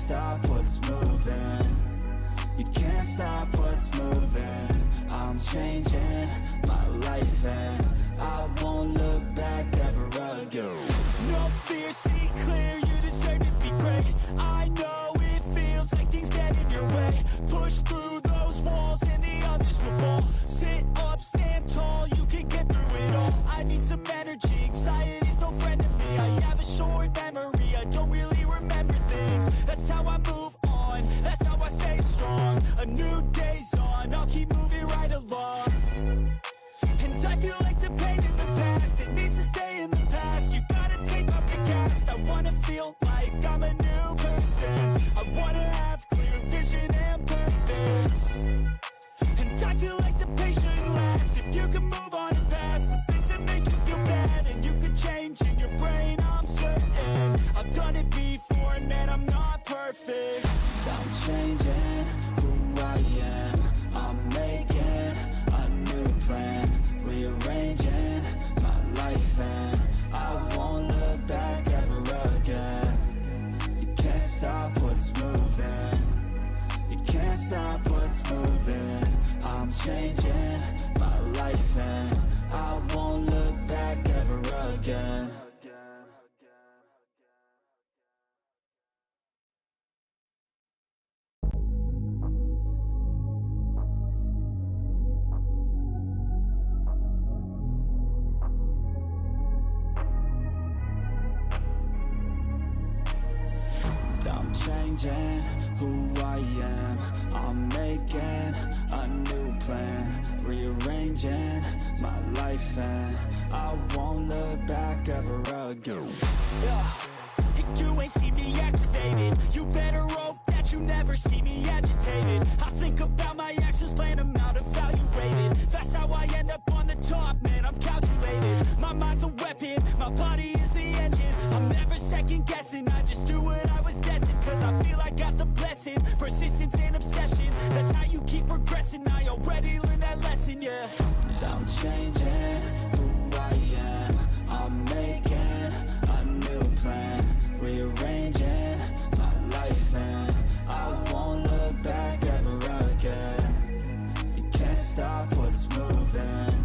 stop what's moving. You can't stop what's moving. I'm changing my life and I won't look back ever again. No fear, see clear, you deserve to be great. I know it feels like things get in your way. Push through those walls and the others will fall. Sit up, stand tall, you can get through it all. I need some energy, anxiety's no friend to me. I have a short memory, I don't really remember things. That's how I move on, that's how I stay strong. A new day's on, I'll keep moving right along. And I feel like the pain in the past, it needs to stay in the past. You gotta take off the cast. I wanna feel like I'm a new person. I wanna have clear vision and purpose. And I feel like the pain shouldn't last. If you can move on and past the things that make you feel bad, and you can change in your brain, I'm certain. I've done it before, and man, I'm not perfect. I'm changing who I am. I'm making a new plan, rearranging my life, and I won't look back ever again. You can't stop what's moving. You can't stop what's moving. I'm changing my life and I won't look back ever again. I'm changing who I am. I'm making a new plan, rearranging my life, and I won't look back ever again. Yeah. You ain't see me activated. You better hope that you never see me agitated. I think about my actions, plan them out, evaluated. That's how I end up on the top, man, I'm calculated. My mind's a weapon, my body is the engine. I'm never second guessing, I just do what I was destined. Cause I feel I got the blessing, persistence and obsession. That's how you keep progressing, I already learned that lesson, yeah. I'm changing who I am. I'm making a new plan, rearranging my life, and I won't look back ever again. You can't stop what's moving.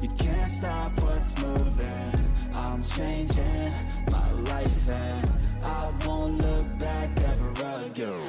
You can't stop what's moving. I'm changing my life and I won't look back ever again.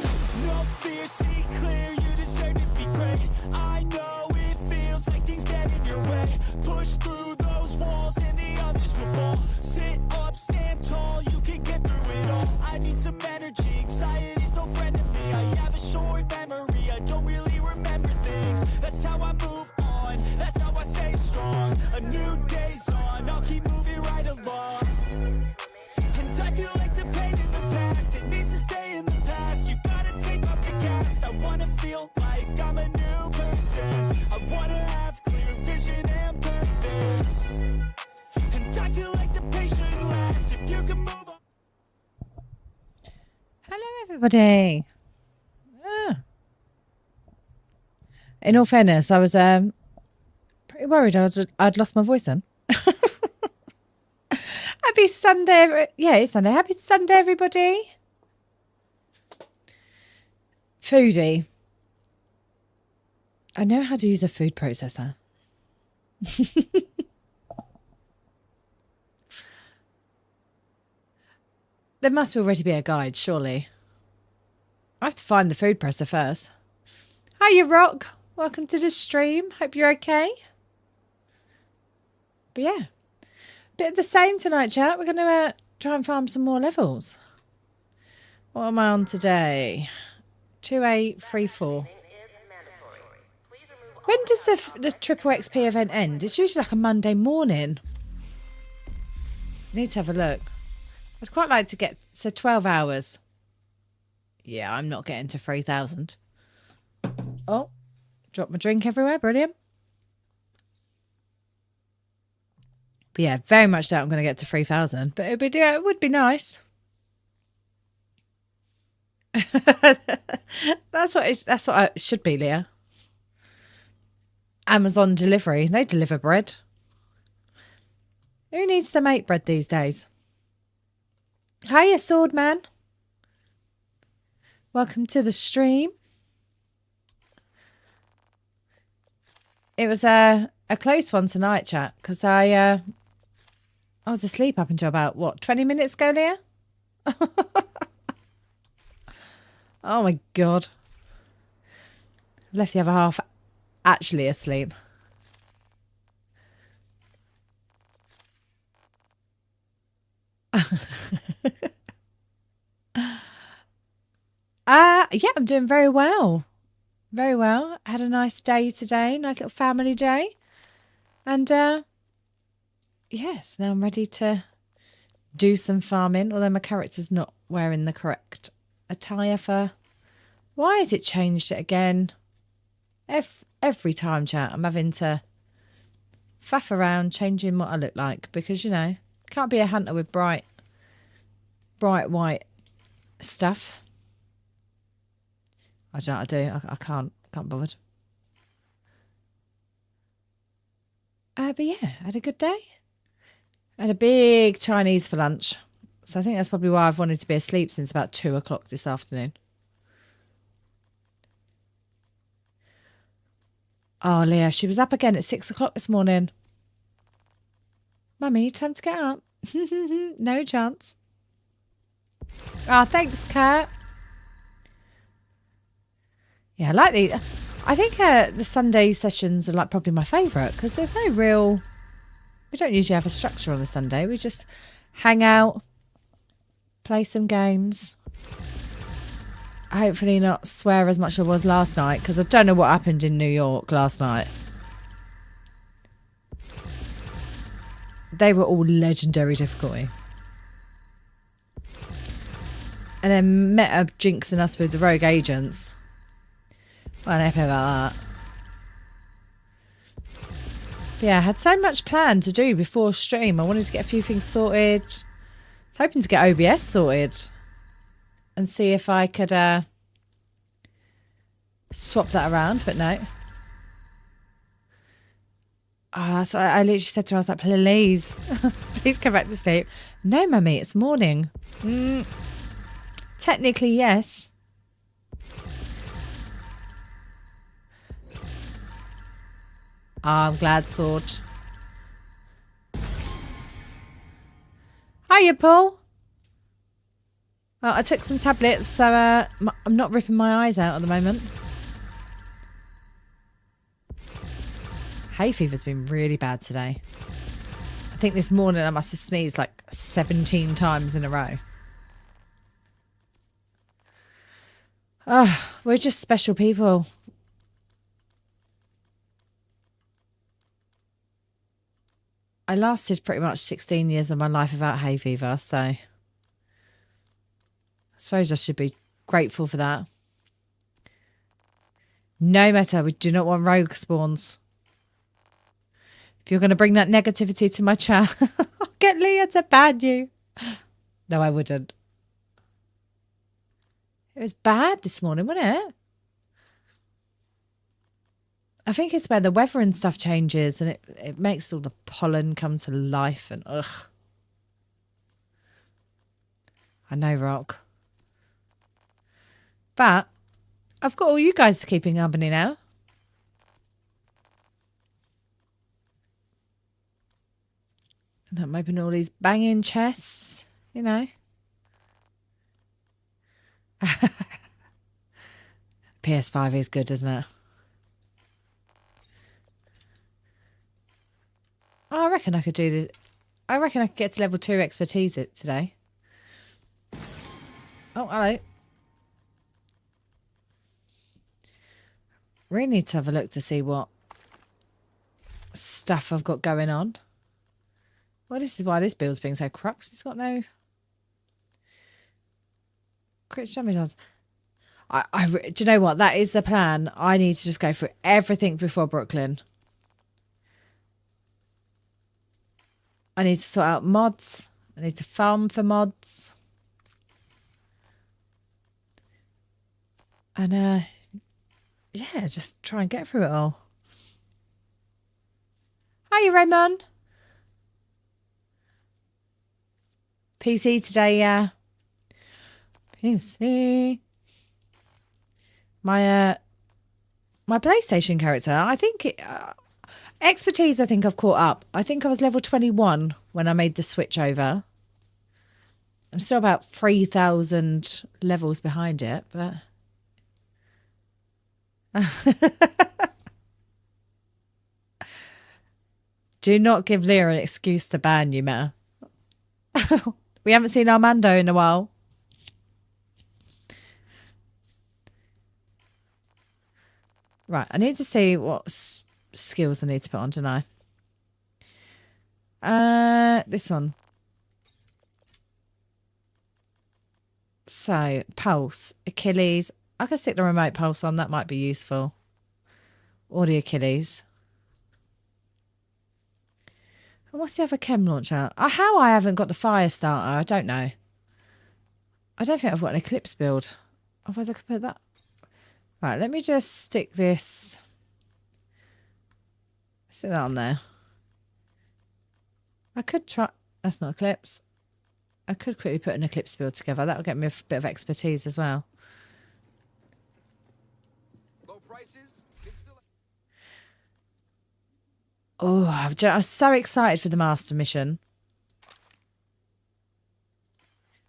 No fear, see clear, you deserve to be great. I know it feels like things get in your way. Push through those walls and the others will fall. Sit up, stand tall, you can get through it all. I need some energy, anxiety's no friend to me. I have a short memory, I don't really remember things. That's how I move on, that's how I stay strong. A new day's on, I'll keep moving right along. And I feel like the pain in the past, it needs to stay in the past. You gotta take off the cast. I wanna feel like I'm a new person. I wanna have clear vision and purpose. And I feel like the pain shouldn't last. If you can move on. Hello, everybody. In all fairness, I was pretty worried I'd lost my voice then. Happy Sunday. Yeah, it's Sunday. Happy Sunday, everybody. Foodie. I know how to use a food processor. There must already be a guide, surely. I have to find the food presser first. Hiya, Rock. Welcome to the stream. Hope you're okay. But yeah, bit of the same tonight, chat. We're going to try and farm some more levels. What am I on today? 2834. When does the triple XP event end? It's usually like a Monday morning. Need to have a look. I'd quite like to get to 12 hours. Yeah, I'm not getting to 3,000. Oh, dropped my drink everywhere. Brilliant. But yeah, very much doubt I'm going to get to 3,000. But it would be nice. That's what it should be, Leah. Amazon delivery. They deliver bread. Who needs to make bread these days? Hiya, Swordman. Welcome to the stream. It was a close one tonight, chat, because I was asleep up until about, what, 20 minutes ago, Leah? Oh, my God. Left the other half actually asleep. Yeah, I'm doing very well. Very well. Had a nice day today. Nice little family day. And, yes, now I'm ready to do some farming, although my character's not wearing the correct attire for... Why has it changed it again? Every time, chat, I'm having to faff around changing what I look like because, you know, can't be a hunter with bright white stuff. I don't know what to do. I can't bother. But yeah, had a good day. Had a big Chinese for lunch. So I think that's probably why I've wanted to be asleep since about 2 o'clock this afternoon. Oh, Leah, she was up again at 6 o'clock this morning. Mummy, time to get up. No chance. Oh, thanks, Kurt. Yeah, I like these. I think the Sunday sessions are like probably my favourite because there's no real... We don't usually have a structure on a Sunday. We just hang out, play some games. Hopefully not swear as much as I was last night because I don't know what happened in New York last night. They were all legendary difficulty. And then Meta jinxing us with the rogue agents. I'm happy about that. But yeah, I had so much planned to do before stream. I wanted to get a few things sorted. I was hoping to get OBS sorted. And see if I could swap that around, but no. So I literally said to her, I was like, please, please come back to sleep. No, mummy, it's morning. Technically, yes. I'm glad, Sword. Hiya, Paul. Well, I took some tablets, so I'm not ripping my eyes out at the moment. Hay fever's been really bad today. I think this morning I must have sneezed like 17 times in a row. We're just special people. I lasted pretty much 16 years of my life without hay fever, so I suppose I should be grateful for that. No matter, we do not want rogue spawns. If you're going to bring that negativity to my chat, I'll get Leah to ban you. No, I wouldn't. It was bad this morning, wasn't it? I think it's where the weather and stuff changes and it makes all the pollen come to life and ugh. I know, Rock. But I've got all you guys keeping company now. And I'm opening all these banging chests, you know. PS5 is good, isn't it? Oh, I reckon I could do this. I reckon I could get to level 2 expertise it today. Oh, hello. Really need to have a look to see what stuff I've got going on. Well, this is why this build's being so crap. It's got no crit damage odds. Do you know what? That is the plan. I need to just go through everything before Brooklyn. I need to sort out mods. I need to farm for mods. And, yeah, just try and get through it all. Hi, Raymond. PC today, yeah. PC. my PlayStation character. I think expertise. I think I've caught up. I think I was level 21 when I made the switch over. I'm still about 3,000 levels behind it, but do not give Leah an excuse to ban you, Meta. We haven't seen Armando in a while. Right, I need to see what skills I need to put on, don't I? This one. So, pulse, Achilles. I can stick the remote pulse on. That might be useful. Or the Achilles. And what's the other chem launcher? How I haven't got the fire starter, I don't know. I don't think I've got an Eclipse build. Otherwise I could put that. Right, let me just stick this. Stick that on there. I could try. That's not Eclipse. I could quickly put an Eclipse build together. That'll get me a bit of expertise as well. Low prices. Oh, I'm so excited for the master mission.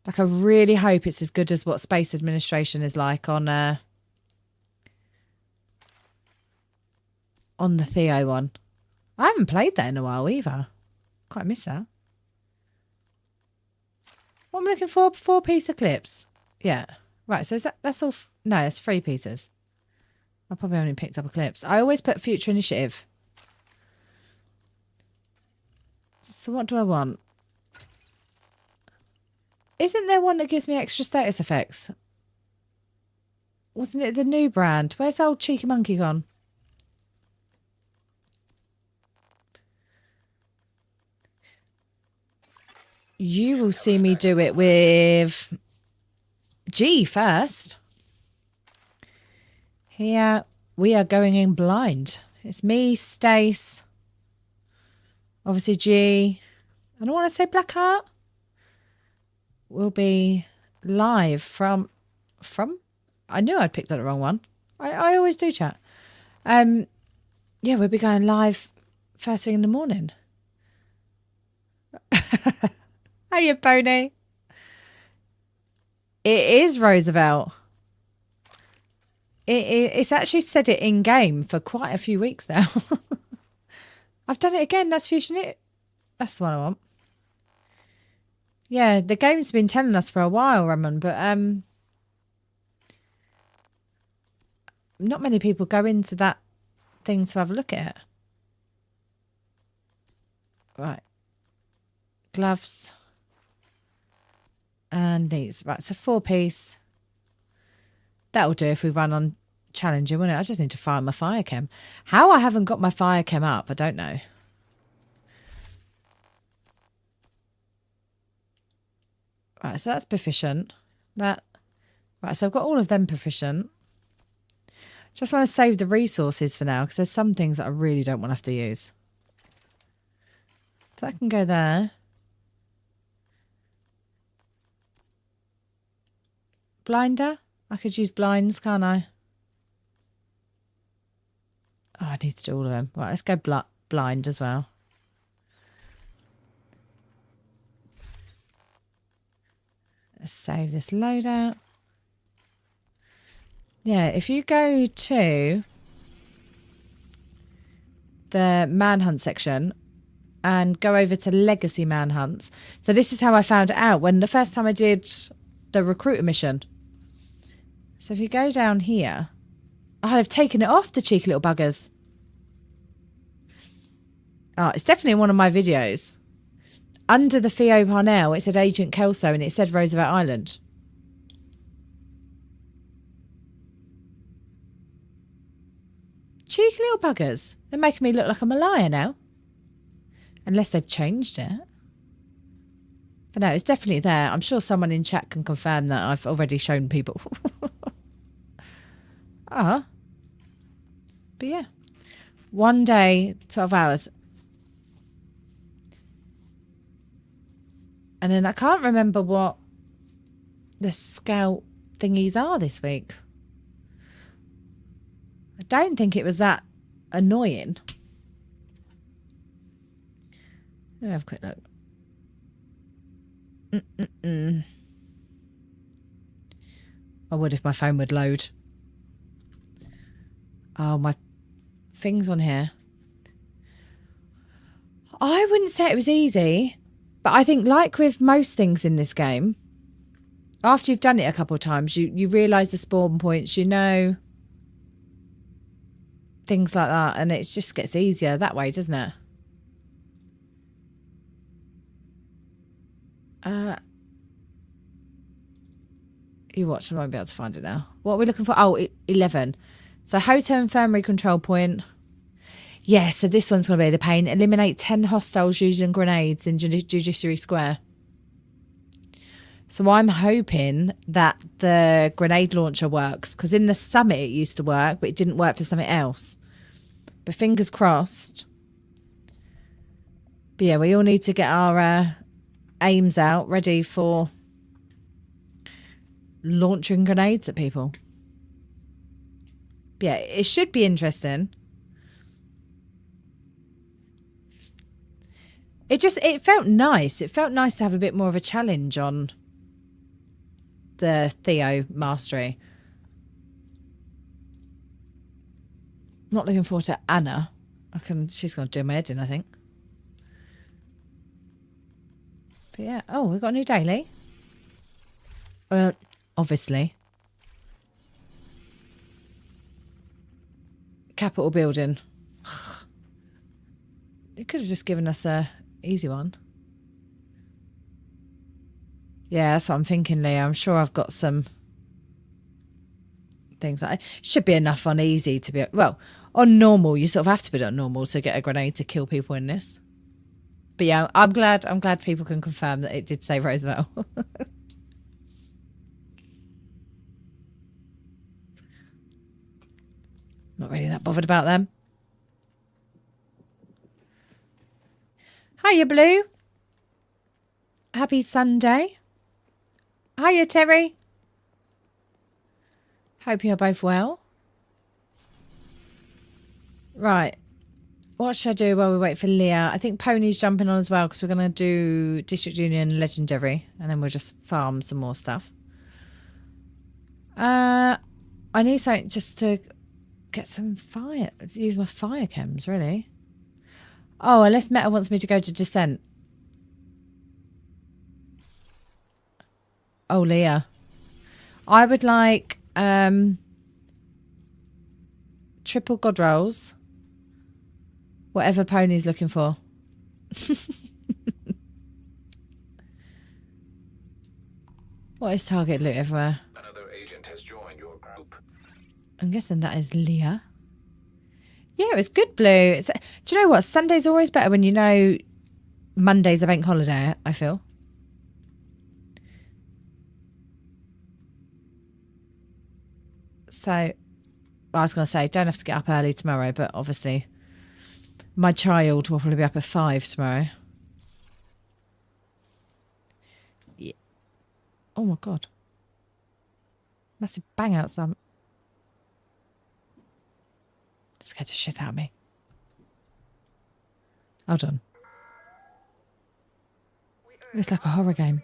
Like, I really hope it's as good as what Space Administration is like on the Theo one. I haven't played that in a while either. Quite miss that. What am I looking for? 4-piece Eclipse. Yeah. Right, so that's all... No, it's 3 pieces. I probably only picked up Eclipse. I always put Future Initiative. So what do I want? Isn't there one that gives me extra status effects? Wasn't it the new brand? Where's old Cheeky Monkey gone? You will see me do it with G first. Here we are going in blind. It's me, Stace, obviously G. I don't want to say Blackheart. We'll be live from. I knew I'd picked the wrong one. I always do, chat. Yeah, we'll be going live first thing in the morning. Hiya, Pony. It is Roosevelt. It's actually said it in game for quite a few weeks now. I've done it again. That's Fusion It. That's the one I want. Yeah, the game's been telling us for a while, Ramon, but not many people go into that thing to have a look at it. Right. Gloves. And these. Right, so 4-piece. That'll do if we run on Challenger, won't it? I just need to find my fire chem. How I haven't got my fire chem up, I don't know. Right, so that's proficient. Right, so I've got all of them proficient. Just want to save the resources for now, because there's some things that I really don't want to have to use. So that can go there. Blinder? I could use blinds, can't I? Oh, I need to do all of them. Right, let's go blind as well. Let's save this loadout. Yeah, if you go to the manhunt section and go over to legacy manhunts. So this is how I found it out when the first time I did the recruiter mission. So if you go down here, I've taken it off, the cheeky little buggers. Oh, it's definitely in one of my videos. Under the Theo Parnell, it said Agent Kelso and it said Roosevelt Island. Cheeky little buggers. They're making me look like I'm a liar now. Unless they've changed it. But no, it's definitely there. I'm sure someone in chat can confirm that I've already shown people. But yeah. 1 day, 12 hours. And then I can't remember what the scout thingies are this week. I don't think it was that annoying. Let me have a quick look. I would if my phone would load. Oh, my things on here. I wouldn't say it was easy, but I think like with most things in this game, after you've done it a couple of times, you realise the spawn points, you know, things like that, and it just gets easier that way, doesn't it? You watch, I won't be able to find it now. What are we looking for? Oh, 11. So hotel infirmary control point. Yeah, so this one's going to be the pain. Eliminate 10 hostiles using grenades in Judiciary Square. So I'm hoping that the grenade launcher works, because in the summit it used to work, but it didn't work for something else. But fingers crossed. But yeah, we all need to get our aims out, ready for launching grenades at people. But yeah, it should be interesting. It felt nice. It felt nice to have a bit more of a challenge on the Theo mastery. Not looking forward to Anna. She's going to do my head in, I think. But yeah. Oh, we've got a new daily. Obviously. Capitol building. It could have just given us a easy one. Yeah, that's what I'm thinking, Leah. I'm sure I've got some things that should be enough on easy to be, well, on normal. You sort of have to put it on normal to get a grenade to kill people in this. But yeah, I'm glad people can confirm that it did say Roosevelt. Not really that bothered about them. Hiya, Blue. Happy Sunday. Hiya, Terry. Hope you're both well. Right. What should I do while we wait for Leah? I think Pony's jumping on as well, because we're going to do District Union Legendary, and then we'll just farm some more stuff. I need something just to get some fire. Use my fire chems, really. Oh, unless Meta wants me to go to Descent. Oh, Leah. I would like triple god rolls. Whatever Pony's looking for. What is target loot everywhere? Another agent has joined your group. I'm guessing that is Leah. Yeah, it was good, Blue. Do you know what? Sunday's always better when you know Monday's a bank holiday, I feel. So, I was going to say, don't have to get up early tomorrow, but obviously my child will probably be up at 5 tomorrow. Yeah. Oh my God. Massive bang outside. Scared the shit out of me. Hold on. It's like a horror game.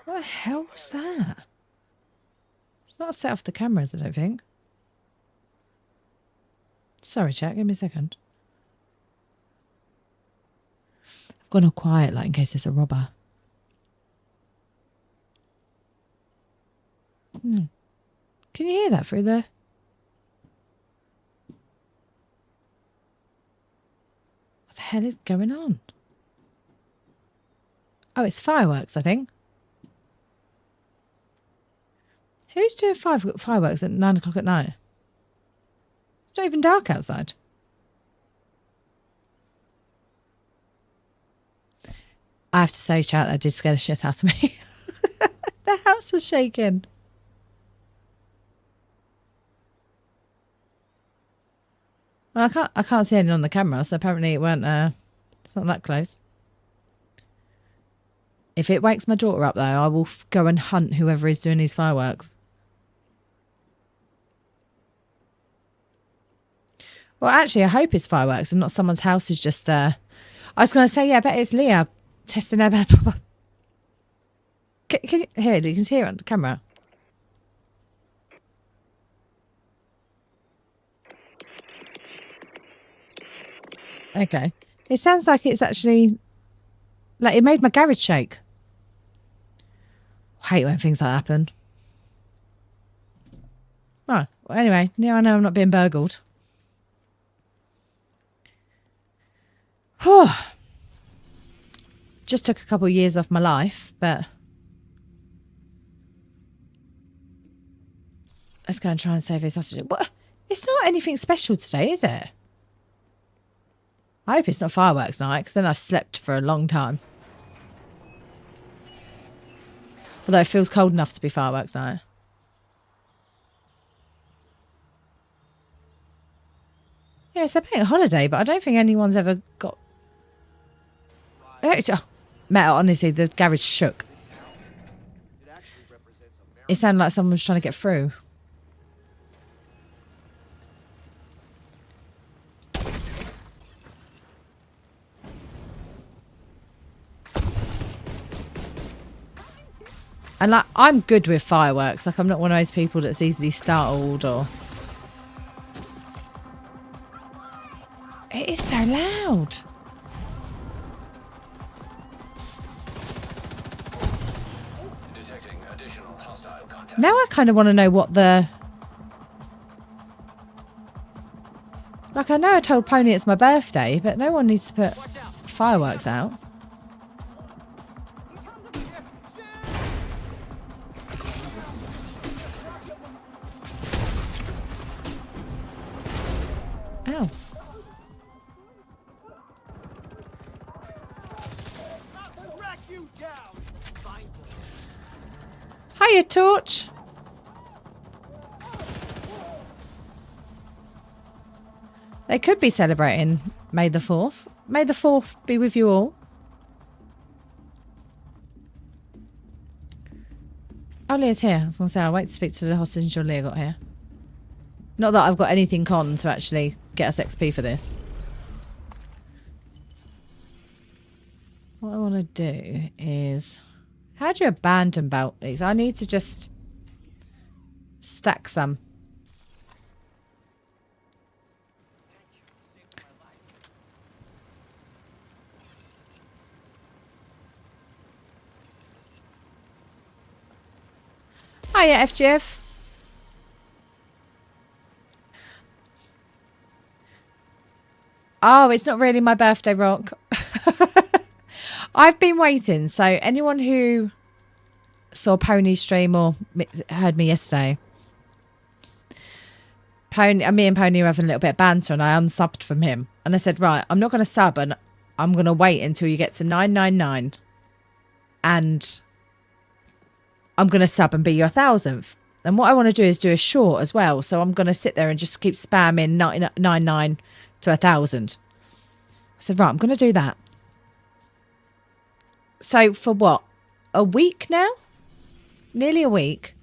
What the hell was that? It's not set off the cameras, I don't think. Sorry, chat. Give me a second. I've gone all quiet, like in case there's a robber. Can you hear that through the... What the hell is going on? Oh, it's fireworks, I think. Who's doing fireworks at 9 o'clock at night? It's not even dark outside. I have to say, chat, that did scare the shit out of me. The house was shaking. Well, I can't see anything on the camera, so apparently it weren't. It's not that close. If it wakes my daughter up, though, I will go and hunt whoever is doing these fireworks. Well, actually, I hope it's fireworks and not someone's house is just... I was going to say, yeah, I bet it's Leah testing her bed. Here, you can see it on the camera. Okay. It sounds like it's actually... Like, it made my garage shake. I hate when things like that happen. Right. Well, anyway, now I know I'm not being burgled. Just took a couple of years off my life, but... Let's go and try and save these hostages. What? It's not anything special today, is it? I hope it's not fireworks night, because then I've slept for a long time. Although it feels cold enough to be fireworks night. Yeah, it's a bank holiday, but I don't think anyone's ever got... Metal, honestly, the garage shook. It sounded like someone was trying to get through. And like, I'm good with fireworks. Like, I'm not one of those people that's easily startled or... It is so loud. Detecting additional hostile contact. Now I kind of want to know what the... Like, I know I told Pony it's my birthday, but no one needs to put fireworks out. Ow. Hiya, Torch. They could be celebrating May the 4th. May the 4th be with you all. Oh, Leah's here. I was going to say, I'll wait to speak to the hostage until Leah got here. Not that I've got anything on to actually get us XP for this. What I want to do is... How do you abandon bounties? I need to just stack some. Hiya, FGF. Oh, it's not really my birthday, Rock. I've been waiting. So anyone who saw Pony's stream or heard me yesterday, me and Pony were having a little bit of banter and I unsubbed from him. And I said, right, I'm not going to sub and I'm going to wait until you get to 999 and I'm going to sub and be your 1,000th. And what I want to do is do a short as well. So I'm going to sit there and just keep spamming 999 to 1,000. I said, right, I'm going to do that. So for what? A week now? Nearly a week.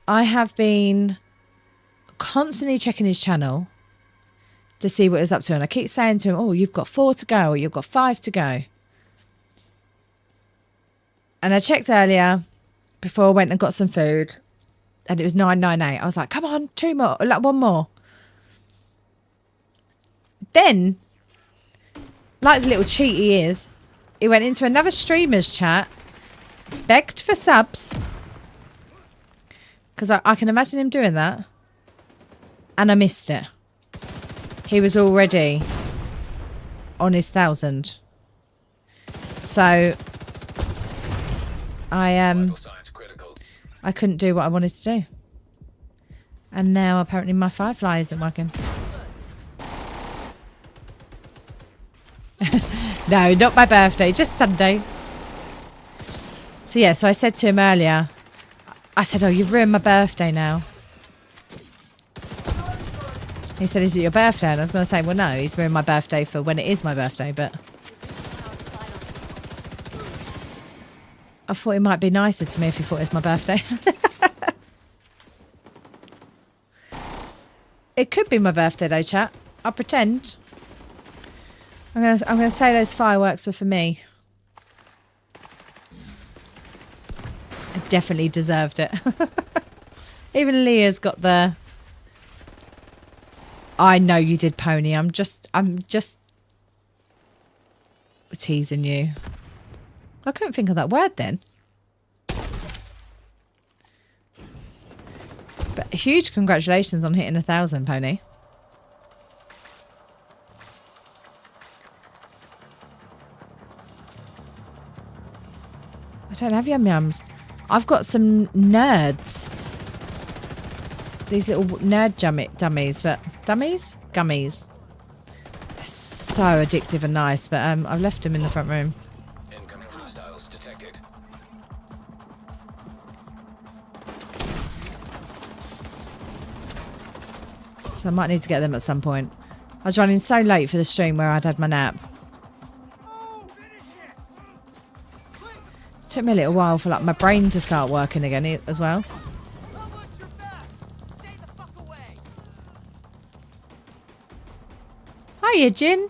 I have been constantly checking his channel to see what he's up to. And I keep saying to him, oh, you've got 4 to go or you've got 5 to go. And I checked earlier before I went and got some food and it was 998. I was like, come on, 2 more, like 1 more. Then, like the little cheat he is, he went into another streamer's chat, begged for subs, because I can imagine him doing that, and I missed it. He was already on his 1,000. So, I couldn't do what I wanted to do. And now apparently my Firefly isn't working. No, not my birthday, just Sunday. So yeah, so I said to him earlier, I said, oh, you've ruined my birthday now. He said, is it your birthday? And I was going to say, well, no, he's ruined my birthday for when it is my birthday, but I thought he might be nicer to me if he thought it was my birthday. It could be my birthday though, chat. I'll pretend. I'm gonna say those fireworks were for me. I definitely deserved it. Even Leah's got the... I know you did, Pony. I'm just teasing you. I couldn't think of that word then. But huge congratulations on hitting 1,000, Pony. I don't have yum yums. I've got some nerds. These little nerd dummies, but gummies. They're so addictive and nice, but I've left them in the front room. Incoming hostiles detected. So I might need to get them at some point. I was running so late for the stream where I'd had my nap. Took me a little while for like my brain to start working again as well. Hiya, Jin.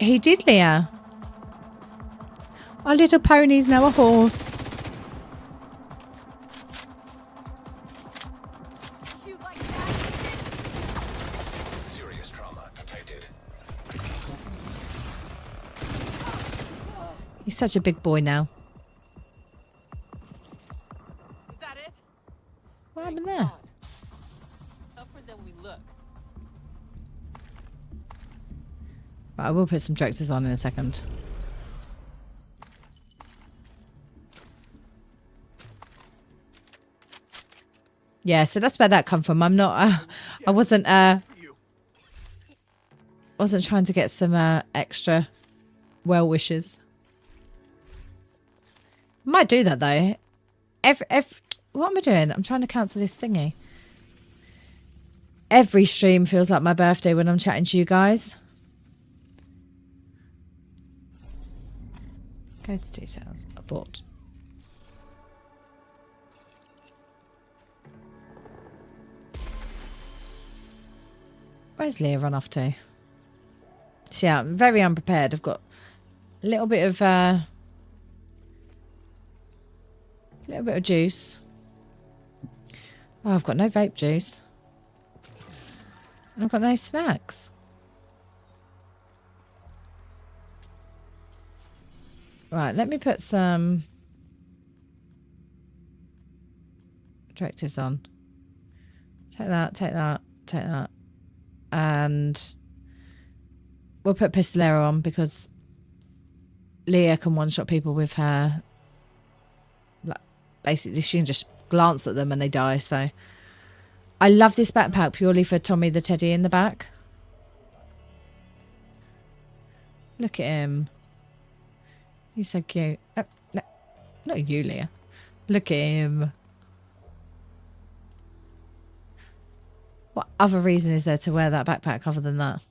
He did, Leah. Our little pony's now a horse. Serious trauma detected. He's such a big boy now. Is that it? What happened there? Tougher than we look. Right, I will put some directors on in a second. Yeah, so that's where that come from. I'm not. I wasn't trying to get some extra well wishes. Might do that though. What am I doing? I'm trying to cancel this thingy. Every stream feels like my birthday when I'm chatting to you guys. Go to details. Abort. Where's Leah run off to? So yeah, I'm very unprepared. I've got a little bit of juice. Oh, I've got no vape juice. I've got no snacks. Right, let me put some directives on. Take that, take that, take that. And we'll put Pistolero on because Leah can one-shot people with her. Like, basically, she can just glance at them and they die. So I love this backpack purely for Tommy the teddy in the back. Look at him. He's so cute. No, not you, Leah. Look at him. What other reason is there to wear that backpack other than that?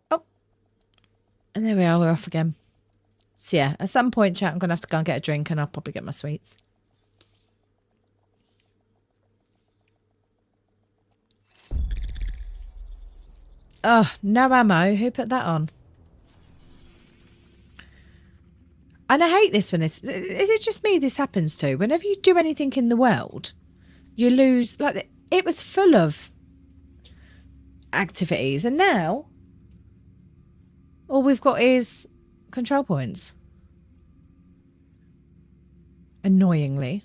Oh. And there we are. We're off again. So yeah, at some point, chat, I'm going to have to go and get a drink and I'll probably get my sweets. Oh, no ammo. Who put that on? And I hate this one. Is it just me this happens to? Whenever you do anything in the world, you lose. Like, it was full of activities. And now, all we've got is control points. Annoyingly.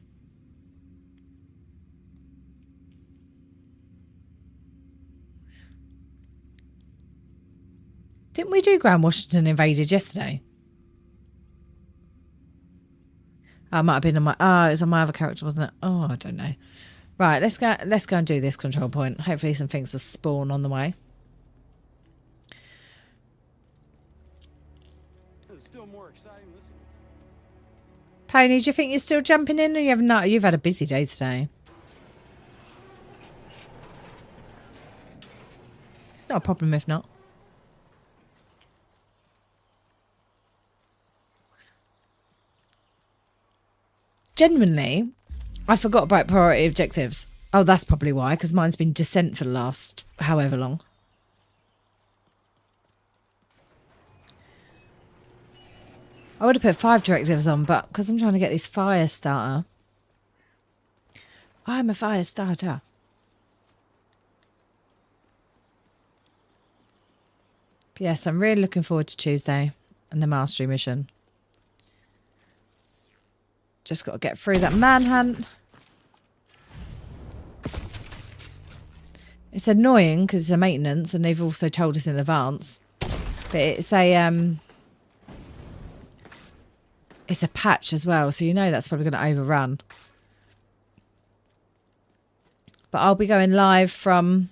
Didn't we do Grand Washington Invaded yesterday? Oh, it might have been on my... Oh, it was on my other character, wasn't it? Oh, I don't know. Right, let's go and do this control point. Hopefully some things will spawn on the way. It's still more exciting. Listen. Pony, do you think you're still jumping in or you haven't? No, you've had a busy day today. It's not a problem if not. genuinely, I forgot about priority objectives. Oh, that's probably why, because mine's been Descent for the last however long. I would have put 5 directives on, but because I'm trying to get this fire starter. I'm a fire starter. But yes, I'm really looking forward to Tuesday and the mastery mission. Just got to get through that manhunt. It's annoying because it's a maintenance and they've also told us in advance. But it's a patch as well, so you know that's probably going to overrun. But I'll be going live from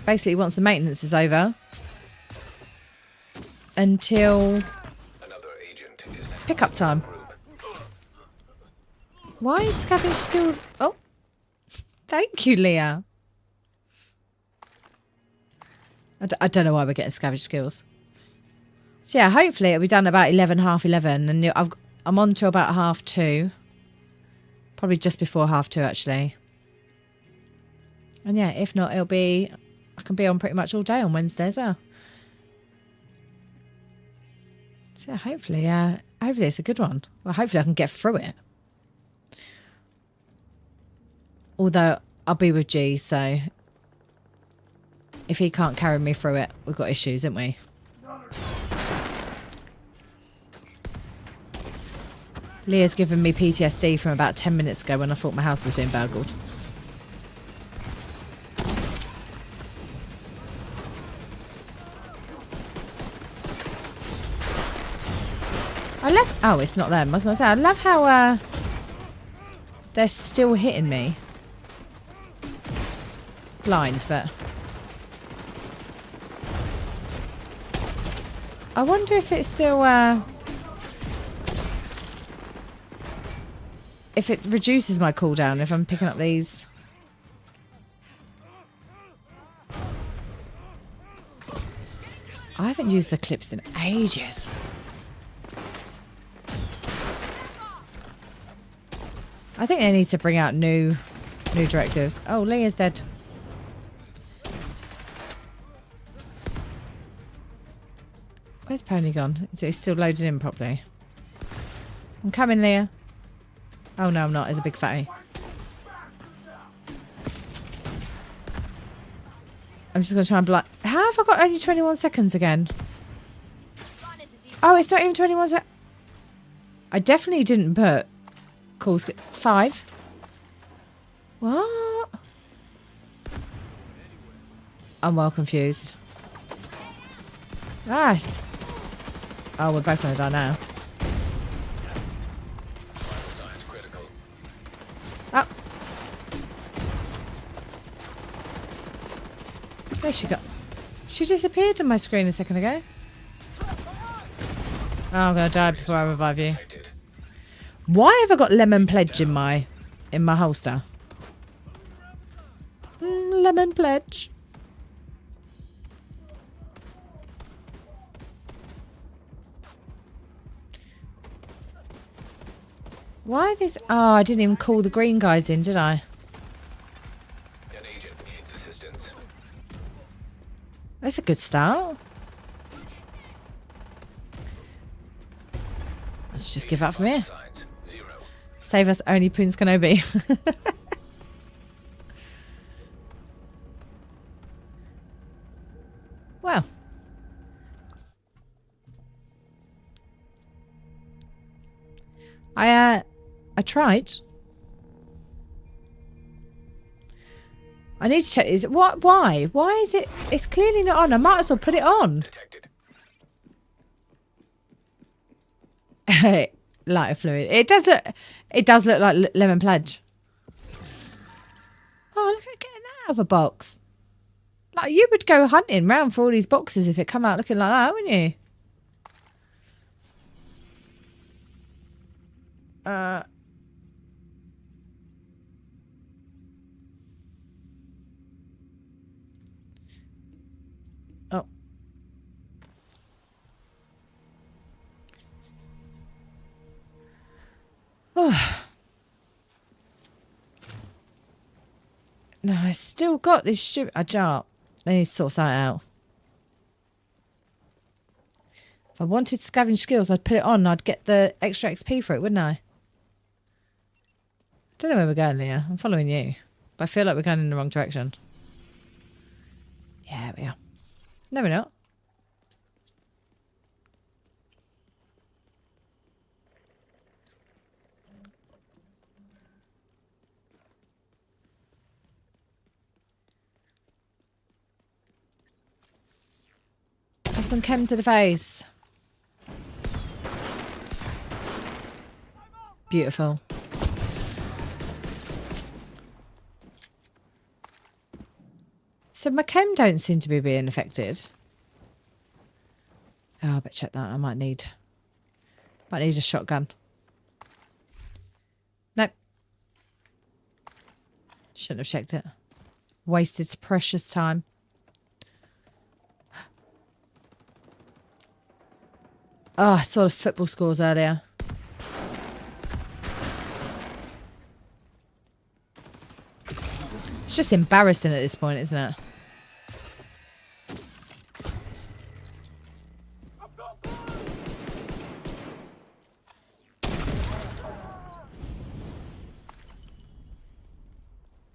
basically once the maintenance is over until Another agent is pickup time. Why is scavenge skills? Oh, thank you, Leah. I don't know why we're getting scavenge skills. So yeah, hopefully it'll be done about 11, half 11, and I'm on to about 2:30. Probably just before 2:30 actually. And yeah, if not, I can be on pretty much all day on Wednesday as well. So hopefully it's a good one. Well, hopefully I can get through it. Although I'll be with G, so if he can't carry me through it, we've got issues, haven't we? Leah's given me PTSD from about 10 minutes ago when I thought my house was being burgled. Oh, it's not them. I was going to say, I love how they're still hitting me. Blind, but I wonder if it's still if it reduces my cooldown if I'm picking up these. I haven't used the clips in ages. I think they need to bring out new directives. Oh, Leah's dead. Where's Pony gone? Is it still loaded in properly? I'm coming, Leah. Oh no, I'm not. It's a big fatty. I'm just going to try and block. How have I got only 21 seconds again? Oh, it's not even 21 seconds. I definitely didn't put calls 5. What? I'm well confused. Ah. Oh, we're both going to die now. Science critical. Oh. There she got. She disappeared on my screen a second ago. Oh, I'm going to die before I revive you. Detected. Why have I got lemon pledge in my holster? Lemon pledge. Why this? Oh, I didn't even call the green guys in, did I? An agent needs assistance. That's a good start. Let's just give up from here. Signs 0. Save us, only Poons Kenobi. Well. I tried. I need to check. Is it what? Why? Why is it? It's clearly not on. I might as well put it on. Detected. Lighter fluid. It does look. It does look like lemon pledge. Oh, look at getting that out of a box. Like you would go hunting round for all these boxes if it come out looking like that, wouldn't you? Oh. No, I still got this shit. A jar. I need to sort that out. If I wanted scavenge skills, I'd put it on. I'd get the extra XP for it, wouldn't I? I don't know where we're going, Leah. I'm following you. But I feel like we're going in the wrong direction. Yeah, we are. No, we're not. Have some chem to the face. Beautiful. So my chem don't seem to be being affected. Oh, I better check that. I might need a shotgun. Nope. Shouldn't have checked it. Wasted precious time. Oh, I saw the football scores earlier. It's just embarrassing at this point, isn't it?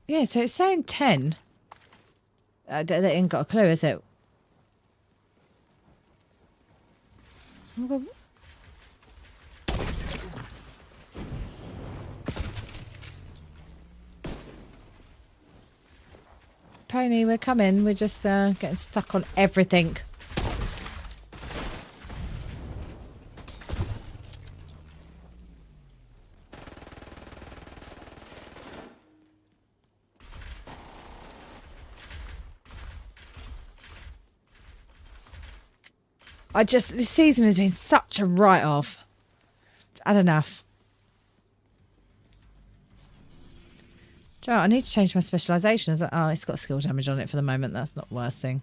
Yeah, so it's saying 10. They ain't got a clue, is it? Pony, we're coming. We're just getting stuck on everything. This season has been such a write-off. Had enough. Do you know what? I need to change my specialisation. Oh, it's got skill damage on it for the moment. That's not the worst thing.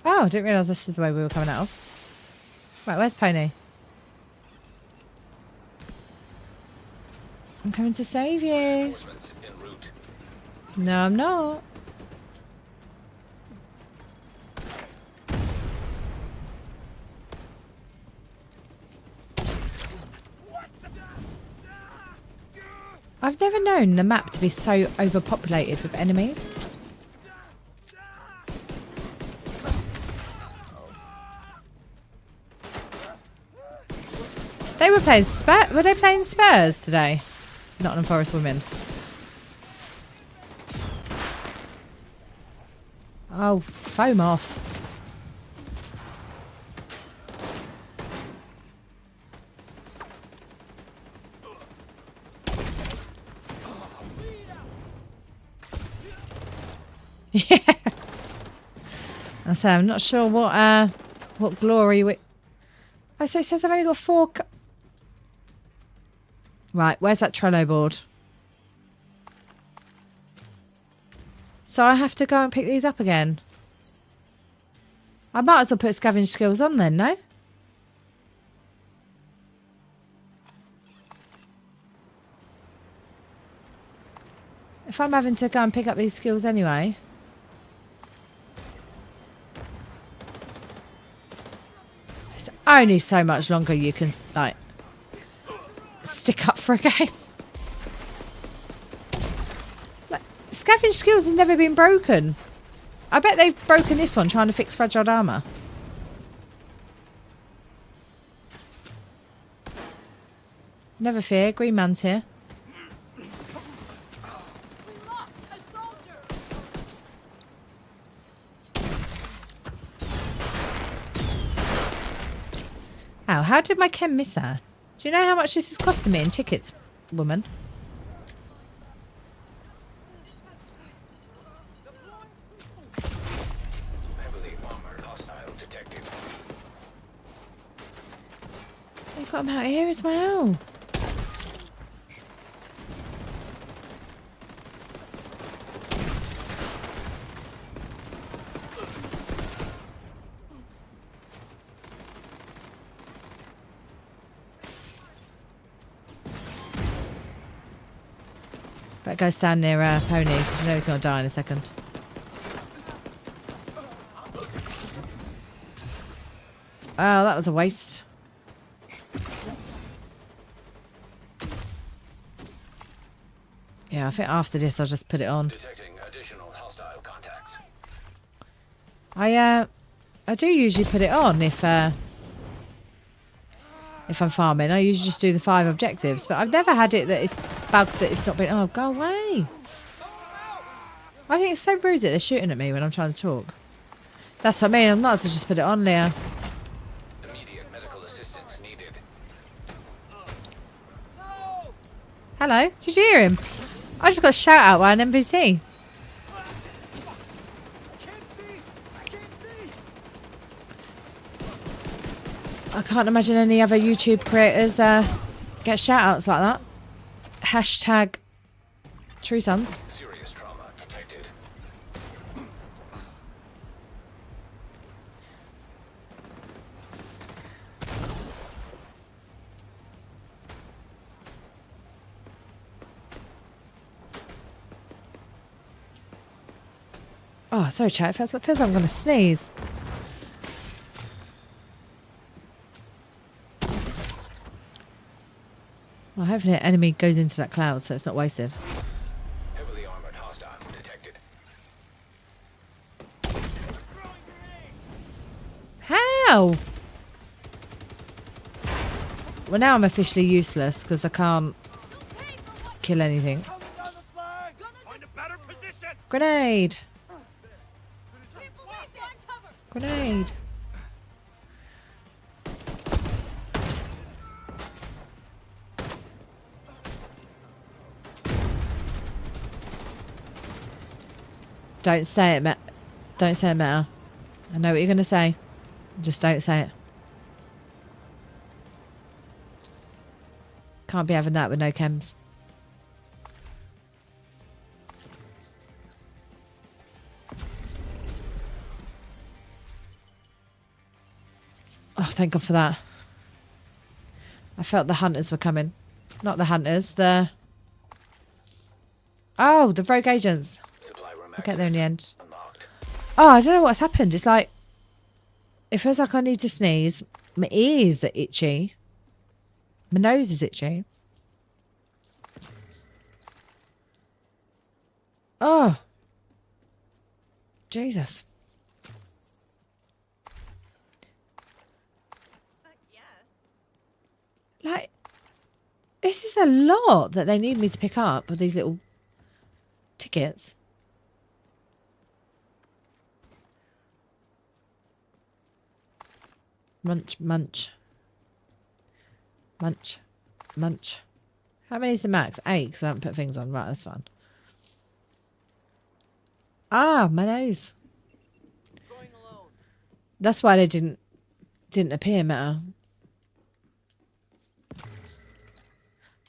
Oh, I didn't realise this is the way we were coming out of. Right, where's Pony? I'm coming to save you. Reinforcements en route. No, I'm not. I've never known the map to be so overpopulated with enemies. They were playing Were they playing Spurs today? Nottingham Forest women. Oh, foam off. Yeah. I say I'm not sure what glory we. Oh, so it says I've only got 4. Right, where's that Trello board? So I have to go and pick these up again. I might as well put scavenge skills on then, no? If I'm having to go and pick up these skills anyway. It's only so much longer you can, like, stick up for a game. Like, scavenge skills has never been broken. I bet they've broken this one trying to fix fragile armour. Never fear, Green Man's here. We lost a soldier. Ow, how did my chem miss her? Do you know how much this is costing me in tickets, woman? Heavily armored hostile detected. They've got them out here as well. Better go stand near Pony, because you know he's going to die in a second. Oh, that was a waste. Yeah, I think after this I'll just put it on. Detecting additional hostile contacts. I do usually put it on if I'm farming. I usually just do the 5 objectives, but I've never had it that it's bugged that it's not been. Oh, go away! I think it's so rude that they're shooting at me when I'm trying to talk. That's what I mean. I might as well just put it on, Leah. Immediate medical assistance needed. Hello, did you hear him? I just got a shout out by an NPC. I can't see. I can't see. I can't imagine any other YouTube creators get shout outs like that. Hashtag True Sons. Serious trauma detected. Oh, sorry, chat. It feels like I'm going to sneeze. Well, hopefully an enemy goes into that cloud so it's not wasted. Heavily armored hostile detected. How? Well, now I'm officially useless because I can't kill anything. Coming down the flag. Find a better position. Grenade! Can't believe that cover. Grenade! Don't say it, Don't say it, Meta. I know what you're going to say. Just don't say it. Can't be having that with no chems. Oh, thank God for that. I felt the hunters were coming. Not the hunters, the... Oh, the rogue agents. Supply room I'll get there in the access end. unlocked. Oh, I don't know what's happened. It's like... It feels like I need to sneeze. My ears are itchy. My nose is itchy. Oh. Jesus. Yes. Like, this is a lot that they need me to pick up with these little tickets. Munch, munch. Munch, munch. How many is the max? 8, because I haven't put things on. Right, that's fine. Ah, my nose. Going alone. That's why they didn't appear, Meta.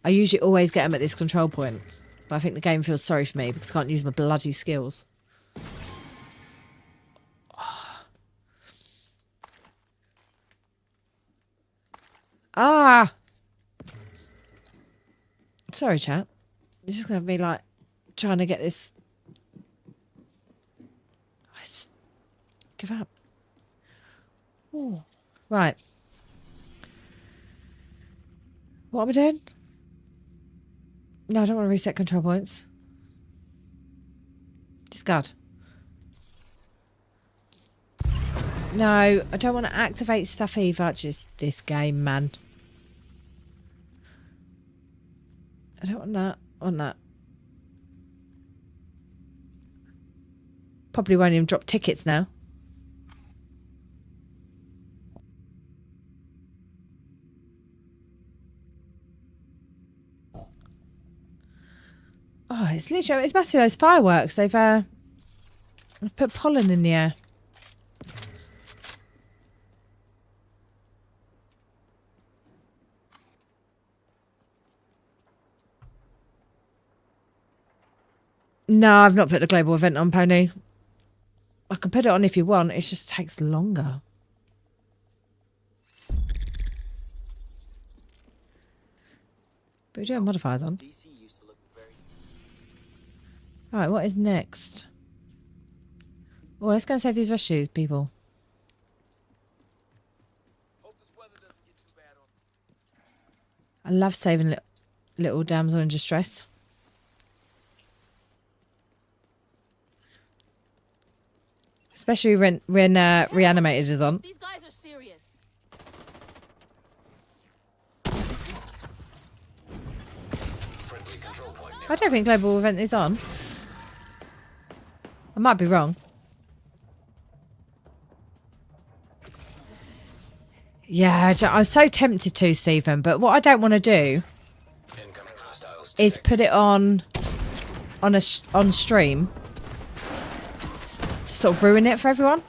I usually always get them at this control point. But I think the game feels sorry for me because I can't use my bloody skills. Ah! Sorry, chat. It's just going to be like trying to get this. Give up. Ooh. Right. What am I doing? No, I don't want to reset control points. Discard. No, I don't want to activate stuff either. Just this game, man. I don't want that. I want that. Probably won't even drop tickets now. Oh, it's literally, it must be those fireworks. They've put pollen in the air. No, I've not put the global event on, Pony. I can put it on if you want. It just takes longer. But we do have modifiers on. DC used to look very Alright, what is next? Well, let's go and save these rescues, people. Hope this weather doesn't get too bad on. I love saving little damsel in distress. Especially when Reanimated is on. These guys are serious. Friendly control point I don't think Global Event is on. I might be wrong. Yeah, I was so tempted to, Stephen, but what I don't want to do incoming hostiles is detected. put it on stream to sort of ruin it for everyone.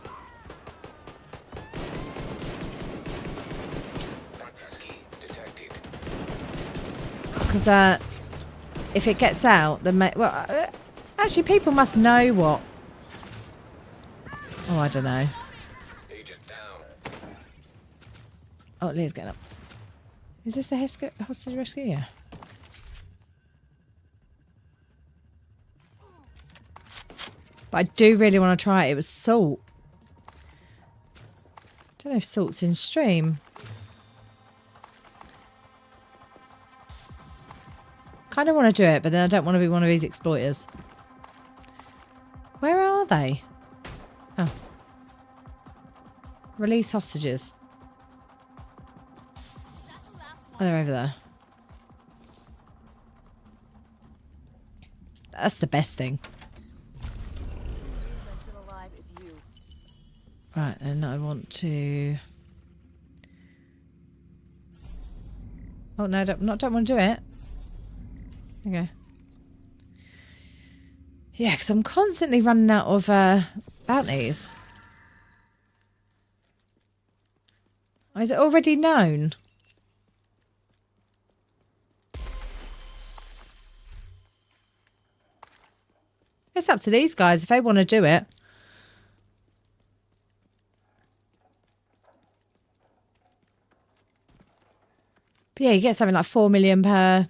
Access key detected. Because if it gets out, then actually people must know what. Oh, I don't know. Agent down. Oh, Leah's getting up. Is this a hostage rescue? Yeah. But I do really want to try it. It was Salt. Don't know if Salt's in stream. Kind of want to do it, but then I don't want to be one of these exploiters. Where are they? Oh. Release hostages. Oh, they're over there. That's the best thing. The reason I'm still alive is you. Right, and I want to... Oh, no, don't want to do it. Okay. Yeah, because I'm constantly running out of bounties. Oh, is it already known? It's up to these guys if they want to do it. But yeah, you get something like 4 million per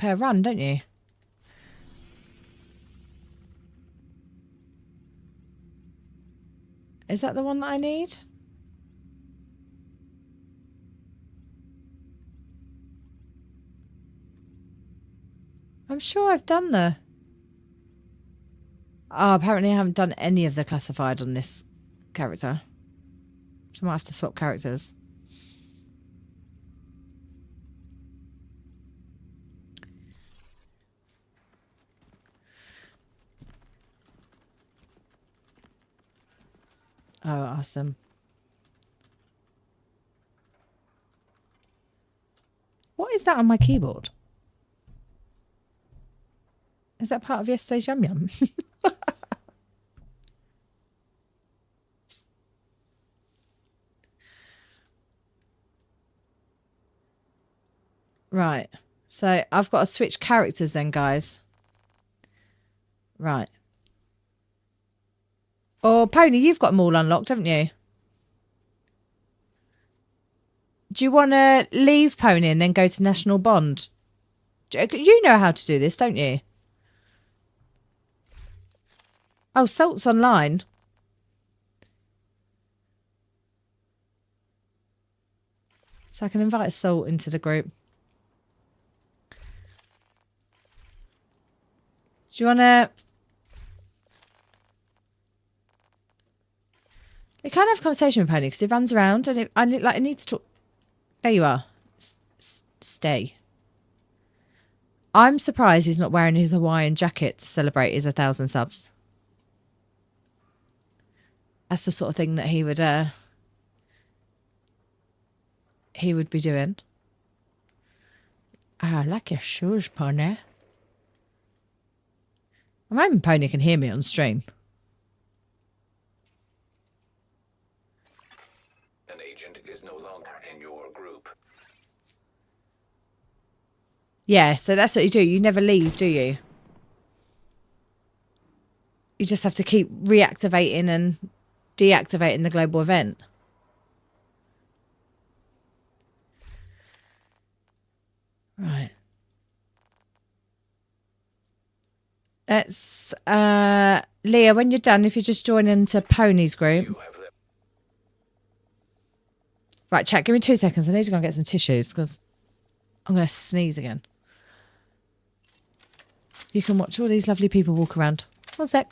run, don't you? Is that the one that I need? I'm sure I've done the... Oh, apparently I haven't done any of the classified on this character. So I might have to swap characters. Oh, awesome. What is that on my keyboard? Is that part of yesterday's Yum Yum? Right. So I've got to switch characters then, guys. Right. Oh, Pony, you've got them all unlocked, haven't you? Do you want to leave Pony and then go to National Bond? You know how to do this, don't you? Oh, Salt's online. So I can invite Salt into the group. Do you want to... You can't have a conversation with Pony because he runs around and I need to talk... There you are. Stay. I'm surprised he's not wearing his Hawaiian jacket to celebrate his 1,000 subs. That's the sort of thing that he would be doing. Oh, I like your shoes, Pony. I'm hoping Pony can hear me on stream. An agent is no longer in your group. Yeah, so that's what you do. You never leave, do you? You just have to keep reactivating and deactivating the global event. Right. Let's Leah, when you're done, if you just join into Pony's group. You have left. Right, chat, give me 2 seconds. I need to go and get some tissues because I'm going to sneeze again. You can watch all these lovely people walk around. 1 sec.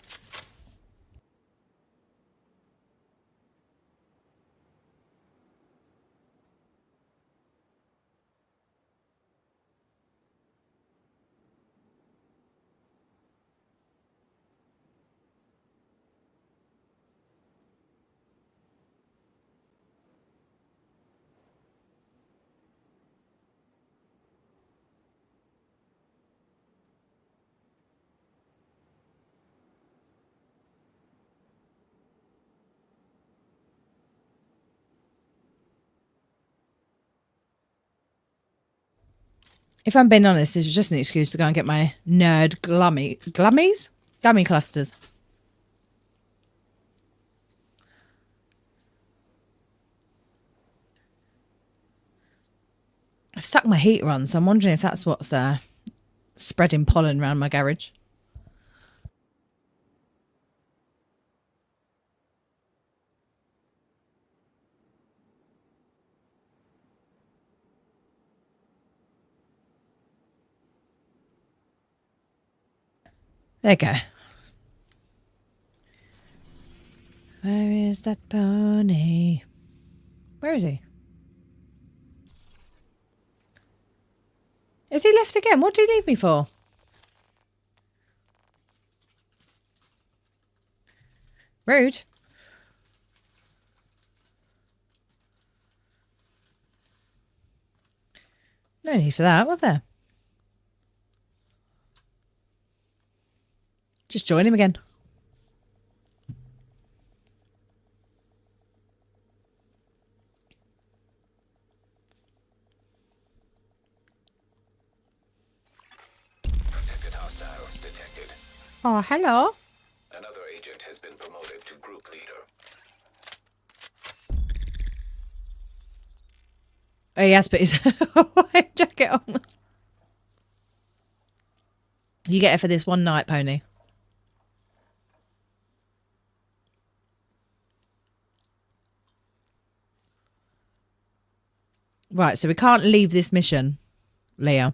If I'm being honest, this was just an excuse to go and get my nerd gummy clusters. I've stuck my heater on, so I'm wondering if that's what's spreading pollen around my garage. There you go. Where is that pony? Where is he? Is he left again? What did he leave me for? Rude. No need for that, was there? Just join him again. Protected hostiles detected. Oh, hello. Another agent has been promoted to group leader. Oh, he has put his white jacket on. You get it for this one night, Pony. Right, so we can't leave this mission, Leah.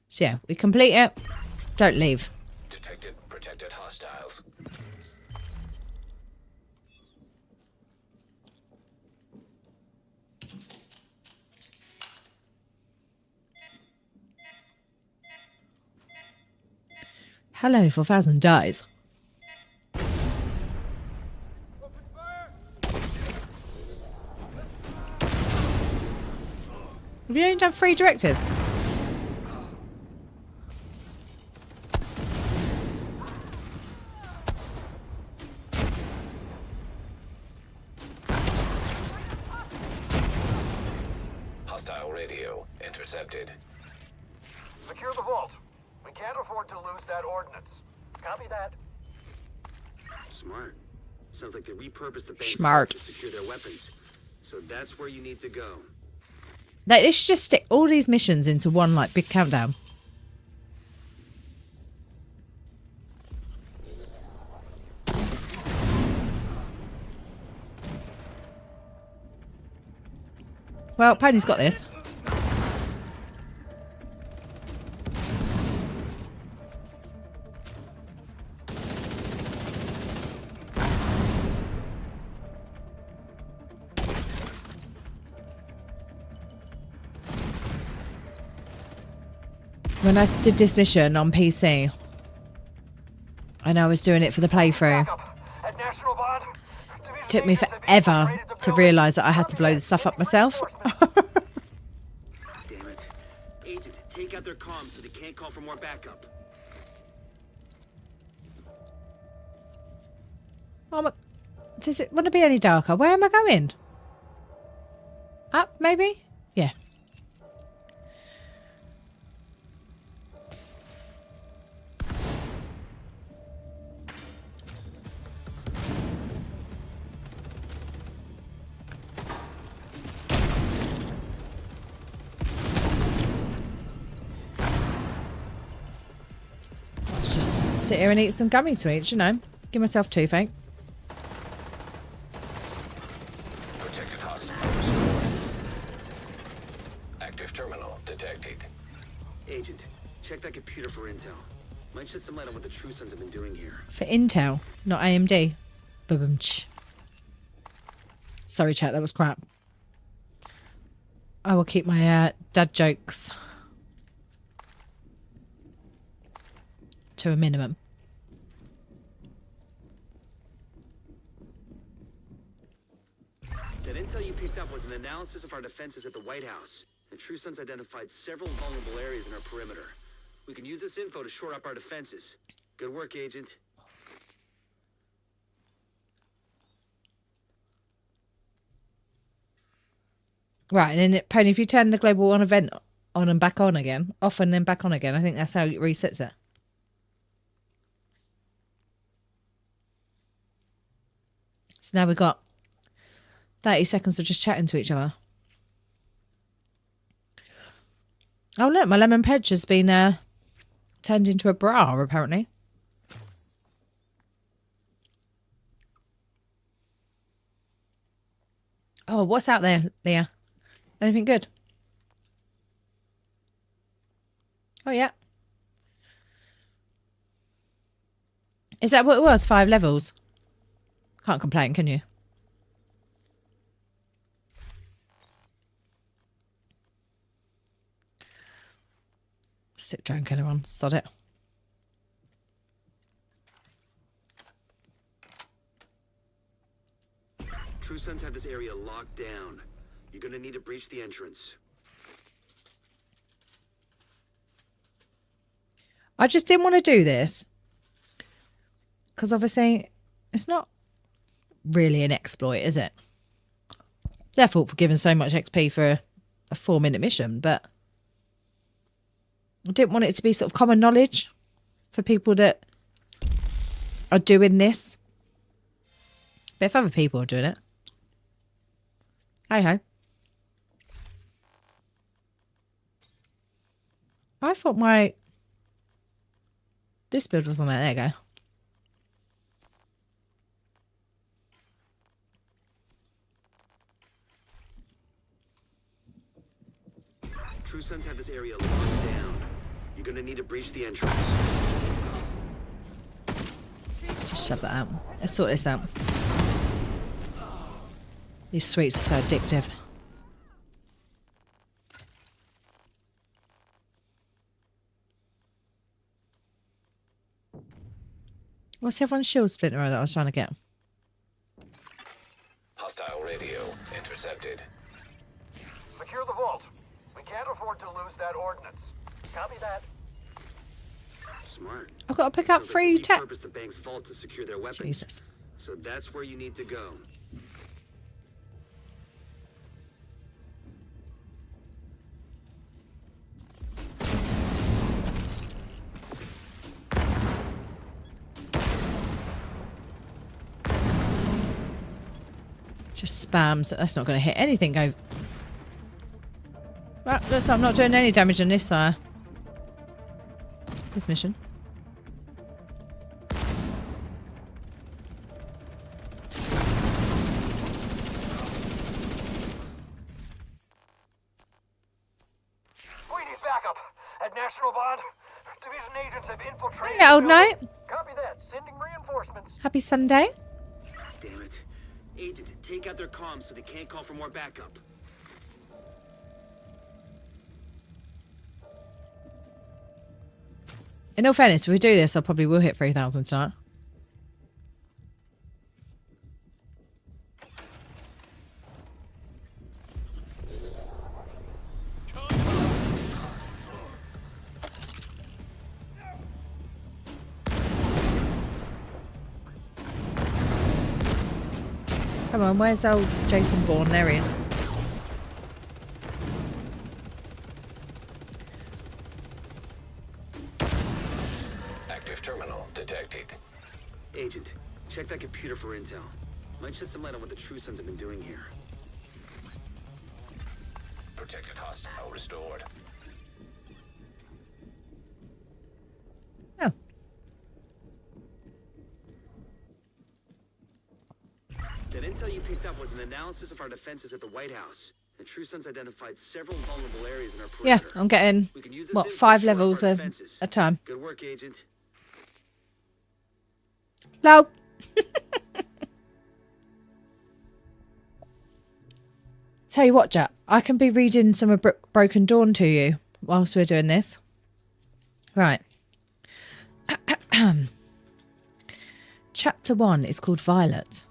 So yeah, we complete it. Don't leave. Detected protected hostiles. Hello, 4,000 dies. Have you only done 3 directives? Hostile radio intercepted. Secure the vault. We can't afford to lose that ordnance. Copy that. Smart. Sounds like they repurposed the base Smart. to secure their weapons. So that's where you need to go. They should just stick all these missions into one like big countdown. Well, Pony's got this. When I did this mission on PC, and I was doing it for the playthrough, At National Bond, it took me forever to realise that I had to blow the stuff up myself. Damn it. Agent, take out their comms so they can't call for more backup. Does it want to be any darker? Where am I going? Up, maybe? Yeah. sit here and eat some gummy sweets, you know. Give myself toothache. Protected hostile restored. Active terminal detected. Agent, check that computer for intel. Might shed some light on what the True Sons have been doing here. For Intel, not AMD. Boom. Sorry, chat, that was crap. I will keep my dad jokes to a minimum. That intel you picked up was an analysis of our defenses at the White House. The True Sons identified several vulnerable areas in our perimeter. We can use this info to shore up our defenses. Good work, Agent. Right, and then, Pony, if you turn the global on event on and back on again, off and then back on again, I think that's how it resets it. So now we've got 30 seconds of just chatting to each other. Oh, look, my lemon pedge has been turned into a bra, apparently. Oh, what's out there, Leah? Anything good? Oh, yeah. Is that what it was? 5 levels? Can't complain, can you? Sit drunk, anyone. Sod it. True Sons have this area locked down. You're gonna need to breach the entrance. I just didn't want to do this. Because obviously, it's not really an exploit, is it? Their fault for giving so much XP for a 4-minute mission, but I didn't want it to be sort of common knowledge for people that are doing this. But if other people are doing it, hey ho. I thought this build was on there. There you go. True Sons have this area locked down. You're gonna need to breach the entrance. Just shove that out. Let's sort this out. These sweets are so addictive. What's everyone's shield splinter that I was trying to get? Hostile radio intercepted. Secure the vault. We can't afford to lose that ordnance. Copy that. Smart. I've got to pick up Sounds like 3 they tech. repurposed the bank's vault to secure their weapons. Jesus. So that's where you need to go. Just spams. That's not going to hit anything. Go. Well, looks like I'm not doing any damage on this this mission. We need backup. At National Bond, division agents have infiltrated. Hey, old the knight. building. Copy that. Sending reinforcements. Happy Sunday. Damn it. Agent, take out their comms so they can't call for more backup. In all fairness, if we do this, I probably will hit 3,000 tonight. Come on, where's old Jason Bourne? There he is. Active terminal detected. Agent, check that computer for intel. Might shed some light on what the True Sons have been doing here. Protected hostile restored. Oh. picked up was an analysis of our defenses at the White House. The True Sons identified several vulnerable areas in our Yeah, perimeter. I'm getting, We can use this what, info 5 to shore up levels our a defenses. time. Good work, Agent. Hello. Tell you what, Jack, I can be reading some of Broken Dawn to you whilst we're doing this. Right. Chapter 1 is called Violet.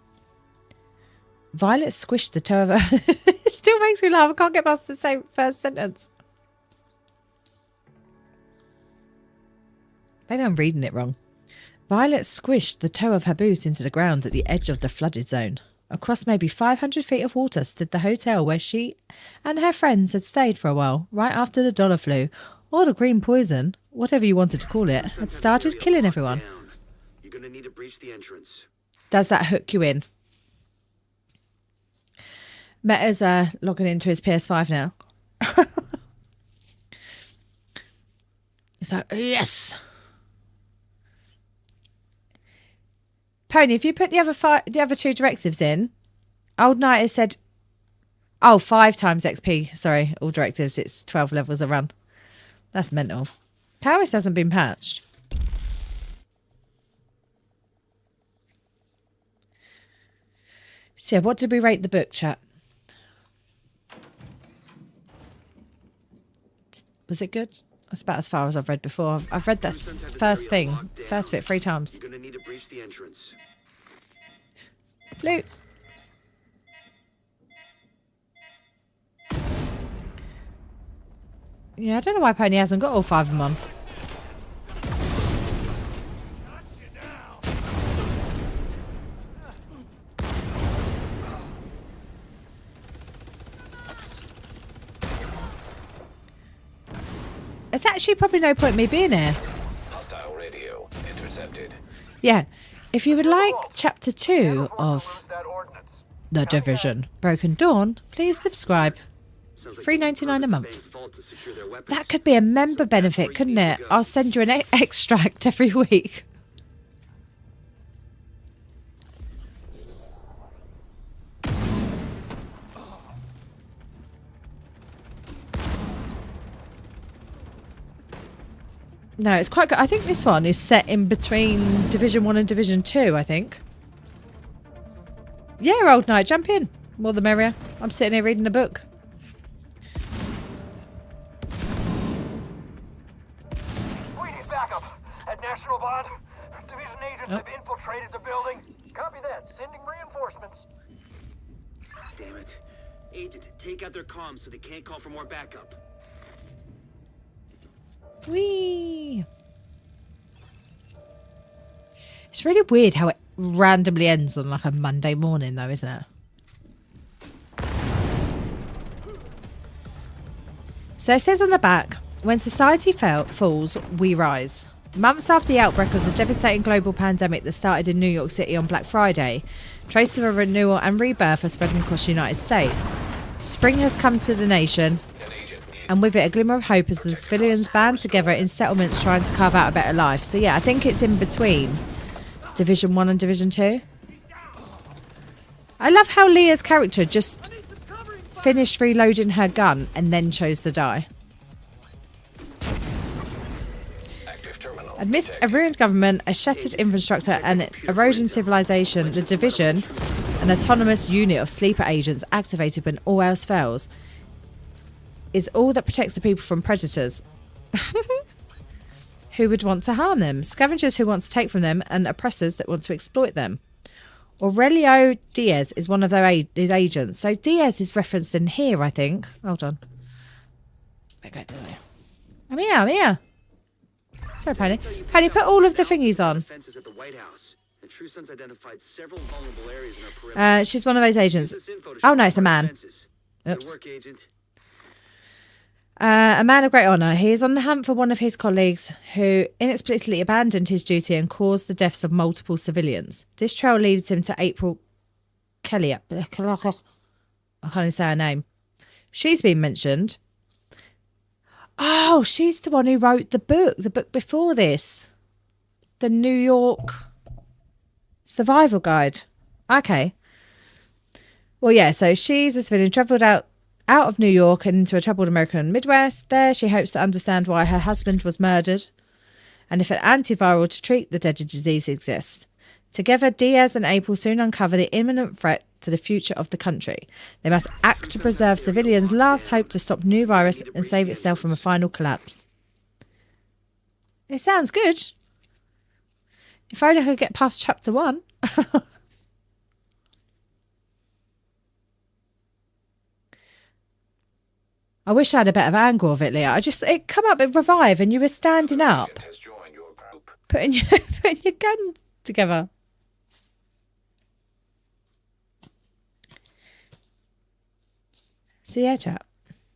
Violet squished the toe of her. It still makes me laugh. I can't get past the same first sentence. Maybe I'm reading it wrong. Violet squished the toe of her boot into the ground at the edge of the flooded zone. Across maybe 500 feet of water stood the hotel where she and her friends had stayed for a while, right after the dollar flu, or the green poison, whatever you wanted to call it, had started killing everyone. You're gonna need to breach the entrance. Does that hook you in? Meta's logging into his PS5 now. He's like, yes. Pony, if you put the other 2 directives in, Old Knight has said, 5 times XP. Sorry, all directives. It's 12 levels a run. That's mental. Powis hasn't been patched. So yeah, what did we rate the book, chat? Was it good? That's about as far as I've read before. I've read that first bit 3 times. You're gonna need to breach the entrance. Loot. Yeah, I don't know why Pony hasn't got all 5 of them on. There's actually probably no point me being here. Hostile radio intercepted. Yeah. If you would like chapter 2 Can't afford to of lose that ordnance. The Division Broken Dawn, please subscribe. Sounds like $3.99 a month. Bank's vault to secure their weapons. That could be a member benefit, couldn't it? I'll send you an extract every week. No, it's quite good. I think this one is set in between Division 1 and Division 2, I think. Yeah, Old Knight, jump in. More the merrier. I'm sitting here reading a book. We need backup. At National Bond, Division agents have infiltrated the building. Copy that. Sending reinforcements. Damn it. Agent, take out their comms so they can't call for more backup. Whee! It's really weird how it randomly ends on like a Monday morning though, isn't it? So it says on the back, when society falls, we rise. Months after the outbreak of the devastating global pandemic that started in New York City on Black Friday, traces of a renewal and rebirth are spreading across the United States. Spring has come to the nation, and with it a glimmer of hope as the civilians band together in settlements trying to carve out a better life. So yeah, I think it's in between Division 1 and Division 2. I love how Leah's character just finished reloading her gun and then chose to die. Active terminal. Amidst a ruined government, a shattered infrastructure and erosion civilization, the Division, an autonomous unit of sleeper agents activated when all else fails, is all that protects the people from predators who would want to harm them, scavengers who want to take from them, and oppressors that want to exploit them. Aurelio Diaz is one of his agents. So Diaz is referenced in here, I think. Hold on. Okay, I'm here. Sorry, Penny. Penny, put all of the thingies on. Defenses at the White House. The True Sons identified several vulnerable areas in our perimeter. She's one of his agents. Use this info to Oh, shore no, up it's a our man. defenses. Good Oops. work, Agent. A man of great honour. He is on the hunt for one of his colleagues who inexplicably abandoned his duty and caused the deaths of multiple civilians. This trail leads him to April Kelly. I can't even say her name. She's been mentioned. Oh, she's the one who wrote the book before this. The New York Survival Guide. Okay. Well, yeah, so she's a civilian, travelled out of New York and into a troubled American Midwest. There, she hopes to understand why her husband was murdered and if an antiviral to treat the deadly disease exists. Together, Diaz and April soon uncover the imminent threat to the future of the country. They must act to preserve civilians' last hope to stop new virus and save itself from a final collapse. It sounds good. If only I could get past chapter 1. I wish I had a better angle of it, Leah. It come up and revive and you were standing up, Agent has joined your group. putting your gun together. So yeah, chat.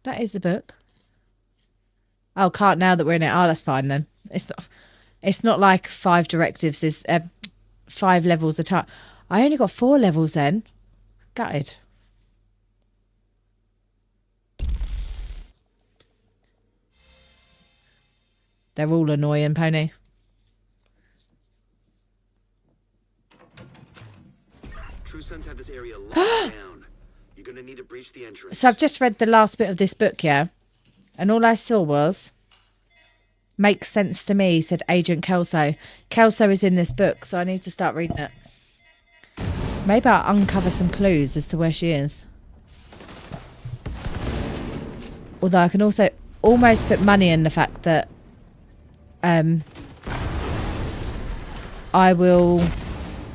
That is the book. Oh, can't now that we're in it. Oh, that's fine then. It's not like 5 directives is 5 levels a time. I only got 4 levels then. Gutted. They're all annoying, Pony. True Sons have this area locked down. You're gonna need to breach the entrance. So I've just read the last bit of this book, yeah? And all I saw was, makes sense to me, said Agent Kelso. Kelso is in this book, so I need to start reading it. Maybe I'll uncover some clues as to where she is. Although I can also almost put money in the fact that I will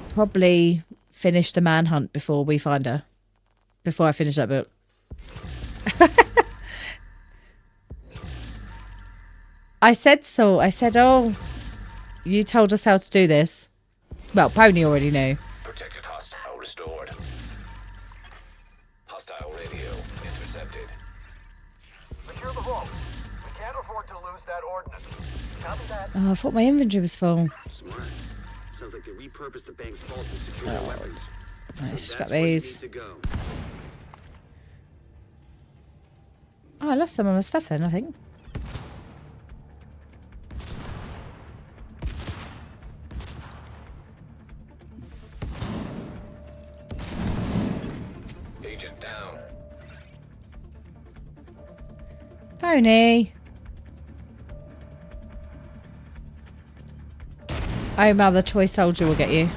probably finish the manhunt before we find her. Before I finish that book. I said so. I said, oh, you told us how to do this. Well, Pony already knew. Protected hostile restored. Hostile radio intercepted. Secure the vault. We can't afford to lose that ordnance. Copy that. Oh, I thought my inventory was full. Smart. Sounds like they repurposed the bank's vault to secure their weapons. Let's So scrap that's where you these. need to go. Oh, I lost some of my stuff then, I think. Agent down. Pony. Oh, mother, toy soldier will get you.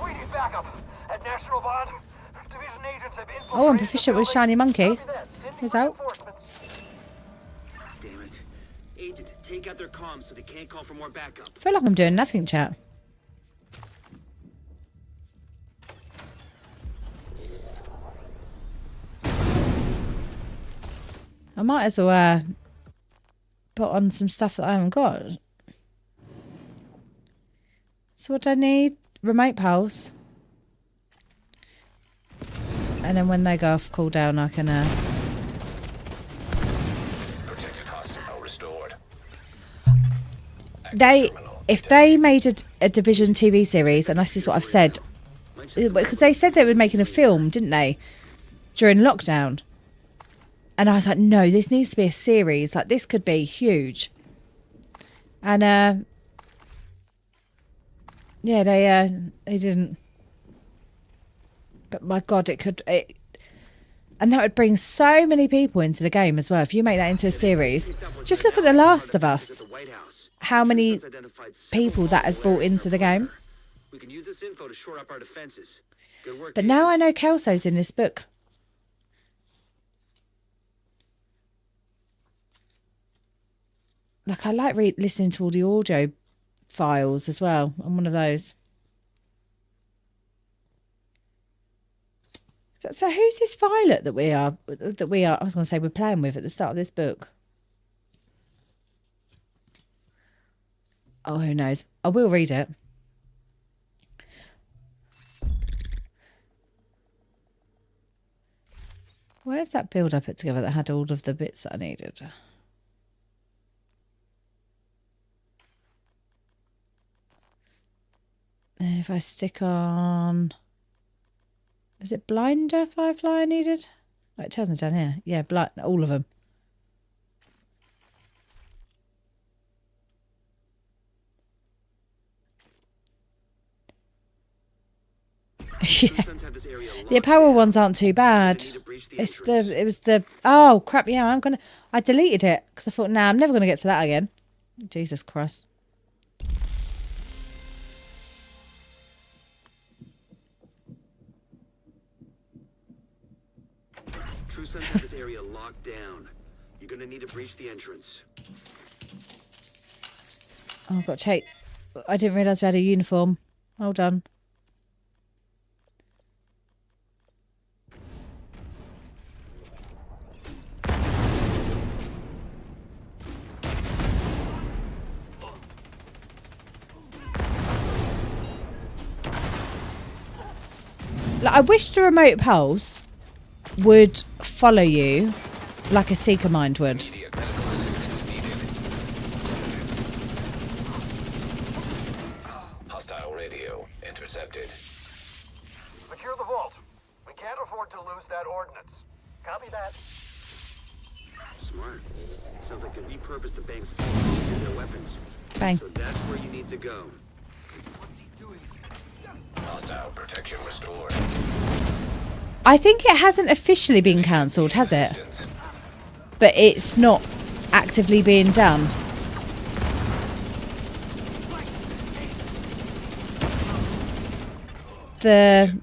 We need backup. At National Bond, division agents have infiltrated Oh, I'm the proficient with building. Shiny Monkey. Copy that. Sending Who's out? reinforcements. Damn it. Agent, take out their comms so they can't call for more backup. I feel like I'm doing nothing, chat. I might as well put on some stuff that I haven't got. So what do I need? Remote pulse. And then when they go off cooldown, I can... Protected hostile restored. If they made a Division TV series, and this is what I've said, because they said they were making a film, didn't they, during lockdown? And I was like, no, this needs to be a series. Like, this could be huge. And yeah, they didn't. But my God, it could. And that would bring so many people into the game as well. If you make that into a series, just look at The Last of Us. How many people that has brought into the game. We can use this info to shore up our defenses. Good work. But now I know Kelso's in this book. Like, I like listening to all the audio files as well. I'm one of those. So who's this Violet that we are, I was going to say we're playing with at the start of this book? Oh, who knows? I will read it. Where's that build I put together that had all of the bits that I needed? If I stick on... Is it Blinder Firefly I needed? Oh, it tells me down here. Yeah, all of them. Yeah. Sons have this area The locked apparel down. ones aren't too bad. Need to breach the It's entrance. it was the, oh crap, yeah, I deleted it because I thought, nah, I'm never going to get to that again. Jesus Christ. True Sons have this area locked down. You're gonna need to breach the entrance. Oh, I've got to take, I didn't realise we had a uniform. Hold on. Like, I wish the remote pulse would follow you like a Seeker Mind would. Immediate medical assistance needed. Hostile radio intercepted. Secure the vault. We can't afford to lose that ordnance. Copy that. Smart. Sounds like they repurposed the bank's vaults into their weapons. Bang. So that's where you need to go. Hostile protection restored. I think it hasn't officially been cancelled, has it? Assistance. But it's not actively being done. The, Down.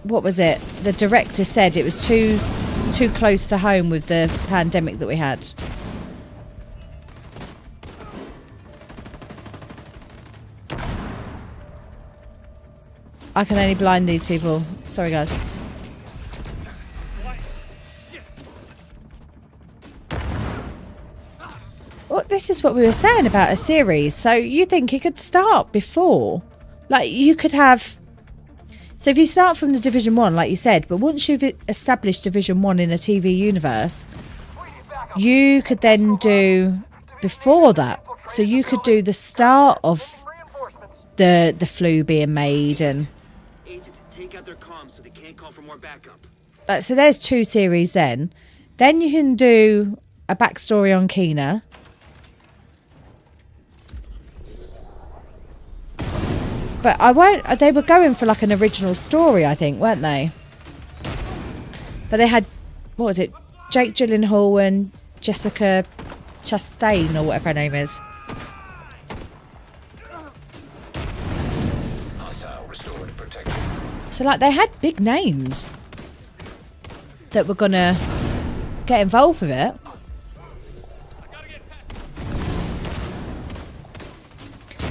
what was it? The director said it was too close to home with the pandemic that we had. I can only blind these people. Sorry, guys. Well, this is what we were saying about a series. So you think it could start before? Like, you could have... So if you start from the Division 1, like you said, but once you've established Division 1 in a TV universe, you could then do before that. So you could do the start of Reinforcements. the flu being made and... Agent, take out their comms so they can't call for more backup. Like, so there's 2 series then. Then you can do a backstory on Keener. But I won't... They were going for like an original story, I think, weren't they? But they had... What was it? Jake Gyllenhaal and Jessica Chastain or whatever her name is. Hostile restored protection. So like they had big names that were going to get involved with it.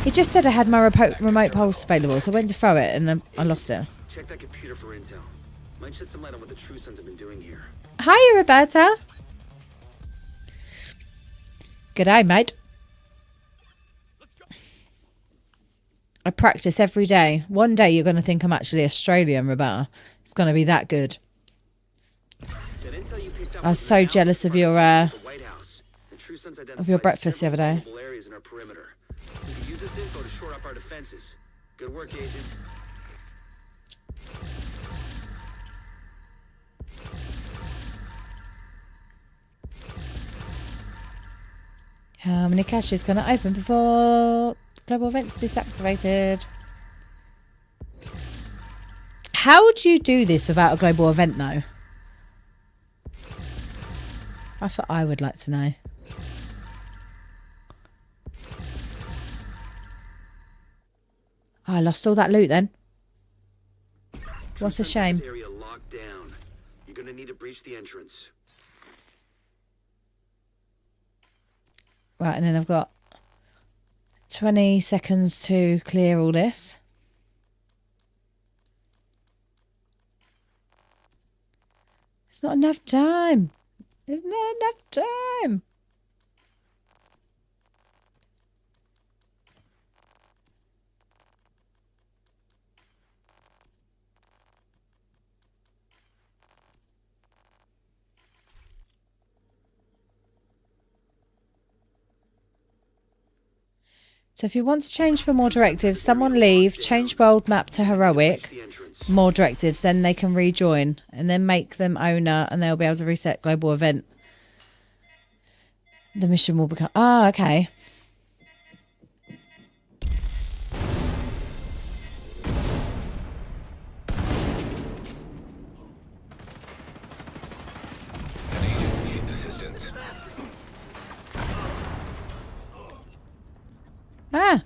He just said I had my remote pulse available, so I went to throw it and I lost it. Check that computer for intel. Might shed some light on what the True Sons have been doing here. Hi, Roberta. G'day, mate. I practice every day. One day you're going to think I'm actually Australian, Roberta. It's going to be that good. That intel you picked up I was so announced jealous of as your, part of the White House. The True Sons of your identified breakfast the other several day. vulnerable areas in our perimeter. We can use this info to shore up our defenses. Good work, Agent. How many caches can I open before global events deactivated? How do you do this without a global event, though? That's what I would like to know. Oh, I lost all that loot then. What a True Sons have shame. this area locked down. You're gonna need to breach the entrance. Right, and then I've got 20 seconds to clear all this. It's not enough time. There's not enough time. So if you want to change for more directives, someone leave, change world map to heroic, The entrance. more directives, then they can rejoin and then make them owner and they'll be able to reset global event. The mission will become... Ah, okay. assistance. Ah.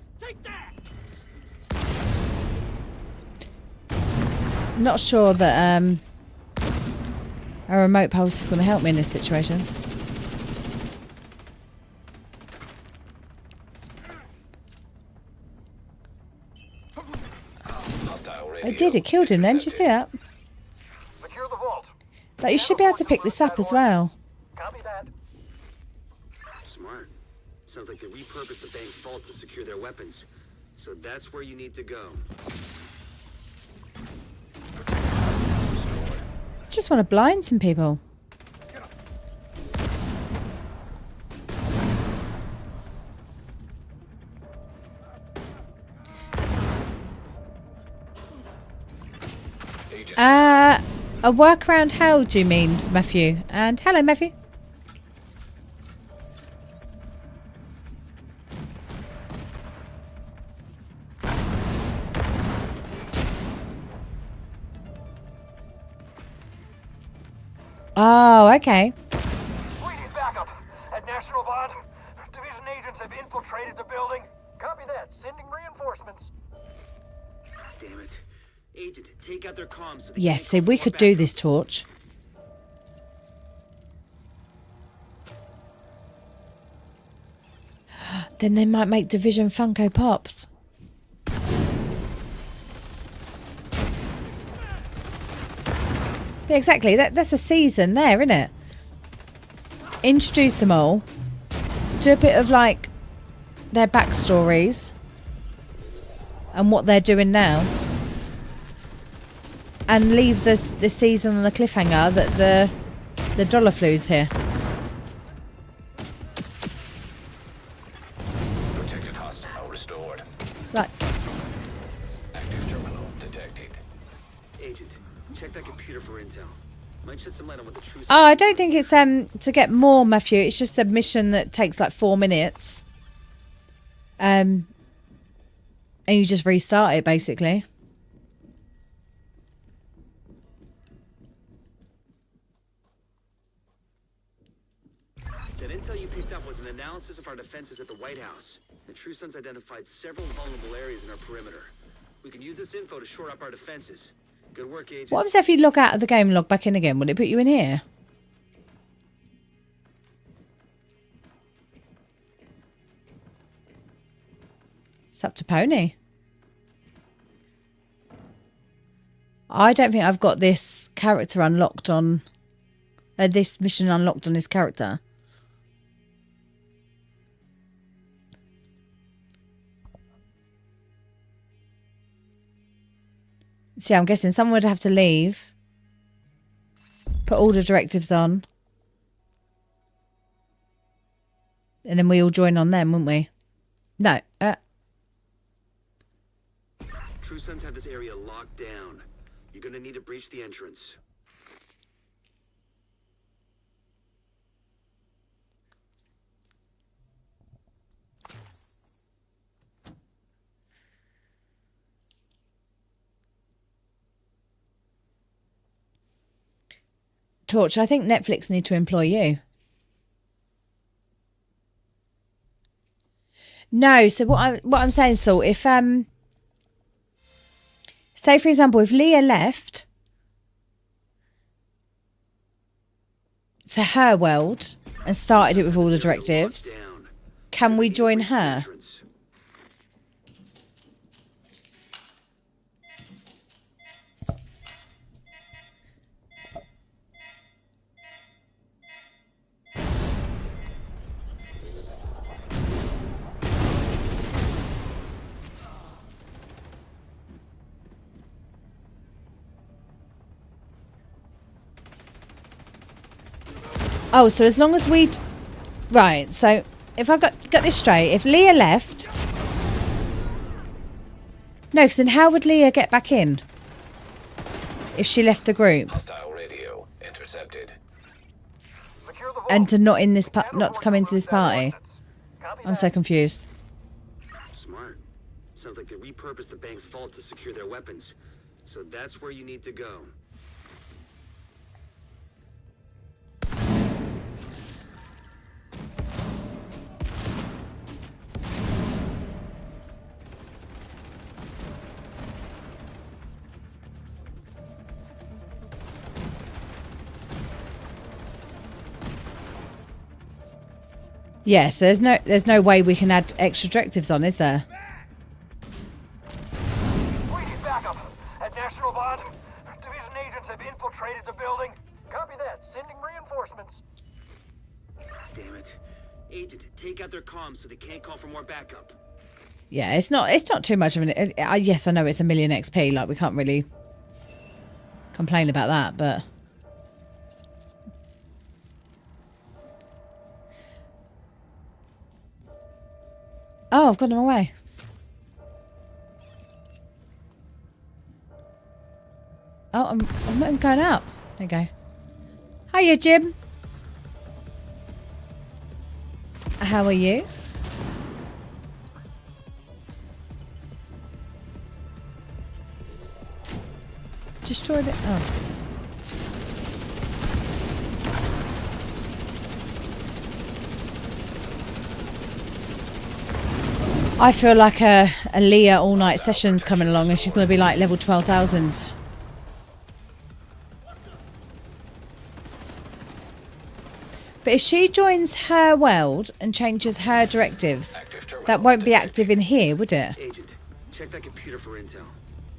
Not sure that a remote pulse is going to help me in this situation. Hostile radio. It did. It killed him then. Did you see that? Secure the vault. Like, you should be able to pick this up as well. Copy that. Smart. Sounds like they repurposed the bank's vault to secure their weapons. So that's where you need to go. Just want to blind some people. Agent. A workaround how do you mean, Matthew? And hello, Matthew. Oh, okay. We need backup. At National Bond, Division agents have infiltrated the building. Copy that. Sending reinforcements. Damn it. Agent, take out their comms. So they Yes, can't see, call we for could do backup. this, Torch. Then they might make Division Funko Pops. Yeah, exactly. That's a season there, isn't it? Introduce them all. Do a bit of like their backstories and what they're doing now, and leave the season on a cliffhanger that the dollar flu's here. Protected hostile restored. Like, Active terminal detected. Agent, check that computer for intel. Might shed some light on what the true. oh, I don't think it's to get more, Matthew. It's just a mission that takes like 4 minutes. And you just restart it basically. That intel you picked up was an analysis of our defenses at the White House. The True Sons identified several vulnerable areas in our perimeter. We can use this info to shore up our defenses. Good work, Agent. What happens if you log out of the game and log back in again? Would it put you in here? It's up to Pony. I don't think I've got this character unlocked on... this mission unlocked on this character. See, I'm guessing someone would have to leave. Put all the directives on. And then we all join on them, wouldn't we? No. True Sons have this area locked down. You're gonna need to breach the entrance. Torch, I think Netflix need to employ you. No, so what I'm saying, so if say for example, if Leah left to her world and started it with all the directives, Down. can we Need to join breach the her? entrance. Oh, so as long as we... Right, so if I got this straight, if Leah left... No, because then how would Leah get back in? If she left the group Hostile radio intercepted. Secure the vault. and to not in this Handle not to come into this party. Copy I'm that. so confused. Smart. Sounds like they repurposed the bank's vault to secure their weapons. So that's where you need to go. Yes, there's no way we can add extra directives on, is there? We need backup. At National Bond, Division agents have infiltrated the building. Copy that. Sending reinforcements. Damn it. Agent, take out their comms so they can't call for more backup. Yeah, it's not too much of an. Yes, I know it's a million XP. Like we can't really complain about that, but. Oh, I've got them away. Oh, I'm not even going up. There you go. Hiya, Jim. How are you? Destroyed it. Oh. I feel like a Leah all night session's coming along and she's going to be like level 12,000. But if she joins her world and changes her directives, that won't be active in here, would it? Agent, check that computer for intel.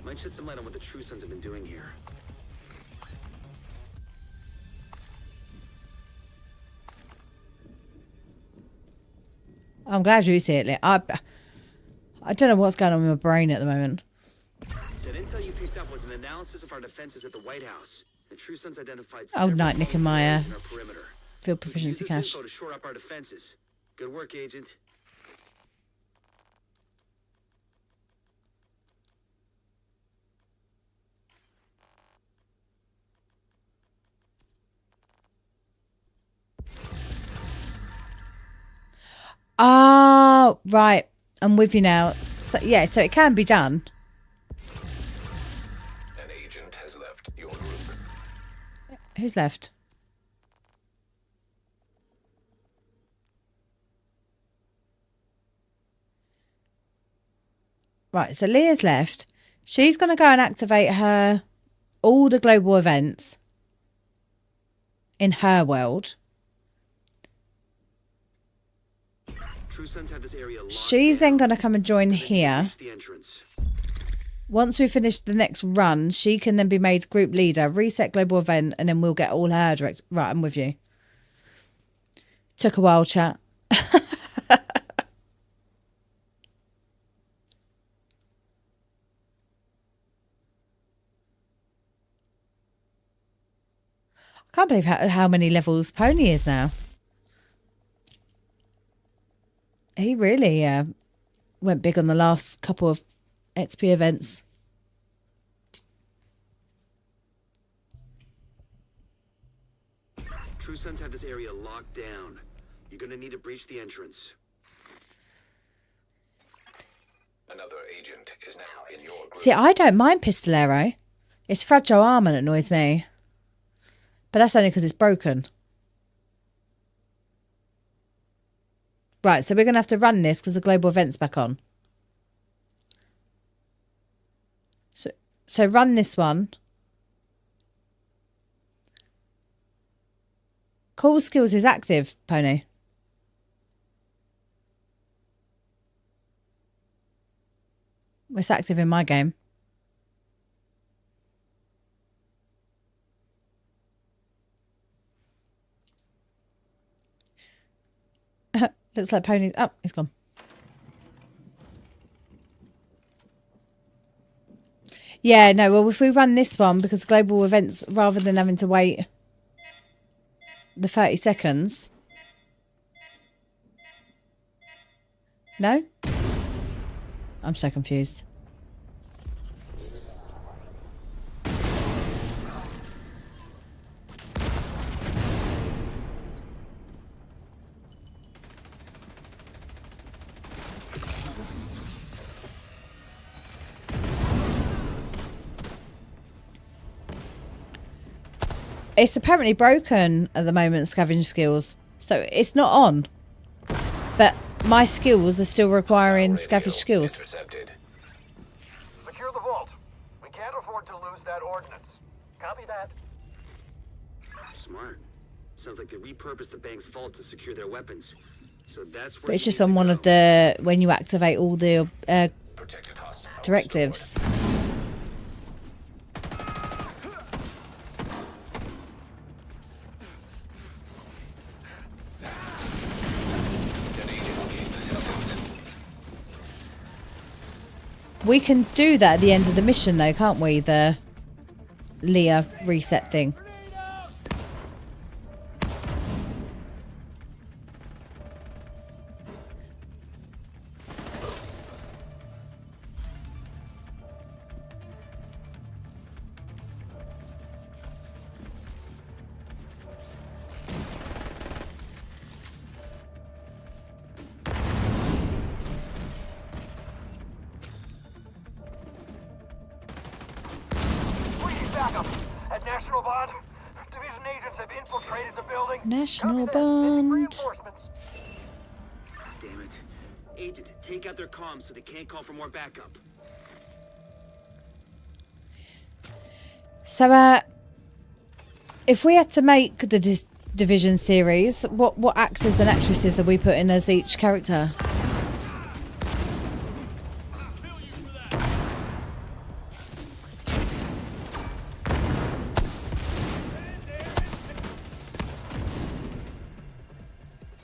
Might shed some light on what the True Sons have been doing here. I'm glad you see it, Leah. I don't know what's going on with my brain at the moment. That intel you picked up was an analysis of our defenses at the White House. The True Sons identified Oh, night, Nick and Maya. in our perimeter. Field We can proficiency use this cache. info to shore up our defenses. Good work, Agent. Ah, right. I'm with you now. So yeah, so it can be done. An agent has left your group. Who's left? Right, so Leah's left. She's going to go and activate all the global events in her world. True Sons have this area locked She's down. then going to come and join They can here. reach the entrance. Once we finish the next run, she can then be made group leader, reset global event, and then we'll get all her direct. Right, I'm with you. Took a while, chat. I can't believe how many levels Pony is now. He really went big on the last couple of XP events. True Sons have this area locked down. You're gonna need to breach the entrance. Another agent is now in your group. See, I don't mind Pistolero. It's fragile armor that annoys me. But that's only because it's broken. Right, so we're going to have to run this because the global event's back on. So run this one. Call skills is active, Pony. It's active in my game. Looks like Pony's... Oh, he's gone. Yeah, no, well, if we run this one, because global events, rather than having to wait the 30 seconds... No? I'm so confused. It's apparently broken at the moment, scavenge skills. So it's not on. But my skills are still requiring Hostile radio scavenge skills. Intercepted. Secure the vault. We can't afford to lose that ordnance. Copy that. Smart. Sounds like they repurposed the bank's vault to secure their weapons. So that's where But it's you just need on to one go. of the when you activate all the Protected hostile. directives. An agent needs assistance. We can do that at the end of the mission, though, can't we? The Leah reset thing. We need backup. At National Bond, Division agents have infiltrated the building. National Copy that. Sending Bond. reinforcements. Damn it. Agent, take out their comms so they can't call for more backup. So, if we had to make the Division series, what actors and actresses are we putting as each character?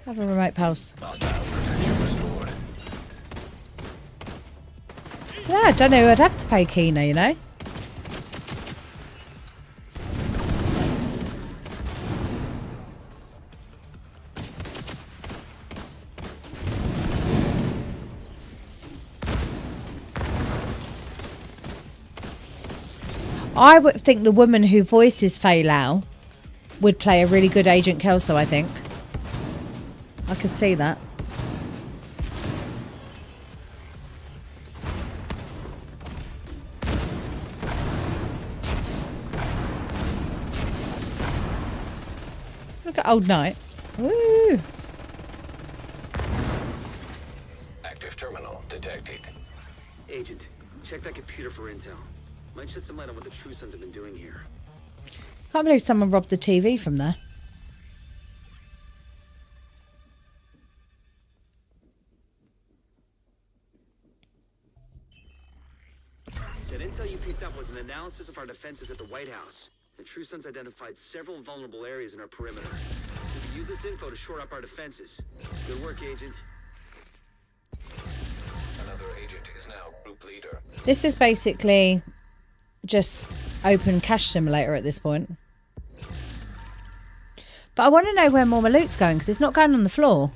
Have a remote pulse. Hostile protection restored. I don't know. I'd have to pay Kina, you know. I would think the woman who voices Fei Lao would play a really good Agent Kelso, I think. I could see that. Look at Old Knight. Woo! Active terminal detected. Agent, check that computer for intel. Might shed some light on what the True Sons have been doing here. Can't believe someone robbed the TV from there. That intel you picked up was an analysis of our defenses at the White House. The True Sons identified several vulnerable areas in our perimeter. We can use this info to shore up our defenses. Good work, Agent. Another agent is now group leader. This is basically just open cache simulator at this point. But I want to know where more my loot's going because it's not going on the floor.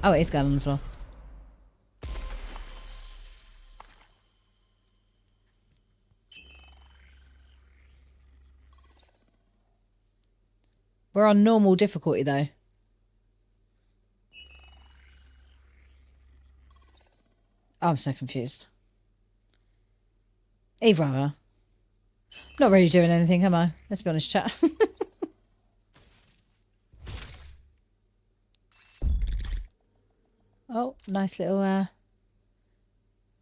Oh, it is going on the floor. We're on normal difficulty though. I'm so confused. Either other. Not really doing anything, am I? Let's be honest, chat. Oh, nice little... Right,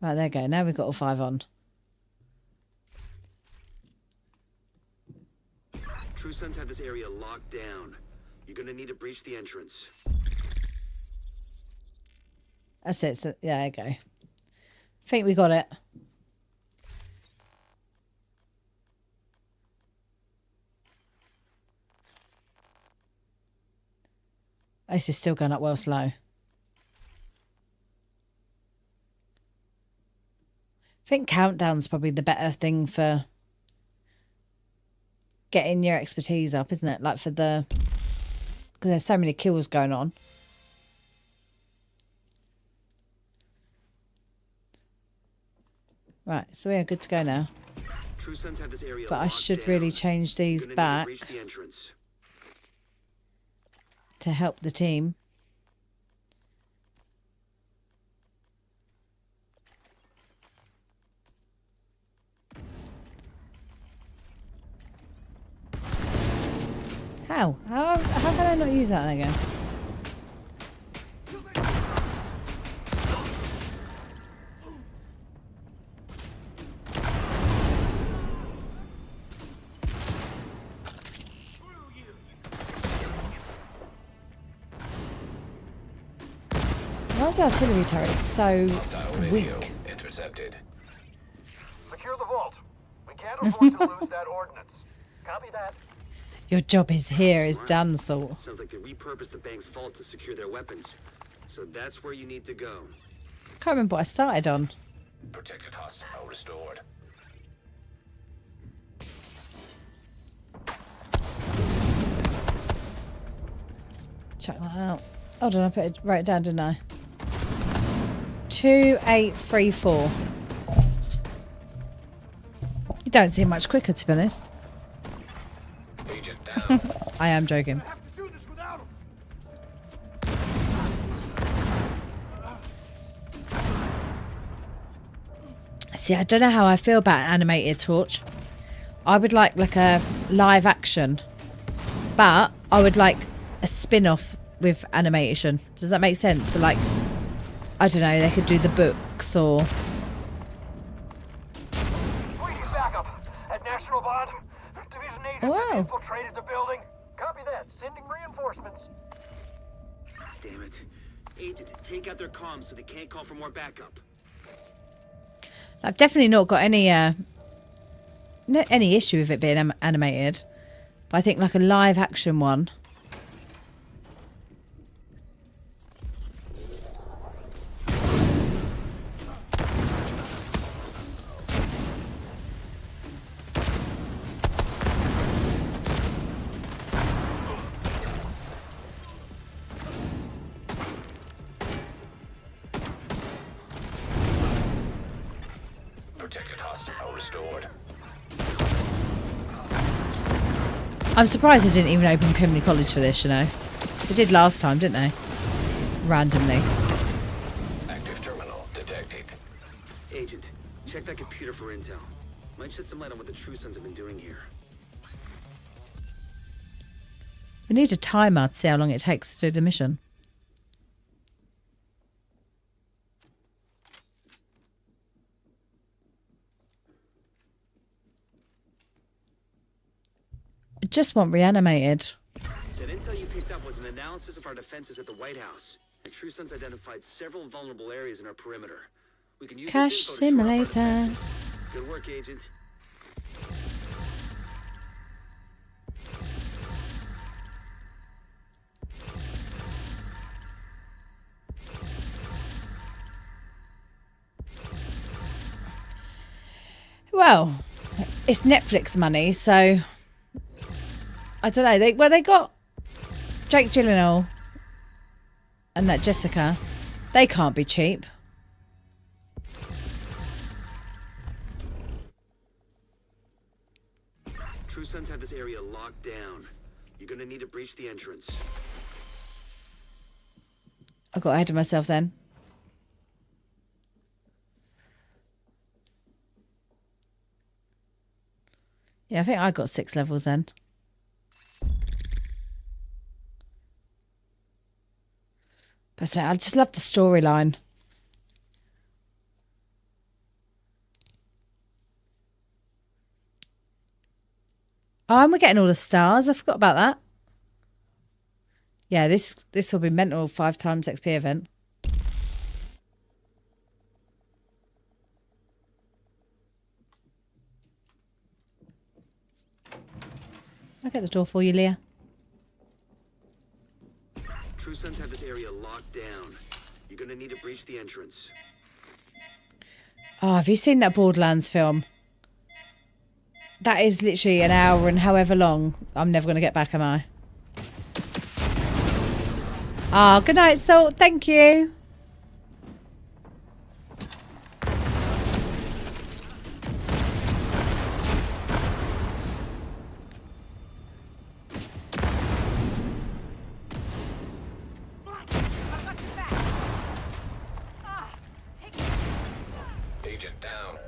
there you go. Now we've got all 5 on. True Sons have this area locked down. You're gonna need to breach the entrance. That's it. So, yeah, there you go. Think we got it. This is still going up well slow. I think countdown's probably the better thing for getting your expertise up, isn't it? Like for the... Because there's so many kills going on. Right, so we are good to go now. True Sons have this area But I locked should down. really change these You're gonna need to back breach the entrance. to help the team. How? How can I not use that again? Why is the artillery turret so Hostile radio weak? intercepted. Secure the vault. We can't afford to lose that ordnance. Copy that. Your job is here, is done, Salt. Sounds like they repurposed the bank's vault to secure their weapons. So that's where you need to go. Can't remember what I started on. Protected hostile restored. Check that out. Hold on, wrote it down, didn't I? 2834. You don't seem much quicker, to be honest. Agent down. I am joking. Have to do this without him. See, I don't know how I feel about animated Torch. I would like a live action, but I would like a spin-off with animation. Does that make sense? So like, I don't know, they could do the books or... Waiting backup at National Bond. Division agents Oh, wow. have infiltrated the building. Copy that. Sending reinforcements. Damn it. Agent, take out their comms so they can't call for more backup. I've definitely not got any issue with it being animated, but I think like a live action one. Protected hostile restored. I'm surprised they didn't even open Pimley College for this, you know. They did last time, didn't they? Randomly. Active terminal detected. Agent, check that computer for intel. Might shed some light on what the True Sons have been doing here. We need a timer to see how long it takes to do the mission. I just want reanimated. That intel you picked up was an analysis of our defenses at the White House. The True Sons identified several vulnerable areas in our perimeter. We can use Cash this info to shore up our simulator. defenses. Good work, Agent. Well, it's Netflix money, so I don't know. They got Jake Gyllenhaal and that Jessica. They can't be cheap. True Sons have this area locked down. You're gonna need to breach the entrance. I got ahead of myself then. Yeah, I think I got 6 levels then. But I just love the storyline. Oh, and we're getting all the stars. I forgot about that. Yeah, this will be mental 5 times XP event. I'll get the door for you, Leah. True Sons have this area locked down. You're gonna need to breach the entrance. Oh, have you seen that Borderlands film? That is literally an hour and however long. I'm never going to get back, am I? Ah, good night, Salt. Thank you. Agent down.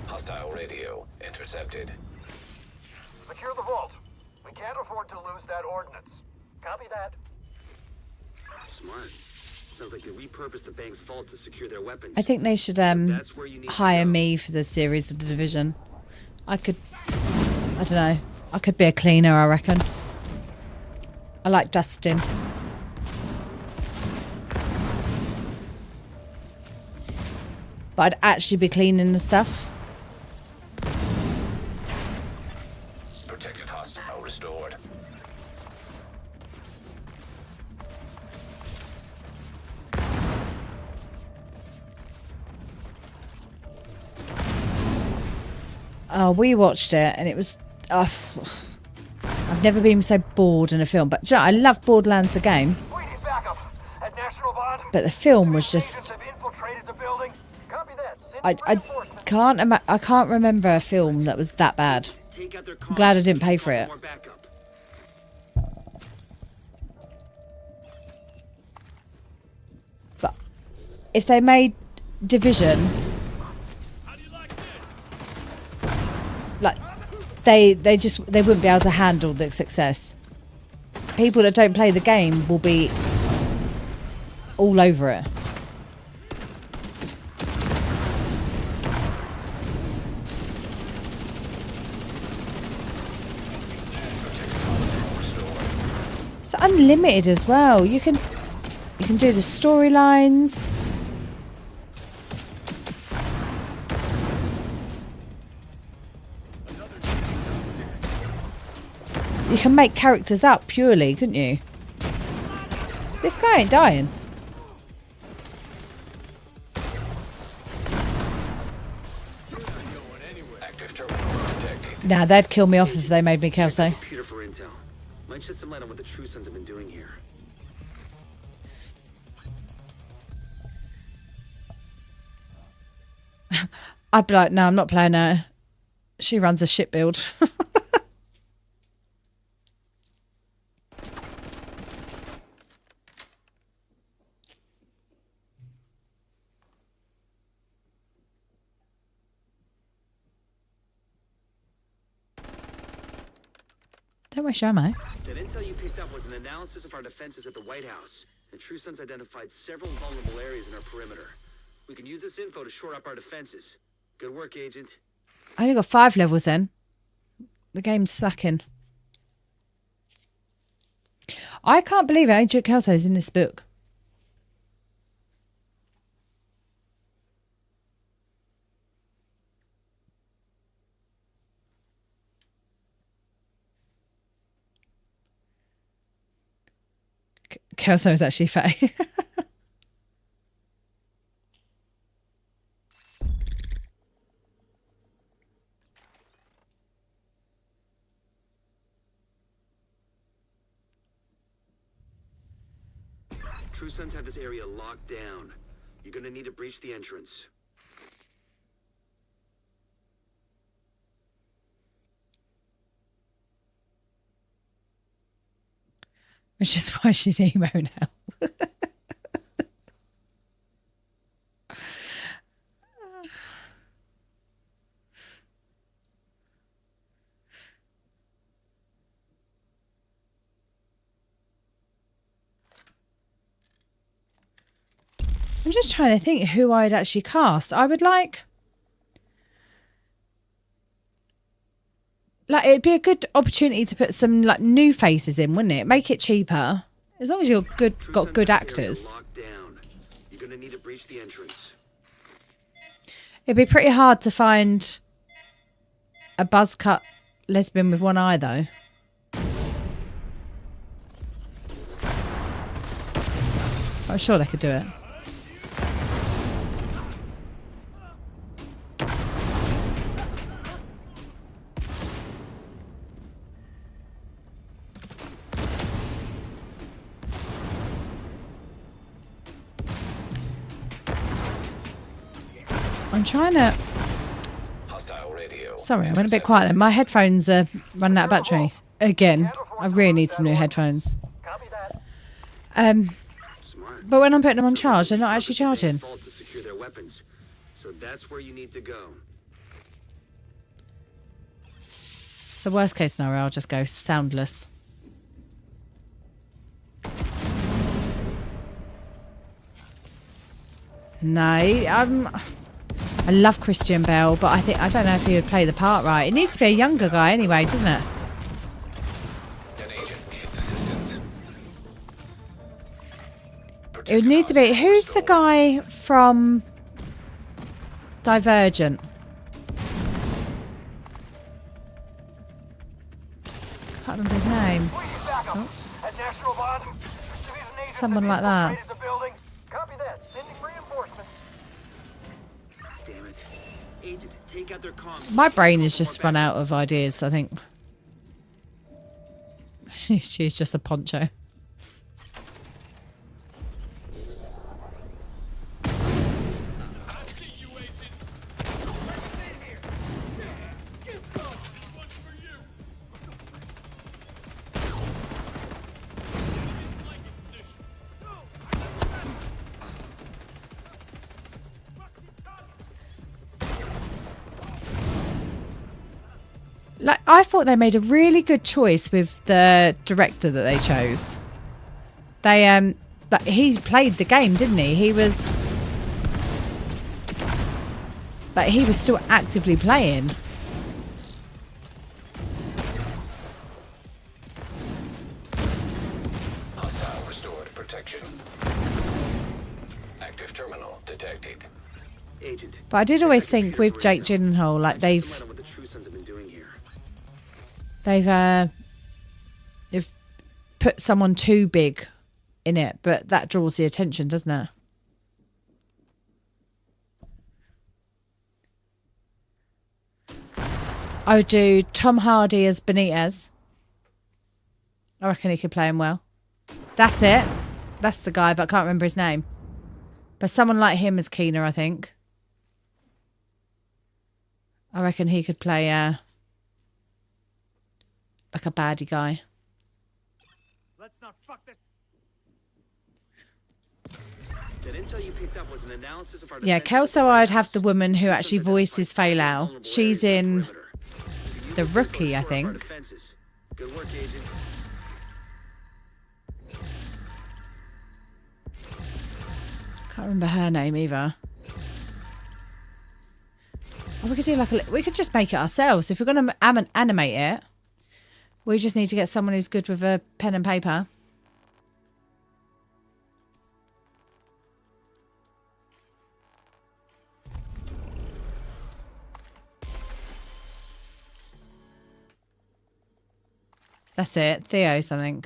Hostile radio intercepted. Secure the vault. We can't afford to lose that ordnance. Copy that. Smart. Sounds like they repurposed the bank's vault to secure their weapons. I think they should That's where you need to hire go. me for the series of The Division. I don't know. I could be a cleaner, I reckon. I like dusting. but I'd actually be cleaning the stuff. Protected hostile restored. We watched it and it was... I've never been so bored in a film. But do you know, I love Borderlands the game. We need backup. At National Bond, But the film was agents just... have infiltrated the building. Copy that. Sending I reinforcements. I can't remember a film that was that bad. Take out their I'm glad I didn't pay for it. More backup. But if they made Division... Like, they wouldn't be able to handle the success. People that don't play the game will be all over it. It's unlimited as well. You can do the storylines. You can make characters up purely, couldn't you? This guy ain't dying. Active terminal detected. Nah, they'd kill me off if they made me Kelso. Computer for intel. Might shed some light on what the True Sons have been doing here. I'd be like, no, I'm not playing her. She runs a ship build. Don't wish your ammo. That intel you picked up was an analysis of our defenses at the White House. The True Sons identified several vulnerable areas in our perimeter. We can use this info to shore up our defenses. Good work, Agent. I only got 5 levels then. The game's slacking. I can't believe Agent Kelso's in this book. Kelso is actually Faye. True Sons have this area locked down. You're gonna need to breach the entrance. Which is why she's emo now. I'm just trying to think who I'd actually cast. I would like it'd be a good opportunity to put some like new faces in, wouldn't it? Make it cheaper. As long as you're good, True got Sons good have this area actors. locked down. You're gonna need to breach the entrance. It'd be pretty hard to find a buzz cut lesbian with one eye though. I'm sure they could do it. I'm trying to... Hostile radio. Sorry, I went a bit quiet then. My headphones are running out of battery. Again. I really need some new headphones. Copy that. Smart. But when I'm putting them on charge, they're not actually They charging. fault to secure their weapons. So that's where you need to go. So worst case scenario, I'll just go soundless. No, I love Christian Bale, but I don't know if he would play the part right. It needs to be a younger guy anyway, doesn't it? An agent needs assistance. It would need to be... Who's the guy from Divergent. Can't remember his name. Waiting backup. At National Bond, division agents Someone have like that. infiltrated the building. Copy that. Sending reinforcements. Damn it. Agent, take out their comms. My brain has just run out of ideas, I think. She's just a poncho. Like, I thought they made a really good choice with the director that they chose. They like, he played the game, didn't he? He was still actively playing. Hostile restored protection. Active terminal detected. Agent. But I did always think with Jake Gyllenhaal, like Light they've on what the True Sons have been doing here. they've put someone too big in it, but that draws the attention, doesn't it? I would do Tom Hardy as Benitez. I reckon he could play him well. That's it. That's the guy, but I can't remember his name. But someone like him as Keener, I think. I reckon he could play like a baddie guy. Let's not fuck that. That intel you picked up was an analysis of our Yeah, defenses Kelso, I'd have the woman who actually voices Fei Lao. She's in The Rookie, I think. Good work, Agent. Can't remember her name either. Oh, we could do like we could just make it ourselves. If we're going to animate it, we just need to get someone who's good with a pen and paper. That's it. Theo something.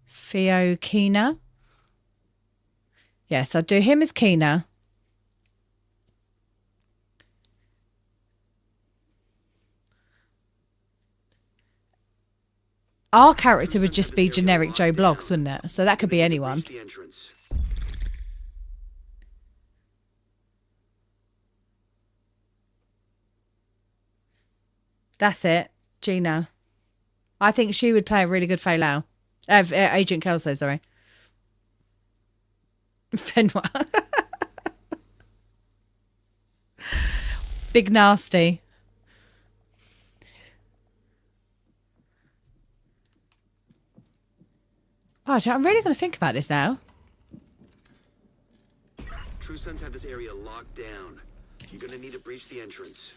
Theo Keener. Yes, I'd do him as Keener. Our character would just be generic Joe Bloggs, wouldn't it? So that could be anyone. The entrance. That's it. Gina. I think she would play a really good Fei Lao. Agent Kelso, sorry. Fenwa. Big nasty. Oh, I'm really going to think about this now. True Sons have this area locked down. You're gonna need to breach the entrance.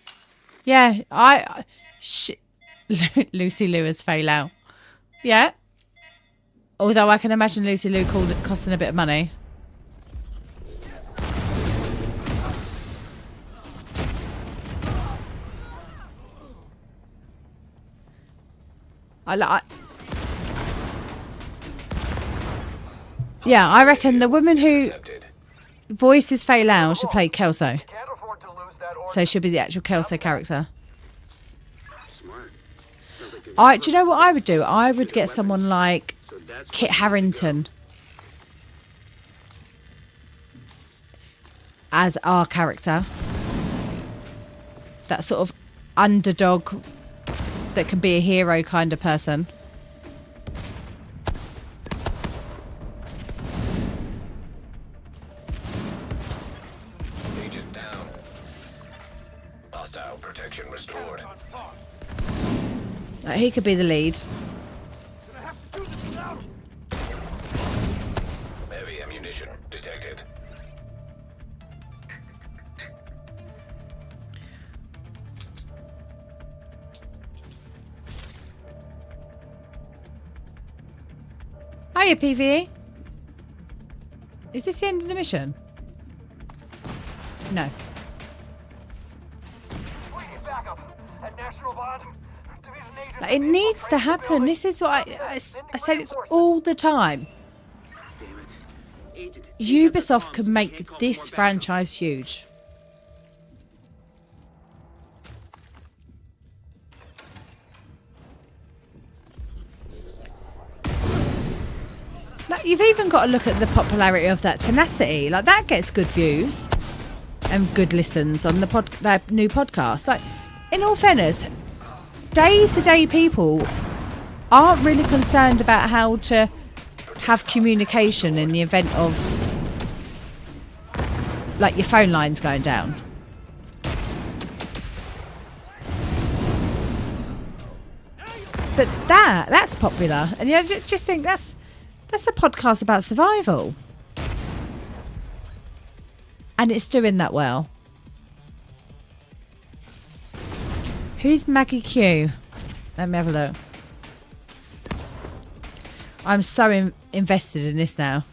Yeah, Lucy Liu as Fei Lao. Yeah. Although I can imagine Lucy Liu costing a bit of money. Yeah, I reckon the woman who Accepted. voices Fei Lao should play Kelso. Can't afford to lose that order. So she'll be the actual Kelso character. Smart. Sounds like Do you know what I would do? I would get someone like so that's Kit Harington as our character. That sort of underdog that can be a hero kind of person. Agent down. Hostile protection restored. Like, he could be the lead. Gonna have to do this without him. Heavy ammunition detected. Hiya, PvE. Is this the end of the mission? No. We need backup. At National Bond, Division agents Like, it needs to happen. This is what I said it's all the time. Damn it. Agent, take out their Ubisoft comms could so they make can't call for this more backup. franchise huge. Like, you've even got to look at the popularity of that Tenacity. Like, that gets good views and good listens on their new podcast. Like, in all fairness, day-to-day people aren't really concerned about how to have communication in the event of, like, your phone lines going down. But that's popular, and I just think that's a podcast about survival, and it's doing that well. Who's Maggie Q? Let me have a look. I'm so invested in this now.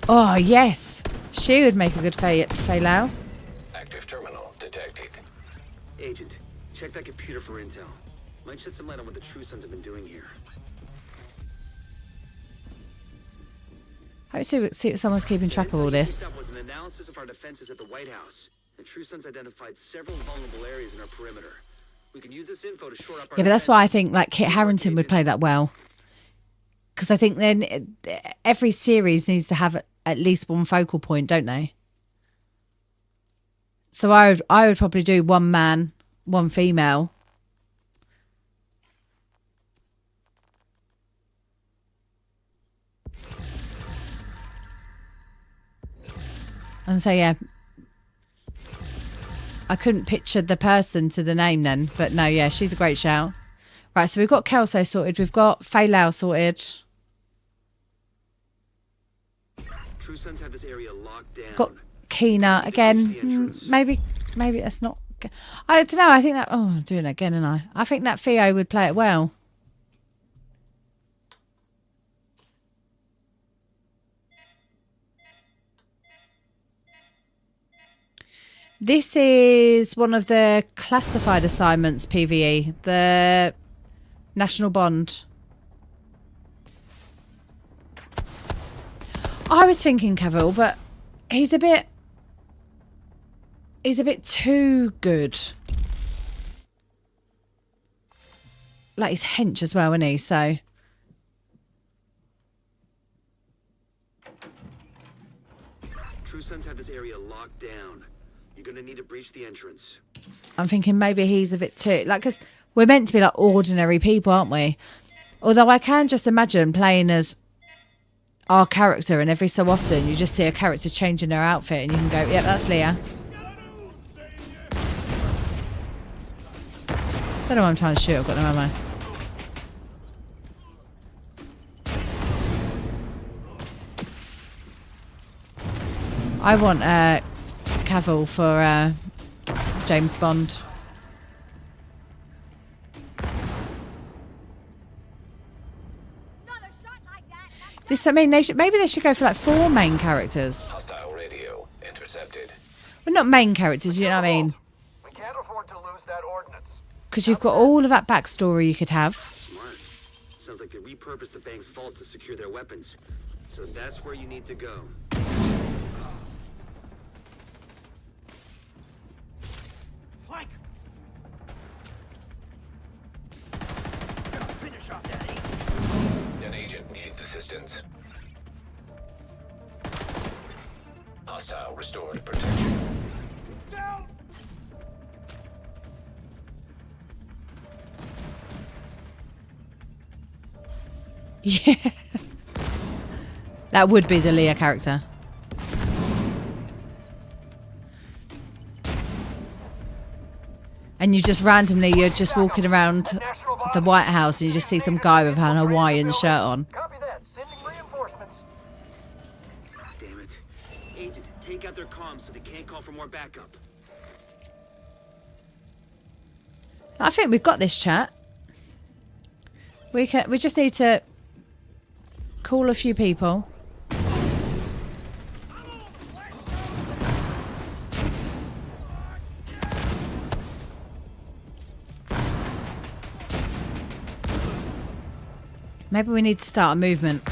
Oh yes, she would make a good Fei Lao. Active terminal detected. Agent, check that computer for intel. Might shed some light on what the True Sons have been doing here. Let's see if someone's keeping track of all this. Picked up was an analysis of our defenses at the White House. The True Sons identified several vulnerable areas in our perimeter. We can use this info to shore up our Yeah, but that's why I think like Kit Harington would play that well. Because I think then every series needs to have at least one focal point, don't they? So I would probably do one man, one female. And so yeah, I couldn't picture the person to the name then, but no, yeah, she's a great shout. Right, so we've got Kelso sorted, we've got Fei Lao sorted, True Sons have this area locked down. got Kina again. Maybe that's not. I don't know. I think that. Oh, I'm doing it again, and I think that Theo would play it well. This is one of the classified assignments, PvE, the National Bond. I was thinking Cavill, but he's a bit too good. Like he's hench as well, isn't he? So True Sons have this area locked down. You're gonna need to breach the entrance. I'm thinking maybe he's a bit too like, because we're meant to be like ordinary people, aren't we? Although I can just imagine playing as our character, and every so often you just see a character changing their outfit, and you can go, "Yep, that's Leah." Don't know what I'm trying to shoot. I've got no ammo. I want Cavill for James Bond. This, I mean, maybe they should go for like 4 main characters. Hostile radio intercepted. Well, not main characters, you know what I mean? We can't afford to lose that ordnance. Because you've got all of that backstory you could have. Smart. Sounds like they repurposed the bank's vault to secure their weapons. So that's where you need to go. Flank! Gonna finish off that agent. An agent needs assistance. Hostile restored protection. Down! Yeah. That would be the Leah character. And you just randomly, you're just walking around the White House and you just see some guy with an Hawaiian shirt on. Copy that. Sending reinforcements. Damn it. Agent, take out their comms so they can't call for more backup. I think we've got this, chat. We just need to call a few people. Maybe we need to start a movement.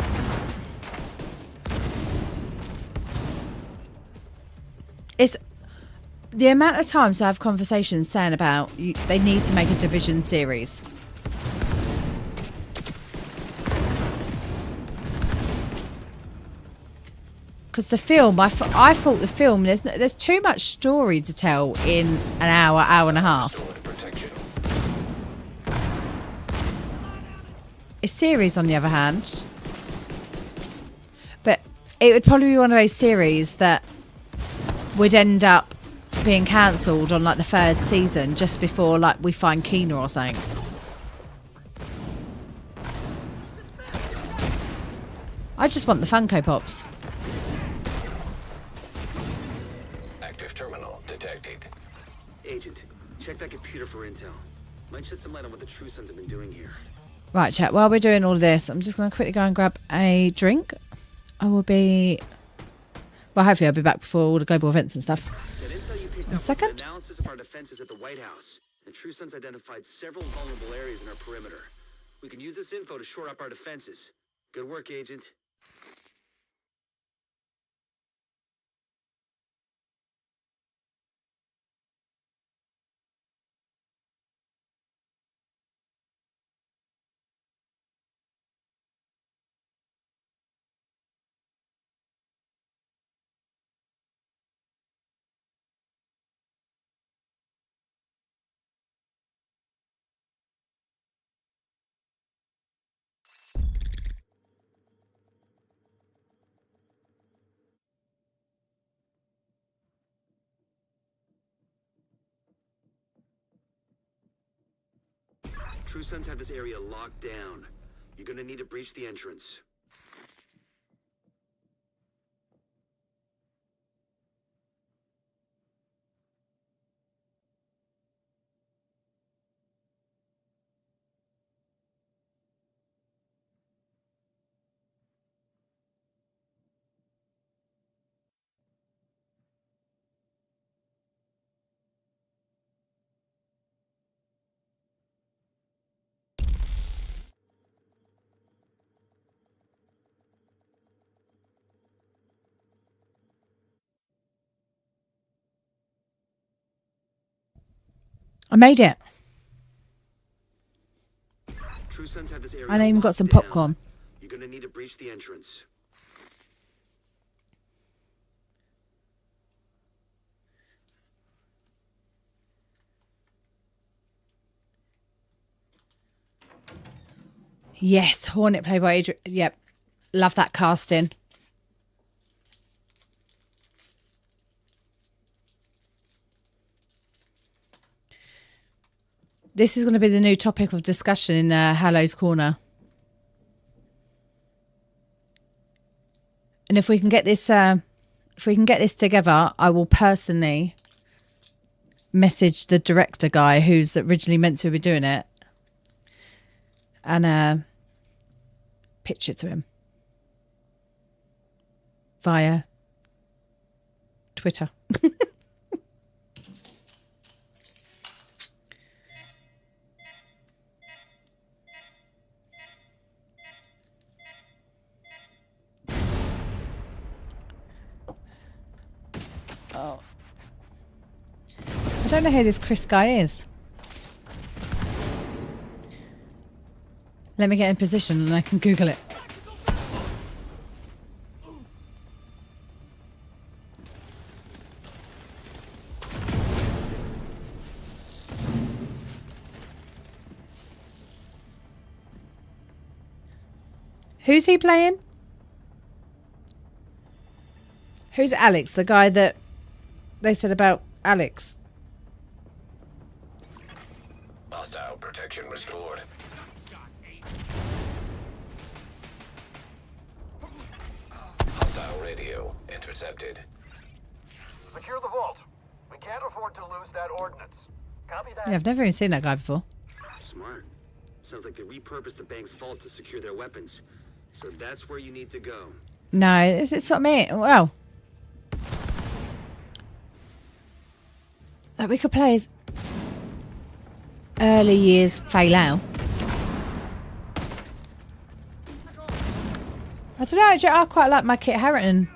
It's the amount of times I have conversations saying about they need to make a Division series. Because the film, I thought the film, there's too much story to tell in an hour, hour and a half. Sword protection. A series, on the other hand, but it would probably be one of those series that would end up being cancelled on like the 3rd season just before like we find Keener or something. I just want the Funko Pops. Active terminal detected. Agent, check that computer for intel. Might shed some light on what the True Sons have been doing here. Right, chat. While we're doing all of this, I'm just going to quickly go and grab a drink. I will be... Well, hopefully I'll be back before all the global events and stuff. That intel you picked One up second. was an analysis of our defenses at the White House. The True Sons identified several vulnerable areas in our perimeter. We can use this info to shore up our defenses. Good work, Agent. True Sons have this area locked down. You're gonna need to breach the entrance. I made it. True Sons have this area And I even got locked some down. popcorn. You're gonna need to breach the entrance. Yes, Hornet played by Adrian. Yep. Love that casting. This is going to be the new topic of discussion in Hallow's Corner. And if we can get this together, I will personally message the director guy who's originally meant to be doing it and pitch it to him via Twitter. Oh. I don't know who this Chris guy is. Let me get in position and I can Google it. Who's he playing? Who's Alex? The guy that they said about Alex. Hostile protection restored. Hostile radio intercepted. Secure the vault. We can't afford to lose that ordnance. Copy that. Yeah, I've never even seen that guy before. Smart. Sounds like they repurposed the bank's vault to secure their weapons. So that's where you need to go. No, it's not me. Well, that we could play as early years Fei Lao. I don't know, I quite like my Kit Harington.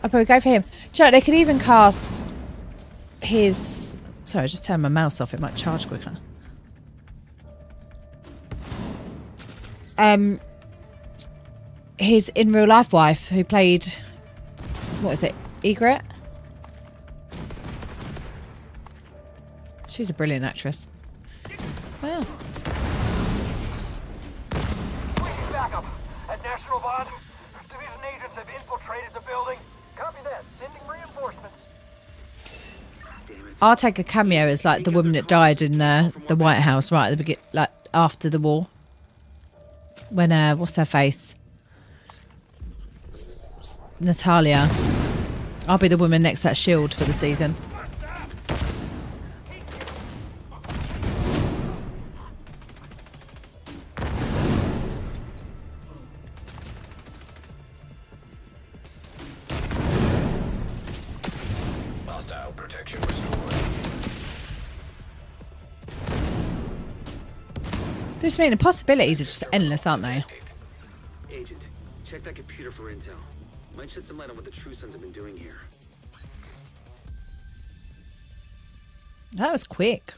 I'd probably go for him. Do you know, they could even cast his... Sorry, I just turned my mouse off. It might charge quicker. His in real life wife who played... What is it? Egret? She's a brilliant actress. Wow. Waiting backup. At National Bond, Division agents have infiltrated the building. Copy that. Sending reinforcements. I'll take a cameo as like the woman that died in the White House right at the beginning, like after the war. When what's her face? Natalia. I'll be the woman next to that shield for the season. Hostile protection restored. This means the possibilities are just endless, aren't they? Agent, check that computer for intel. Might shed some light on what the True Sons have been doing here. That was quick.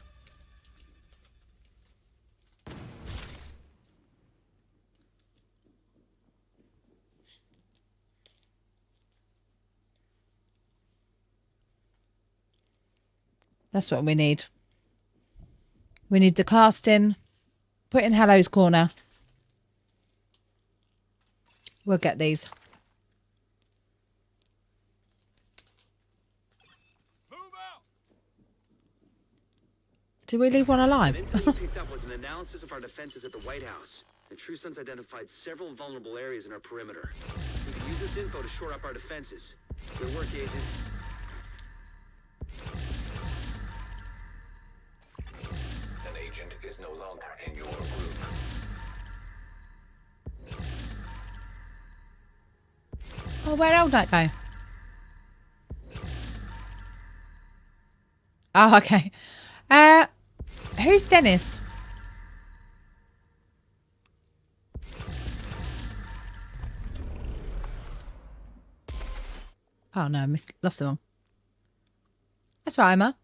That's what we need. We need the casting. Put in Hallow's Corner. We'll get these. Did we leave one alive? The intel you picked up was an analysis of our defenses at the White House. The True Sons identified several vulnerable areas in our perimeter. We can use this info to shore up our defenses. Good work, Agent. An agent is no longer in your group. Oh, where'd that go? Oh, okay. Who's Dennis? Oh no, I lost the one. That's right, Emma.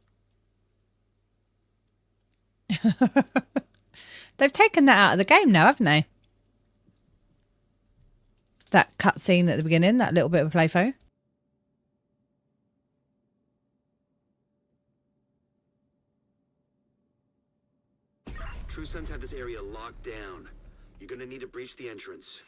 They've taken that out of the game now, haven't they? That cutscene at the beginning, that little bit of a playthrough. True Sons have this area locked down. You're gonna need to breach the entrance.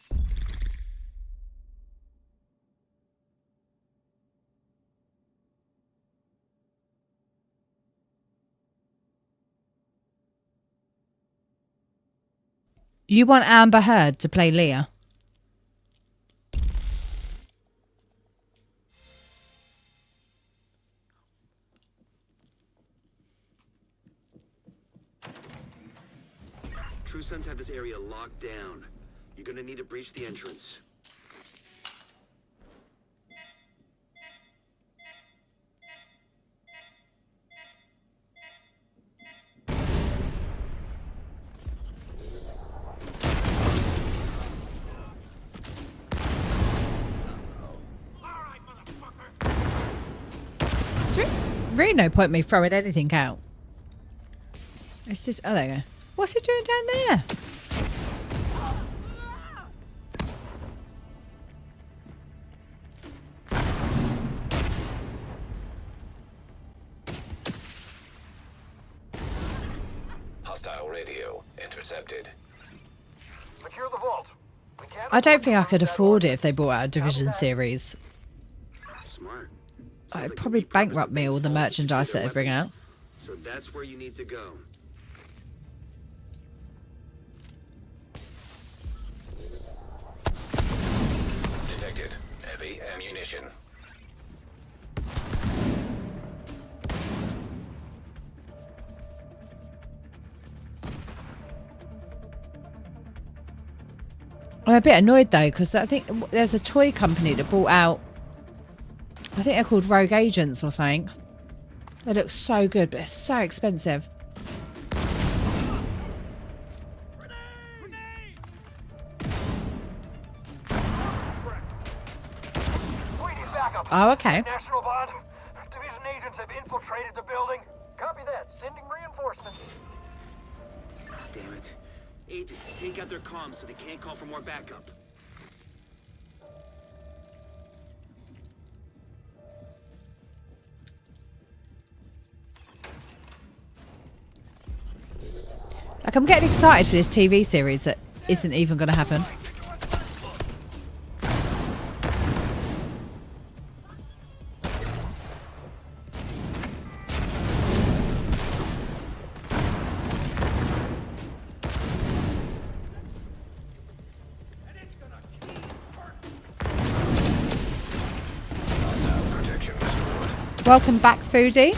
You want Amber Heard to play Leah? True Sons have this area locked down. You're gonna need to breach the entrance. Really no point me throwing anything out. It's just, oh, there you go. What's it doing down there? Hostile radio intercepted. Secure the vault. We can't I don't think I could afford it if they brought out a Division series. Smart. It'd probably bankrupt me all the merchandise that they bring out. So that's where you need to go. Detected heavy ammunition. I'm a bit annoyed though because I think there's a toy company that brought out, I think they're called Rogue Agents or something. They look so good, but it's so expensive. backup. Oh, okay. National Bond. Division agents have infiltrated the building. Copy that. Sending reinforcements. Damn it. Agent, take out their comms so they can't call for more backup. Like, I'm getting excited for this TV series that isn't even going to happen. Hostile protection restored. Welcome back, Foodie.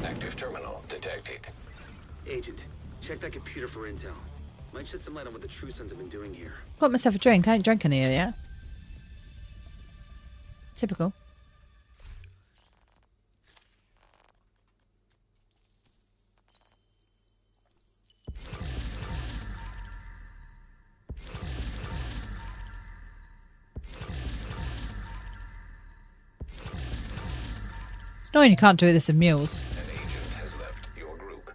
Active terminal detected. Agent, check that computer for intel. Might shed some light on what the True Sons have been doing here. Got myself a drink. I ain't drank any yet. Typical. It's annoying you can't do this with mules. An agent has left your group.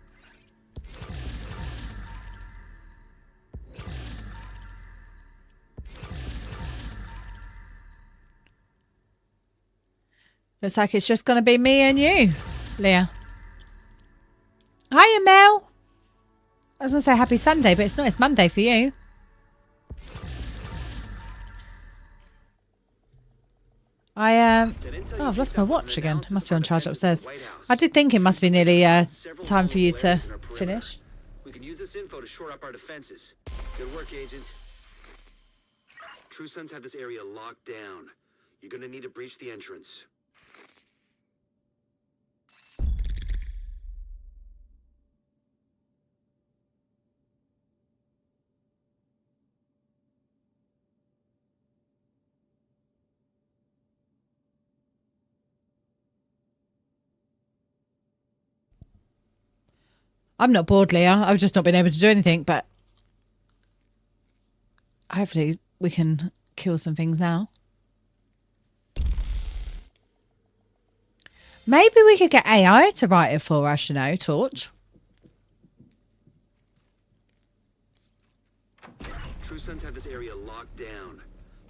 Looks like it's just going to be me and you, Leah. Hiya, Mel. I was going to say happy Sunday, but it's not. It's Monday for you. Oh, I've lost my watch again. It must be on charge upstairs. I did think it must be nearly time for you to finish. We can use this info to shore up our defenses. Good work, Agent. True Sons have this area locked down. You're gonna need to breach the entrance. I'm not bored, Leah. I've just not been able to do anything, but hopefully we can kill some things now. Maybe we could get AI to write it for us, you know, Torch. True Sons have this area locked down.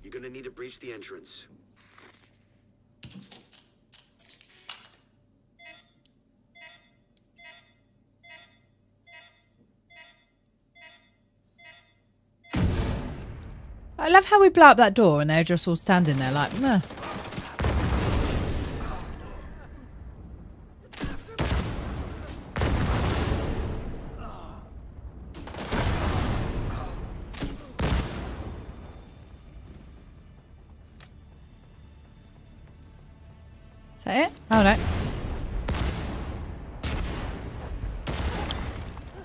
You're gonna need to breach the entrance. I love how we blow up that door and they're just all standing there like, meh. Is that it? Oh no.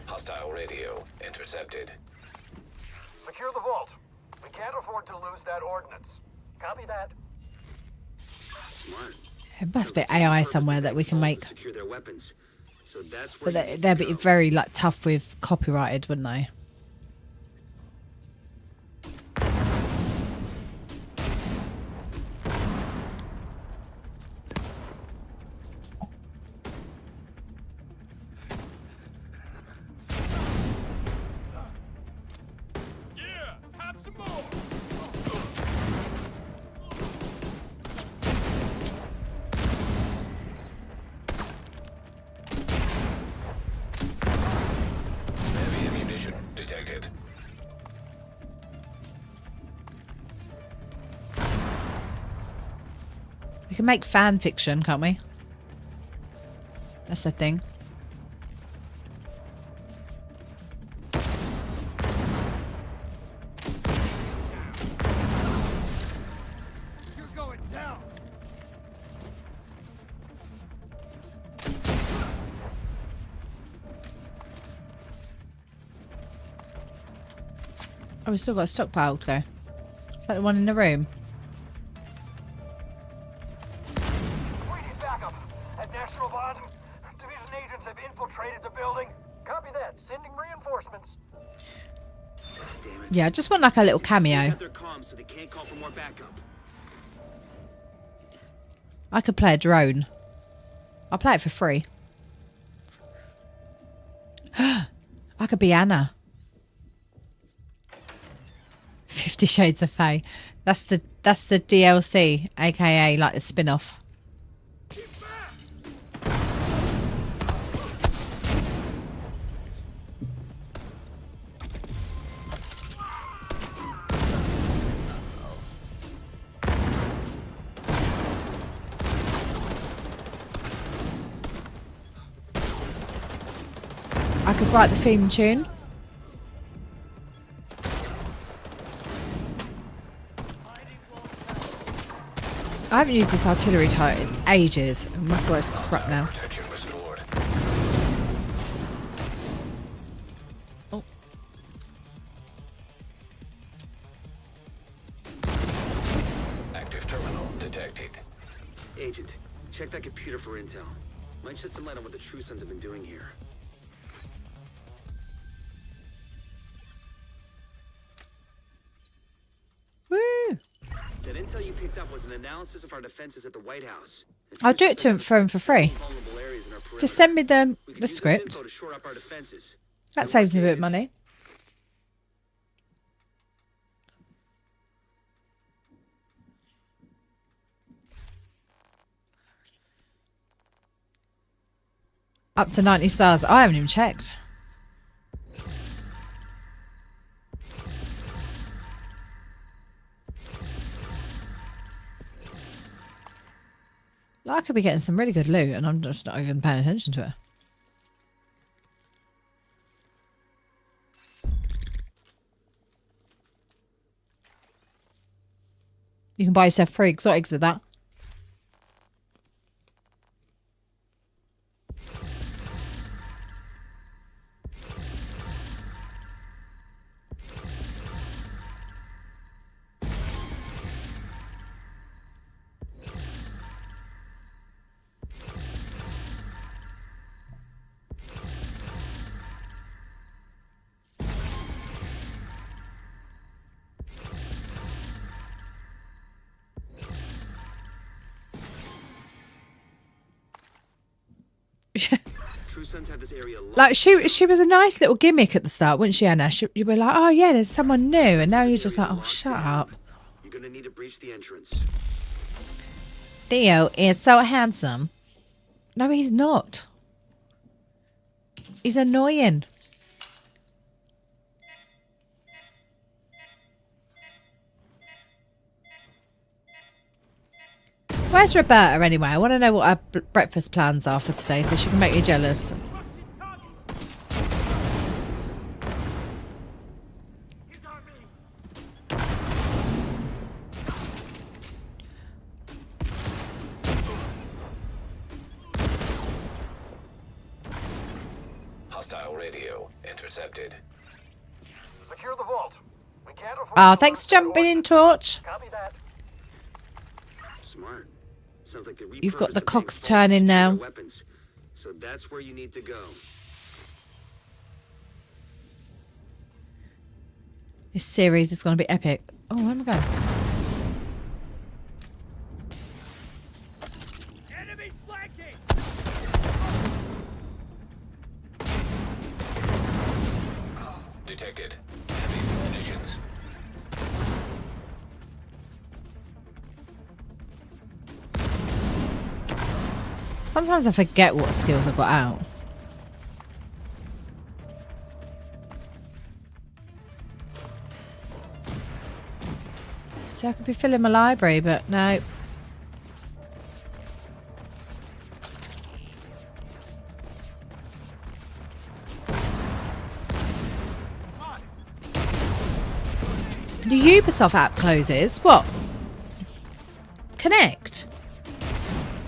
Hostile radio intercepted. Secure the vault. We can't afford to lose that ordnance. Copy that. Smart. There must be AI somewhere that we can make. Secure their weapons. So that's where But you they'd be go. very like tough with copyrighted, wouldn't they? Yeah, have some more. Heavy ammunition detected. We can make fan fiction, can't we? That's the thing. You're going down. Oh, we've still got a stockpile to go. Is that the one in the room? National Bond. Division agents have infiltrated the building. Copy that. Sending reinforcements. Damn it. Yeah, I just want like a little Take cameo. out their comms so they can't call for more backup. I could play a drone. I'll play it for free. I could be Anna. 50 Shades of Faye. That's the DLC, aka like the spin-off. I could write the theme tune. I haven't used this artillery type in ages. Oh my god, it's crap now. Protection restored. Oh. Active terminal detected. Agent, check that computer for intel. Might shed some light on what the True Sons have been doing here. Woo! That intel you picked up was an analysis of our defenses at the White House. I'll do it to him for free. Vulnerable areas in our perimeter. Just send me the We can the use this script. info to shore up our defenses. That saves me a bit of money. Up to 90 stars. I haven't even checked. Like, I could be getting some really good loot and I'm just not even paying attention to it. You can buy yourself 3 exotics with that. True Sons have this area locked. Like she was a nice little gimmick at the start, wasn't she, Anna? You were like, oh yeah, there's someone new, and now you're just like, oh shut up. You're gonna need to breach the entrance. Theo is so handsome. No, he's not. He's annoying. Where's Roberta anyway? I want to know what her breakfast plans are for today so she can make you jealous. Hostile radio intercepted. Secure the vault. We can't afford. Oh, thanks for jumping in, Torch. Copy that. Smart. Sounds like they You've got the repurposed cogs big turning vaults for now. their weapons. So that's where you need to go. This series is going to be epic. Oh, where am I going? Enemies flanking! Detected. Heavy munitions. Sometimes I forget what skills I've got out. So I could be filling my library, but no. The Ubisoft app closes. What? Connect.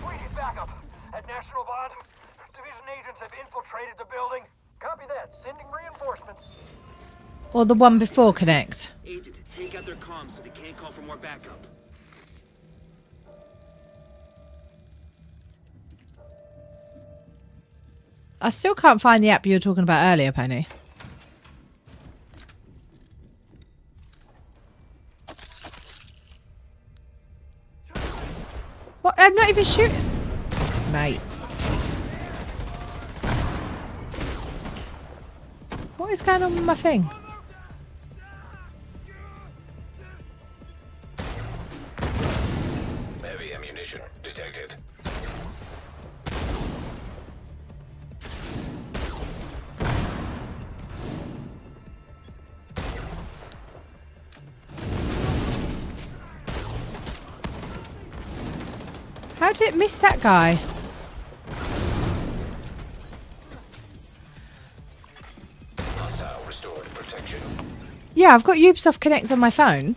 We need backup. At National Bond, Division agents have infiltrated the building. Copy that. Sending reinforcements. Or the one before Connect. Agent, take out their comms so they can't call for more backup. I still can't find the app you were talking about earlier, Penny. What? I'm not even shooting. Mate. What is going on with my thing? Heavy ammunition detected. How did it miss that guy? Hostile restored protection. Yeah, I've got Ubisoft Connect on my phone.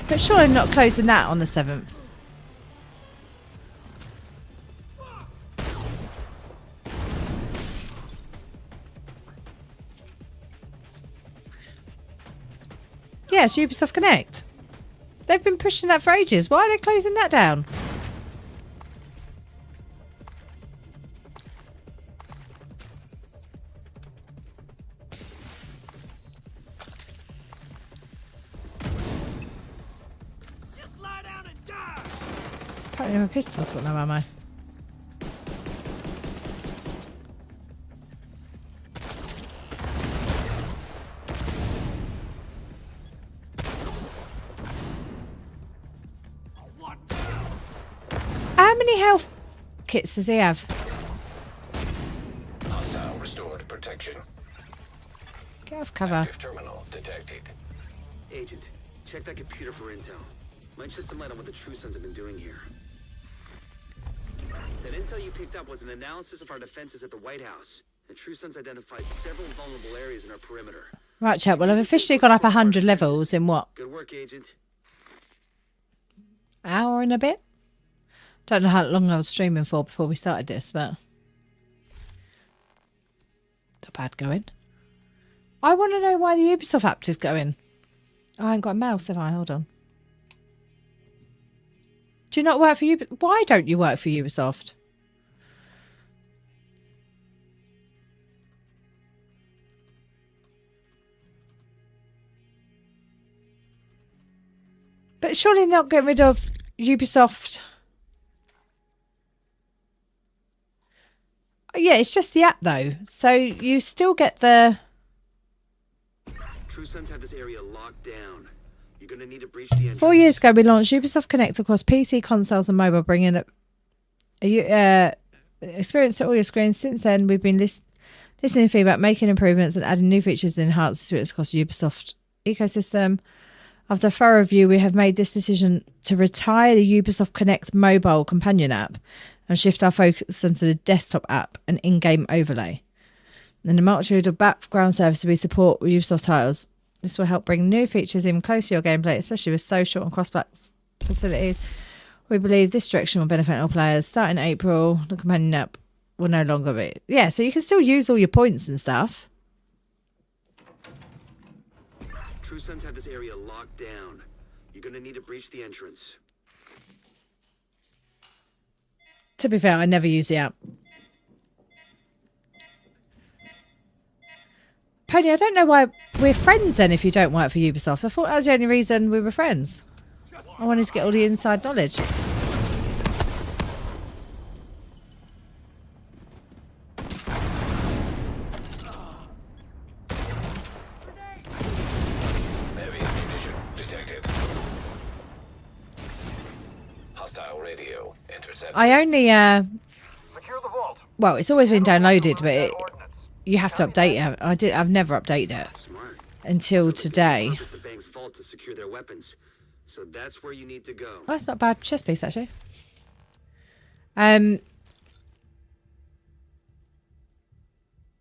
But surely not closing that on the 7th. Yes, Ubisoft Connect. They've been pushing that for ages. Why are they closing that down? Just lie down and die! Apparently my pistol's got no ammo. How many health kits does he have? Hostile restored protection. Get off cover. Active terminal detected. Agent, check that computer for intel. Might shed some light on what the True Sons have been doing here. That intel you picked up was an analysis of our defenses at the White House. The True Sons identified several vulnerable areas in our perimeter. Right, chat. Well, I've officially gone up 100 levels in what? Good work, Agent. Hour and a bit? Don't know how long I was streaming for before we started this, but not bad going. I want to know why the Ubisoft app is going. Oh, I ain't got a mouse, have I? Hold on. Do you not work for Ubisoft? Why don't you work for Ubisoft? But surely not get rid of Ubisoft. Yeah, it's just the app though. So you still get the... True Sons have this area locked down. You're gonna need to breach the entrance. 4 years ago, we launched Ubisoft Connect across PC, consoles and mobile, bringing experience to all your screens. Since then, we've been listening to feedback, making improvements and adding new features to enhance the experience across the Ubisoft ecosystem. After a thorough review, we have made this decision to retire the Ubisoft Connect mobile companion app and shift our focus onto the desktop app and in-game overlay. And the multitude of background services we support with Ubisoft titles. This will help bring new features even closer to your gameplay, especially with social and cross-platform facilities. We believe this direction will benefit all players. Starting April, the companion app will no longer be... Yeah, so you can still use all your points and stuff. True Sons have this area locked down. You're gonna need to breach the entrance. To be fair, I never use the app. Pony, I don't know why we're friends then if you don't work for Ubisoft. I thought that was the only reason we were friends. I wanted to get all the inside knowledge. Heavy ammunition detected. Hostile radio intercepted. I only, Secure the vault. well, it's always been downloaded, but Ordnance. you have to update it. I've never updated it Smart. until today. Purpose the bank's vault to secure their weapons. So that's where you need to go. Oh, that's not a bad chess piece, actually.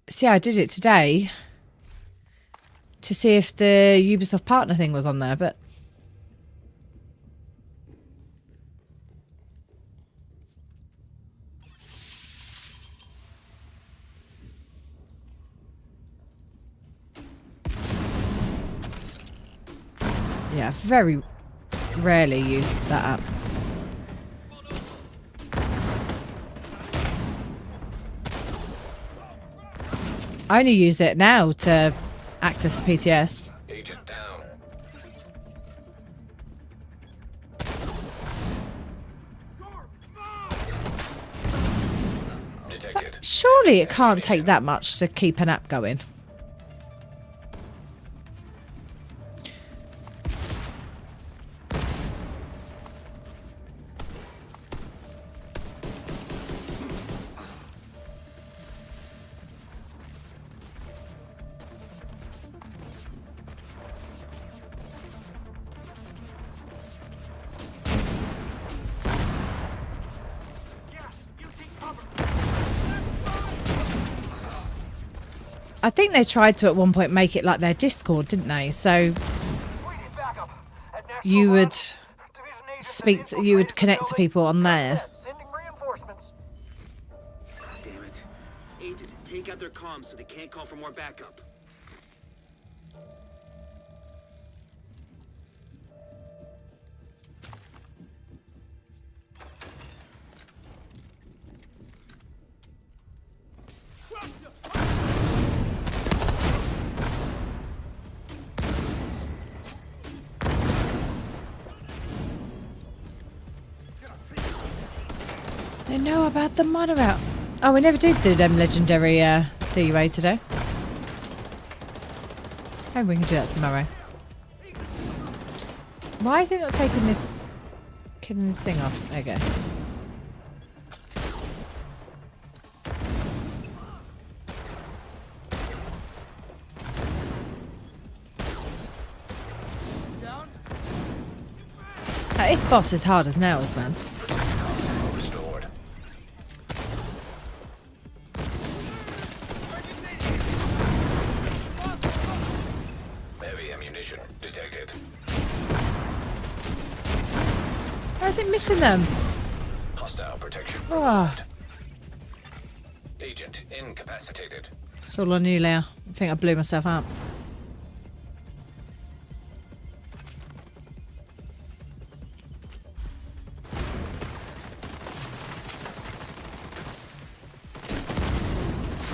See, I did it today to see if the Ubisoft partner thing was on there, but yeah, very rarely use that app. I only use it now to access the PTS. Agent down. Detected. Surely it can't take that much to keep an app going. I think they tried to at one point make it like their Discord, didn't they? So We need backup. At National you Bond, would Division agents speak, have you would infiltrated the connect to building. people on there. Sending reinforcements. Damn it. Agent, take out their comms so they can't call for more backup. They know about the monorail. Oh, we never did do them legendary DUA today. Maybe we can do that tomorrow. Why is it not taking this, killing this thing off? There you go. This boss is hard as nails, man. Restored. Heavy ammunition detected. Why is it missing them? Hostile protection. Oh, Agent incapacitated. it's all on you, Leah. I think I blew myself up.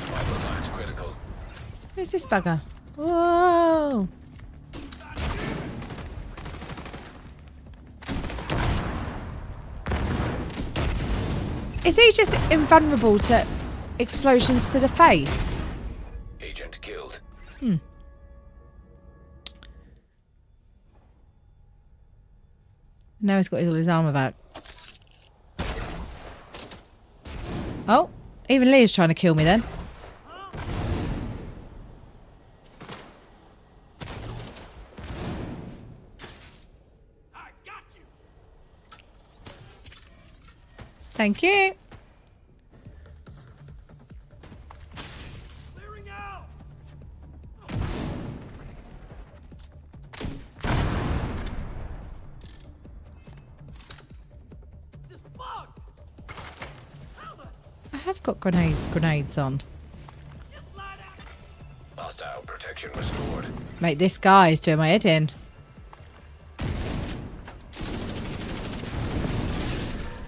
Vital signs critical. Who's this bugger? Whoa! Is he just invulnerable to explosions to the face? Agent killed. Now he's got all his armor back. Oh, even Leah's trying to kill me then. I got you. Thank you. Clearing out. Just fucked. I have got grenades on. Just lie down. Hostile protection restored. Mate, this guy is doing my head in.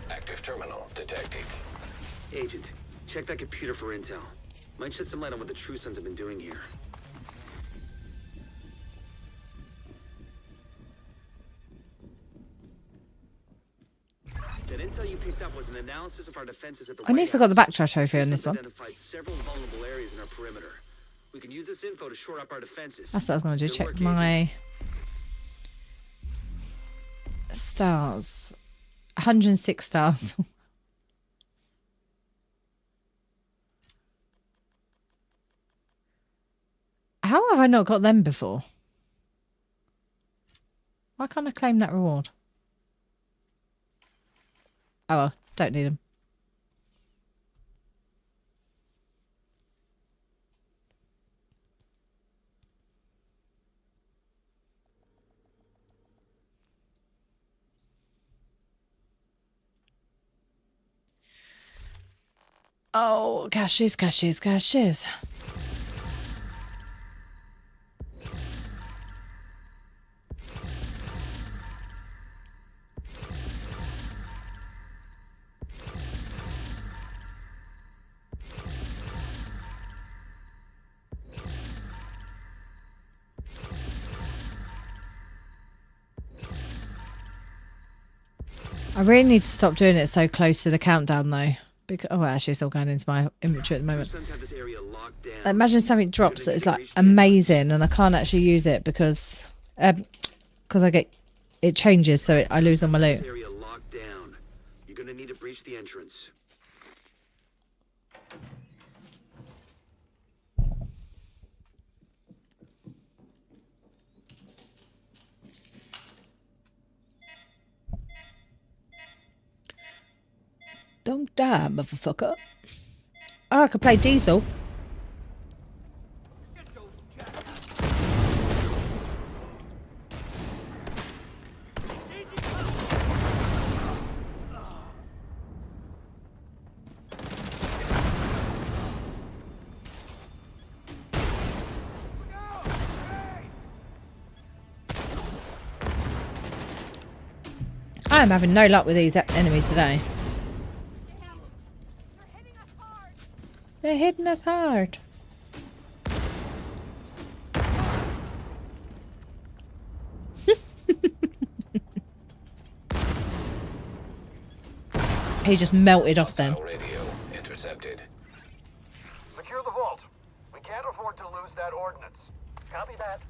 Active terminal detected. Agent, check that computer for intel. Might shed some light on what the True Sons have been doing here. That intel you picked up was an analysis of our defenses at the At least I got the backtrack trophy on this one. Identified several vulnerable areas in our perimeter. We can use this info to shore up our defenses. That's what I was going to do. Good Check work, my stars. 106 stars. How have I not got them before? Why can't I claim that reward? Oh well, don't need them. Oh, caches, caches, caches. I really need to stop doing it so close to the countdown though. Because, oh, actually, it's all going into my inventory at the moment. True Sons have this area locked down. Imagine something drops that is like amazing and I can't actually use it because I get it changes, so I lose all my This loot. area locked down. You're gonna need to breach the entrance. Don't die, motherfucker. Oh, I could play Diesel. I am having no luck with these enemies today. They're hitting us hard. He just melted off then. Hostile radio intercepted. Secure the vault. We can't afford to lose that ordnance. Copy that.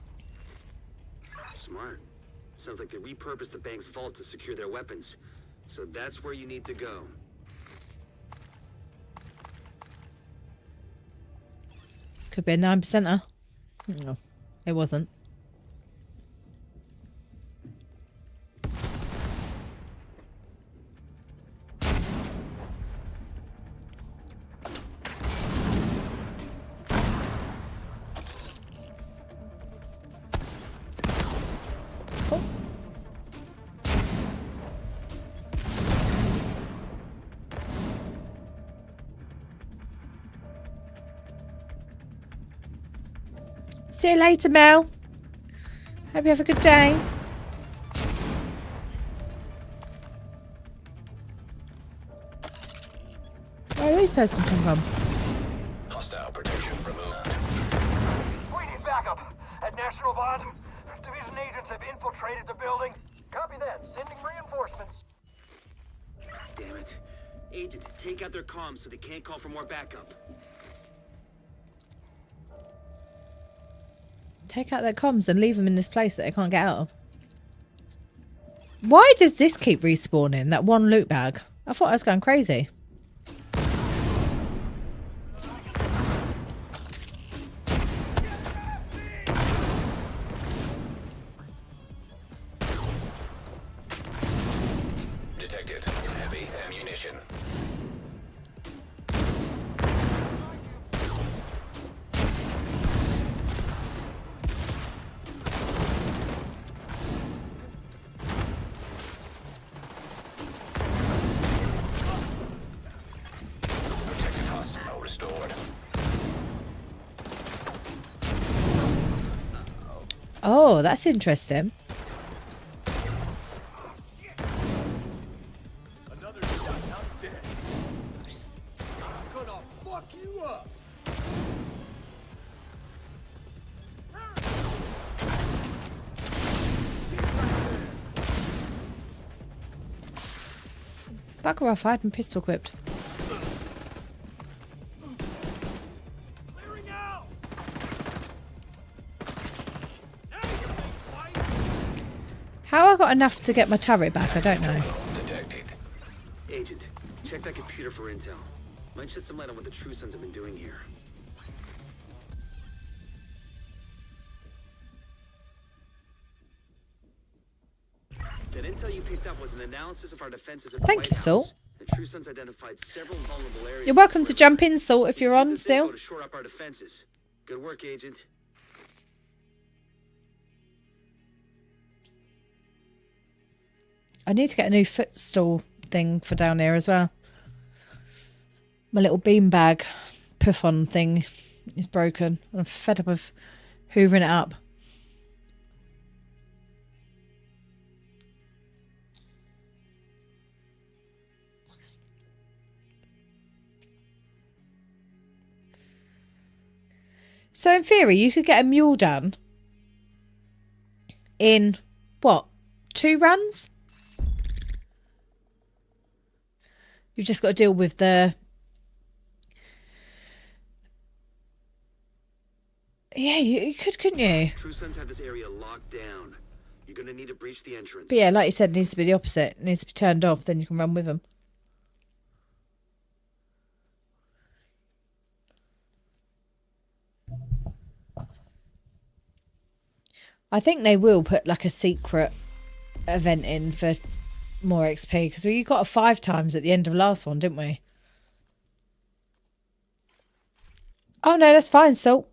Smart. Sounds like they repurposed the bank's vault to secure their weapons. So that's where you need to go. Could be a 9%er. No, it wasn't. See you later, Mel. Hope you have a good day. Where did this person come from? Hostile protection removed. We need backup. At National Bond, Division agents have infiltrated the building. Copy that. Sending reinforcements. Damn it. Agent, take out their comms so they can't call for more backup. Take out their comms and leave them in this place that they can't get out of. Why does this keep respawning? That one loot bag. I thought I was going crazy. Detected heavy ammunition. Protected hostile restored. Oh, that's interesting. Another shot, and I'm dead. I'm gonna fuck you up. Bugger off, I had my pistol equipped. Clearing out. Now you think, white? How I got enough to get my turret back, I don't know. Detected. Agent, check that computer for intel. Might shed some light on what the True Sons have been doing here. That intel you picked up was an analysis of our defenses at the Thank White you, Saul. House. The True Sons identified several vulnerable areas. You're welcome to jump in, Salt, if you're on Use this info still. to shore up our defenses. Good work, Agent. I need to get a new footstool thing for down here as well. My little beanbag puff-on thing is broken. I'm fed up of hoovering it up. So in theory, you could get a mule done in, what, 2 runs? You've just got to deal with the... Yeah, you could, couldn't you? True Sons have this area locked down. You're gonna need to breach the entrance. But yeah, like you said, it needs to be the opposite. It needs to be turned off, then you can run with them. I think they will put like a secret event in for more XP, because we got a 5 times at the end of the last one, didn't we? Oh no, that's fine, Salt.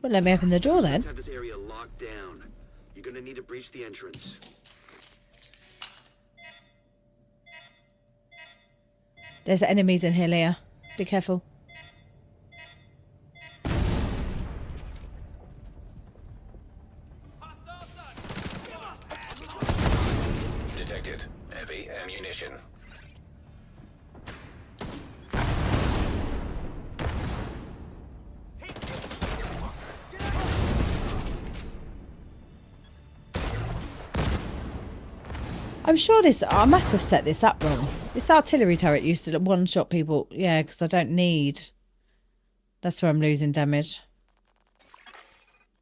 Well, let me open the door then. Have this area locked down. You're gonna need to breach the entrance. There's enemies in here, Leah. Be careful. Detected. Heavy ammunition. I'm sure this... I must have set this up wrong. This artillery turret used to one-shot people. Yeah, because I don't need... That's where I'm losing damage.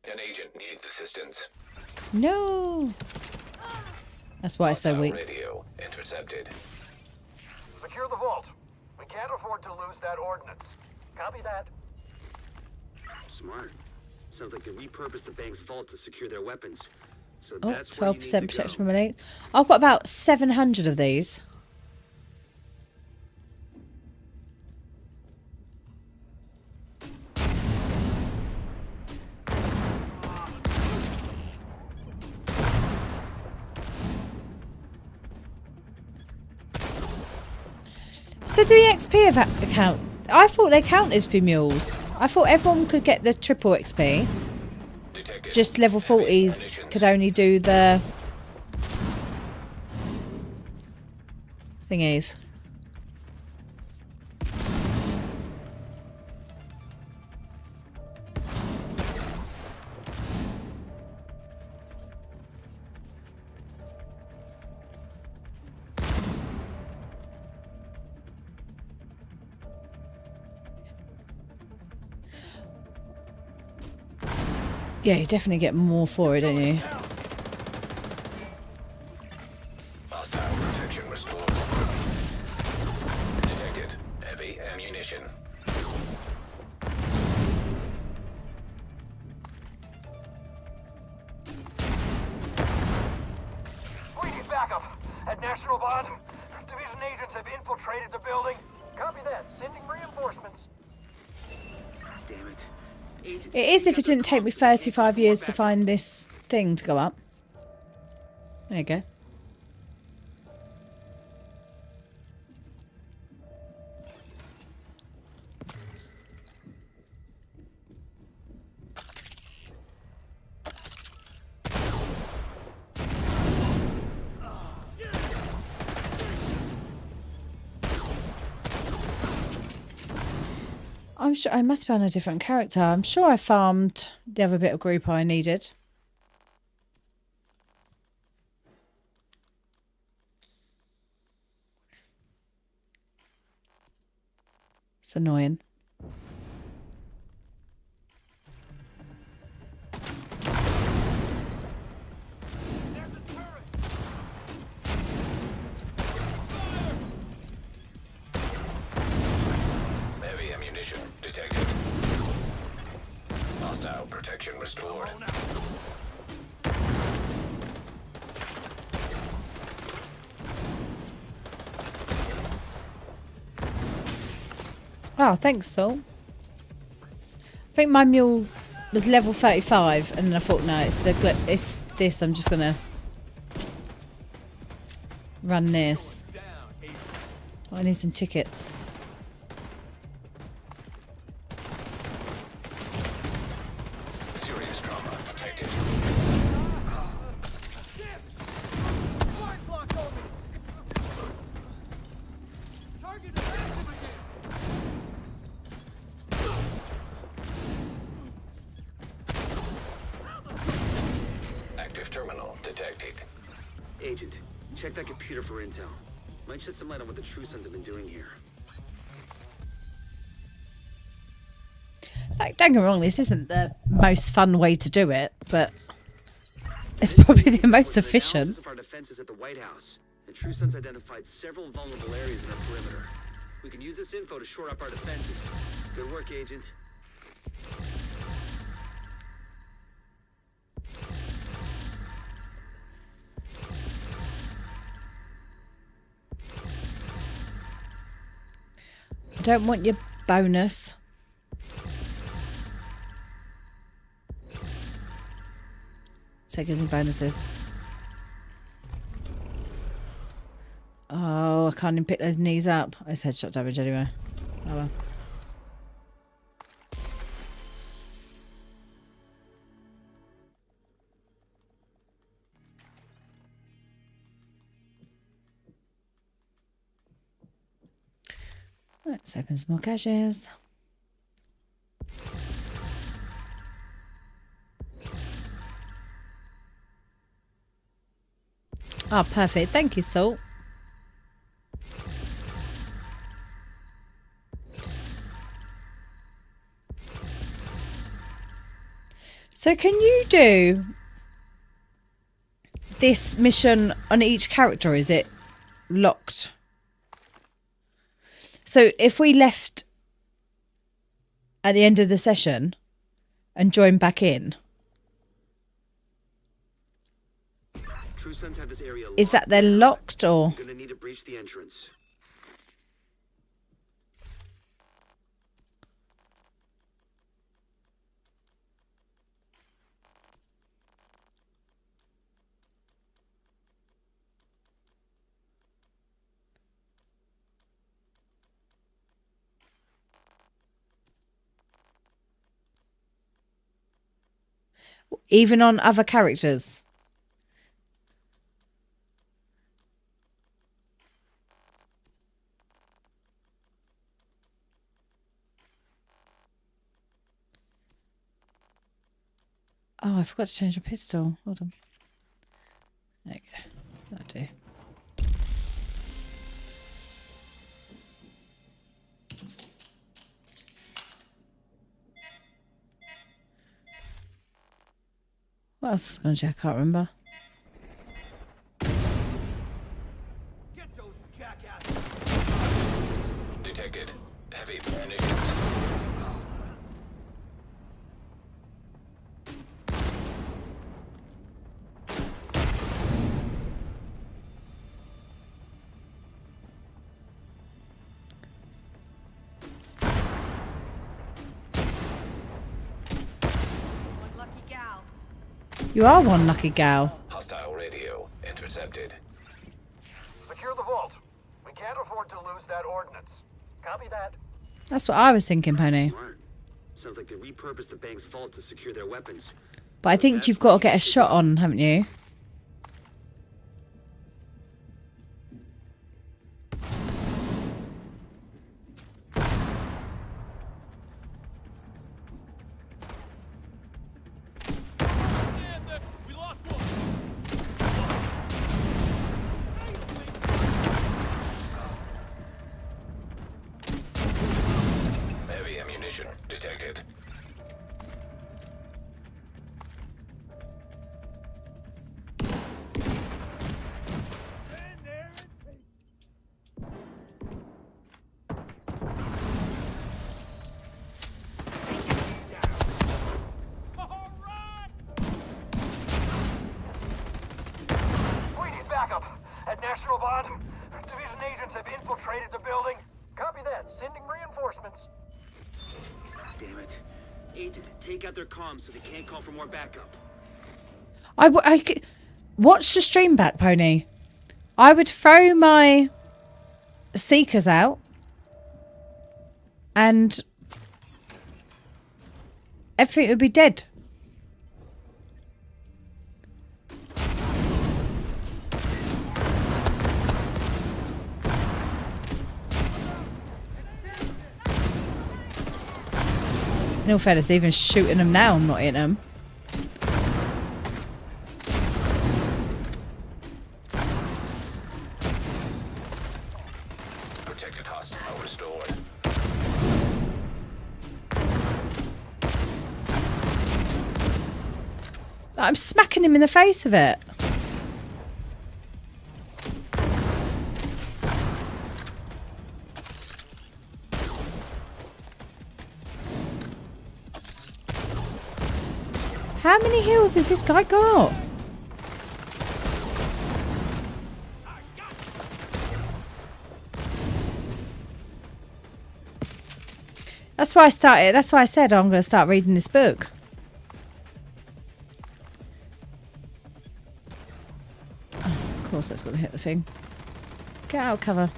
An agent needs assistance. No! That's why it's so Hostile weak. Radio intercepted. Secure the vault. We can't afford to lose that ordnance. Copy that. Smart. Sounds like they repurposed the bank's vault to secure their weapons. So Oh, that's where you 12% need to protection go. from elites. I've got about 700 of these. So do the XP account? I thought they counted for mules. I thought everyone could get the triple XP. Detected. Just level Heavy 40s munitions. could only do the thingies. Yeah, you definitely get more for it, don't you? Hostile protection restored. Detected. Heavy ammunition. We need backup. At National Bond, Division agents have infiltrated the building. Copy that. Sending reinforcements. Damn it. Agents It is if it didn't take me 35 years to find this thing to go up. There you go. I'm sure I must be on a different character. I'm sure I farmed the other bit of group I needed. It's annoying. There's a turret! Heavy ammunition detected. Hostile protection restored. Oh, thanks, Saul. I think my mule was level 35, and then I thought, no, it's this. I'm just gonna run this. Down, agent. Oh, I need some tickets. Serious trauma detected. Flank's locked on me! Target is active again! terminal detected. Agent, check that computer for intel. Might shed some light on what the True Sons have been doing here. Like, don't get me wrong, this isn't the most fun way to do it, but it's probably the most efficient. Analysis of our defenses at the White House. The True Sons identified several vulnerable areas in our perimeter. We can use this info to shore up our defenses. Good work, Agent. I don't want your bonus. So it gives me bonuses. Oh, I can't even pick those knees up. It's headshot damage anyway. Oh well. Let's open some more caches. Oh, perfect. Thank you, Salt. So can you do this mission on each character? Is it locked? So if we left at the end of the session and joined back in, True Sons have this area is that then locked or? You're gonna need to breach the entrance. Even on other characters? Oh, I forgot to change my pistol. Hold on. There you go. That'll do. What else is going to check? I can't remember. Get those jackasses. Detected. Heavy munitions. One lucky gal. You are one lucky gal. Hostile radio intercepted. Secure the vault. We can't afford to lose that ordnance. Copy that. That's what I was thinking, Pony. Smart. Sounds like they repurposed the bank's vault to secure their weapons. But I think you've got to get a shot on, haven't you? We lost one. Heavy ammunition detected. We need backup. At National Bond, Division agents have infiltrated the building. Copy that. Sending reinforcements. Damn it. Agent, take out their comms so they can't call for more backup. Watch the stream back, Pony. I would throw my seekers out and everything would be dead. In all fairness, even shooting them now, I'm not hitting them. are restored. I'm smacking him in the face with it. How many heals has this guy got? That's why I started. That's why I said I'm going to start reading this book. Oh, of course, that's going to hit the thing. Get out, cover.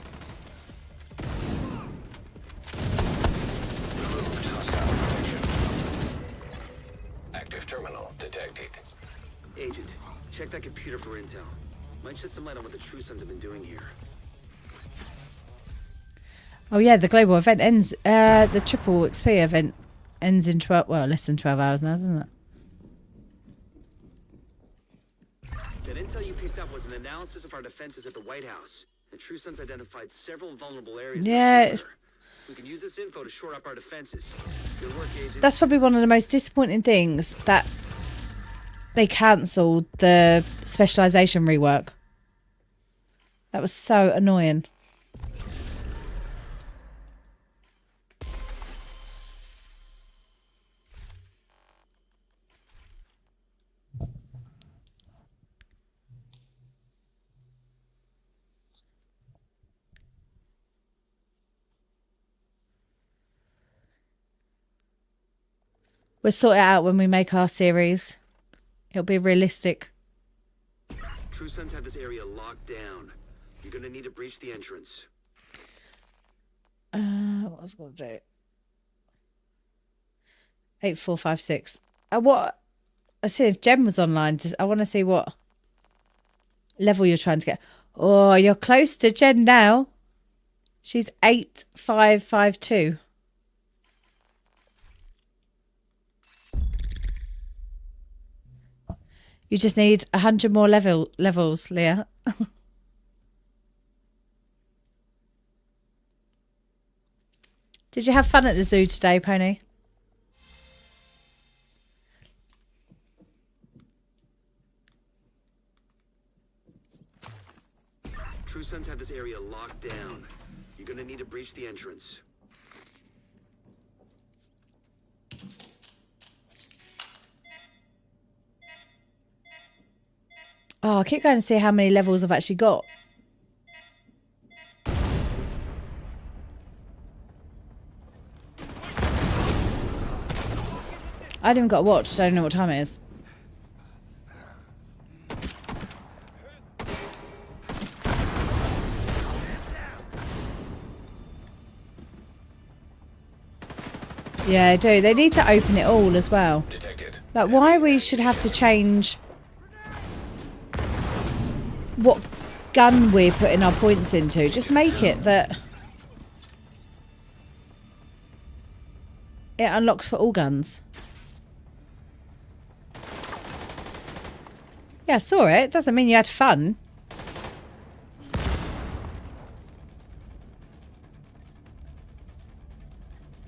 Removed hostile protection. Active terminal detected. Agent, check that computer for intel. Might shed some light on what the True Sons have been doing here. Oh yeah, the global event ends. The triple XP event ends in 12. Well, less than 12 hours now, doesn't it? That intel you picked up was an analysis of our defenses at the White House. The True Sons identified several vulnerable areas. Yeah. We can use this info to shore up our defenses. Good work, Agent. That's probably one of the most disappointing things, that they cancelled the specialisation rework. That was so annoying. We'll sort it out when we make our series. It'll be realistic. True Sons have this area locked down. You're gonna need to breach the entrance. What was I going to do? 8456. What? I see if Jen was online. I want to see what level you're trying to get. Oh, you're close to Jen now. She's 8552. You just need 100 more levels, Leah. Did you have fun at the zoo today, Pony? True Sons have this area locked down. You're gonna need to breach the entrance. Oh, I keep going to see how many levels I've actually got. I haven't even got a watch, so I don't know what time it is. Yeah, I do. They need to open it all as well. Detected. Like, why we should have to change what gun we're putting our points into. Just make it that it unlocks for all guns. Yeah, I saw it. Doesn't mean you had fun.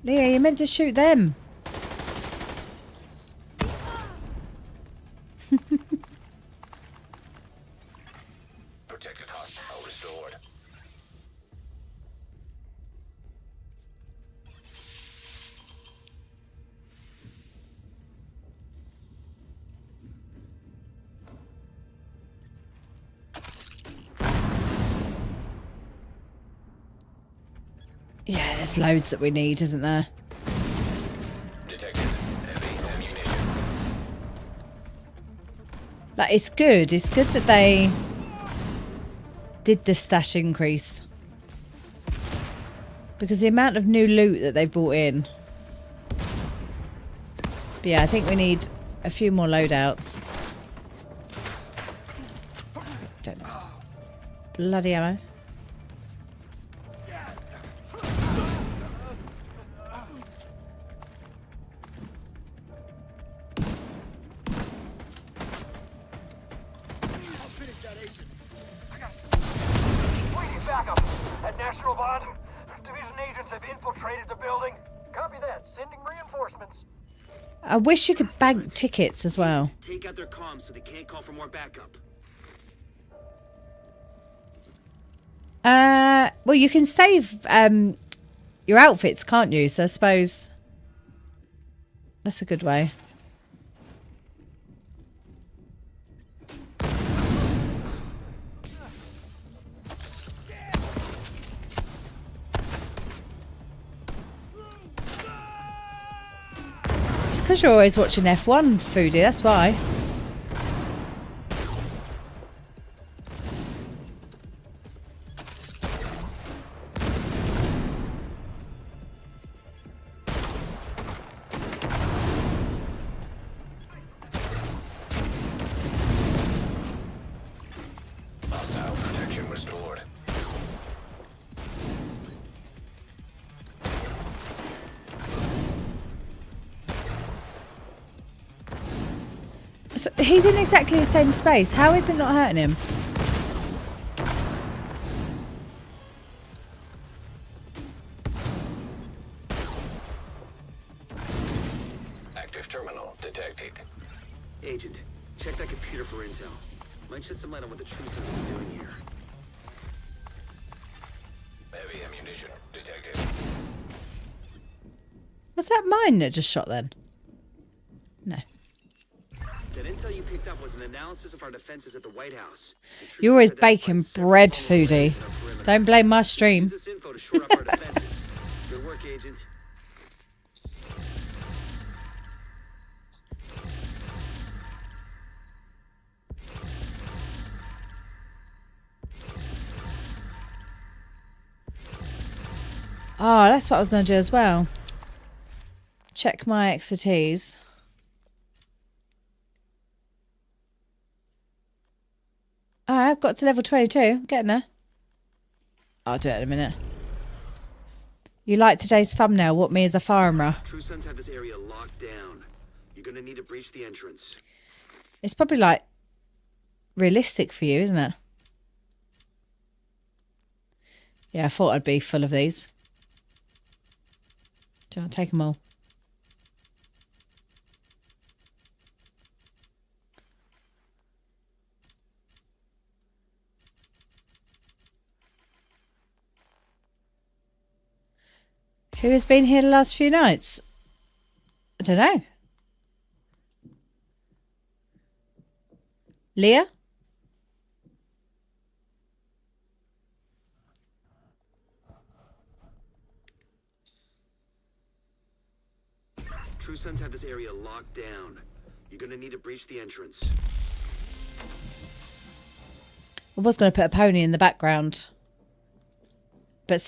Leah, you're meant to shoot them. Protected hostile restored. Yeah, there's loads that we need, isn't there? Detected heavy ammunition. Like, it's good. It's good that they did the stash increase. Because the amount of new loot that they brought in. But yeah, I think we need a few more loadouts. Don't know. Bloody ammo. We need backup. At National Bond, Division have infiltrated the building. Copy that. Sending reinforcements. I wish you could bank tickets as well. Take out their comms so they can't call for more backup. Well, you can save your outfits, can't you? So I suppose that's a good way. It's because you're always watching F1, Foodie, that's why. Hostile protection restored. So he's in exactly the same space. How is it not hurting him? Active terminal detected. Agent, check that computer for intel. Might shed some light on what the True Sons are doing here. Heavy ammunition detected. Was that mine that just shot then? No. That intel you picked up was an analysis of our defenses at the White House. The True You're always Sons identified baking several bread, vulnerable areas Foodie. in our perimeter. Don't blame my stream. Use this info to shore up our defenses. Good work, Agent. Oh, that's what I was going to do as well. Check my expertise. Oh, I've got to level 22. Getting there. I'll do it in a minute. You like today's thumbnail? What me as a farmer? True Sons have this area locked down. You're gonna need to breach the entrance. It's probably like realistic for you, isn't it? Yeah, I thought I'd be full of these. Do you want to take them all? Who has been here the last few nights? I don't know. Leah? True Sons have this area locked down. You're gonna need to breach the entrance. I was going to put a pony in the background. But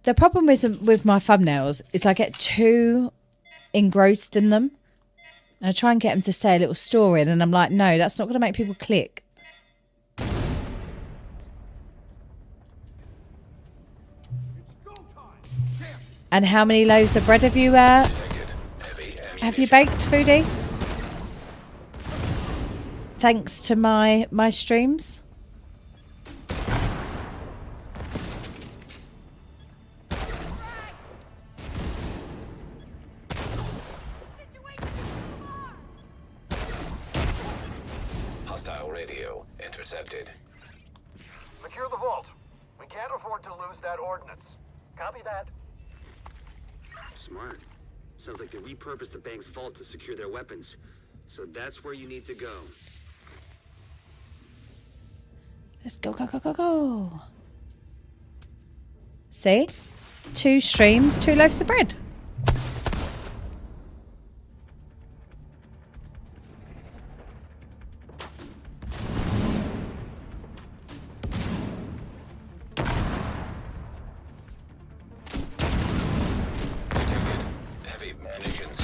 the problem with my thumbnails is I get too engrossed in them. And I try and get them to say a little story. And I'm like, no, that's not going to make people click. And how many loaves of bread have you baked, Foodie? Thanks to my streams. Hostile radio intercepted. Secure the vault. We can't afford to lose that ordnance. Copy that. Smart. Sounds like they repurposed the bank's vault to secure their weapons. So that's where you need to go. Let's go, go, go, go, go. See? 2 streams, 2 loaves of bread. Detected. Heavy munitions.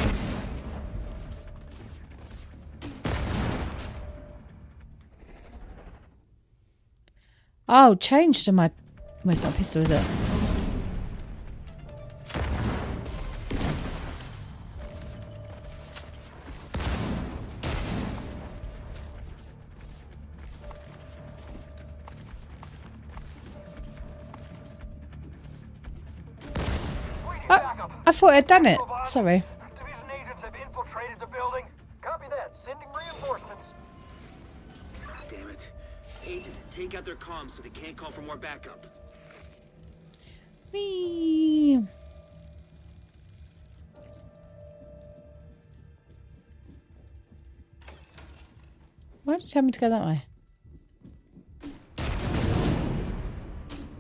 Oh, change to my... Well, it's not a pistol, is it? We I thought I'd done it. Sorry. Division agents have infiltrated the building. Copy that. Sending reinforcements. Damn it. Agent, take out their comms so they can't call for more backup. Whee! Why did you tell me to go that way?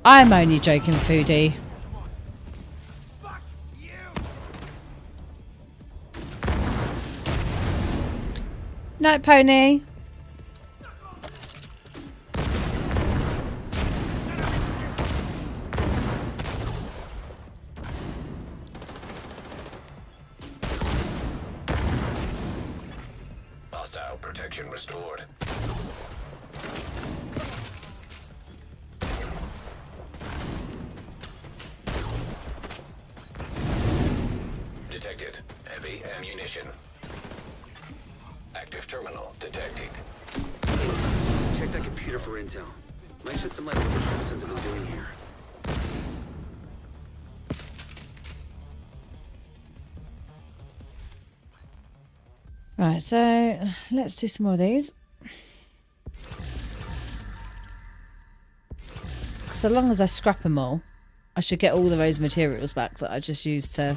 I'm only joking, Foodie. No, Pony. Hostile protection restored. Detected. Heavy ammunition. Active terminal detected. Check that computer for intel. Might shed some light on what the True Sons have been doing here. Right, so let's do some more of these. So long as I scrap them all, I should get all of those materials back that I just used to...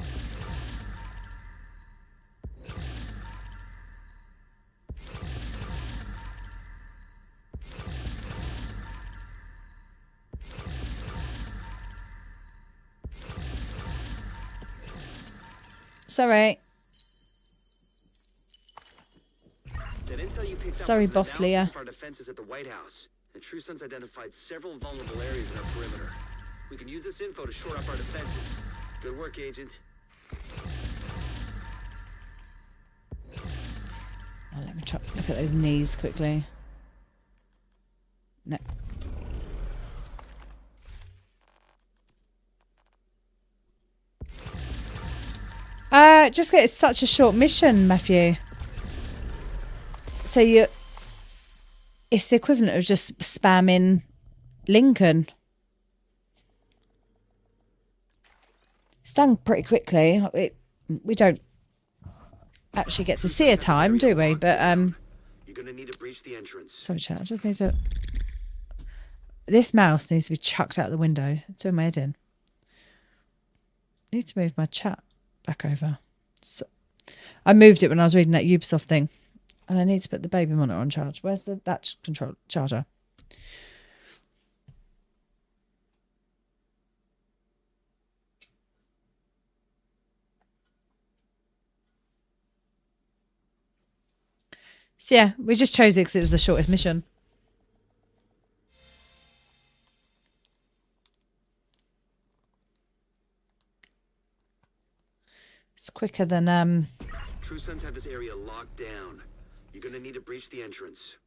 Sorry. That intel you picked up Sorry, was an Boss analysis Leah. of our defenses at the White House. The True Sons identified several vulnerable areas in our perimeter. We can use this info to shore up our defenses. Good work, Agent. Oh, let me try look at those knees quickly. No. Just get it's such a short mission, Matthew. So it's the equivalent of just spamming Lincoln. It's done pretty quickly. We don't actually get to see a time, do we? But You're gonna need to breach the entrance. sorry, chat. I just need to. This mouse needs to be chucked out the window. It's doing my head in. I need to move my chat back over. So, I moved it when I was reading that Ubisoft thing, and I need to put the baby monitor on charge. Where's that control charger? So yeah, we just chose it because it was the shortest mission. It's quicker than True Sons have this area locked down. You're gonna need to breach the entrance.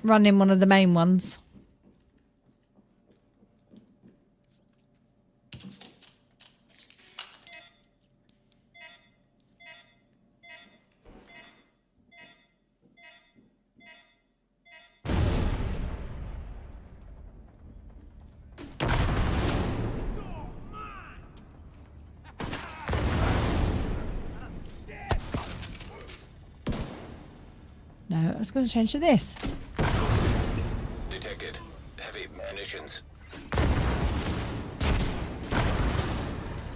running one of the main ones. No, I was going to change to this. Detected. Heavy munitions.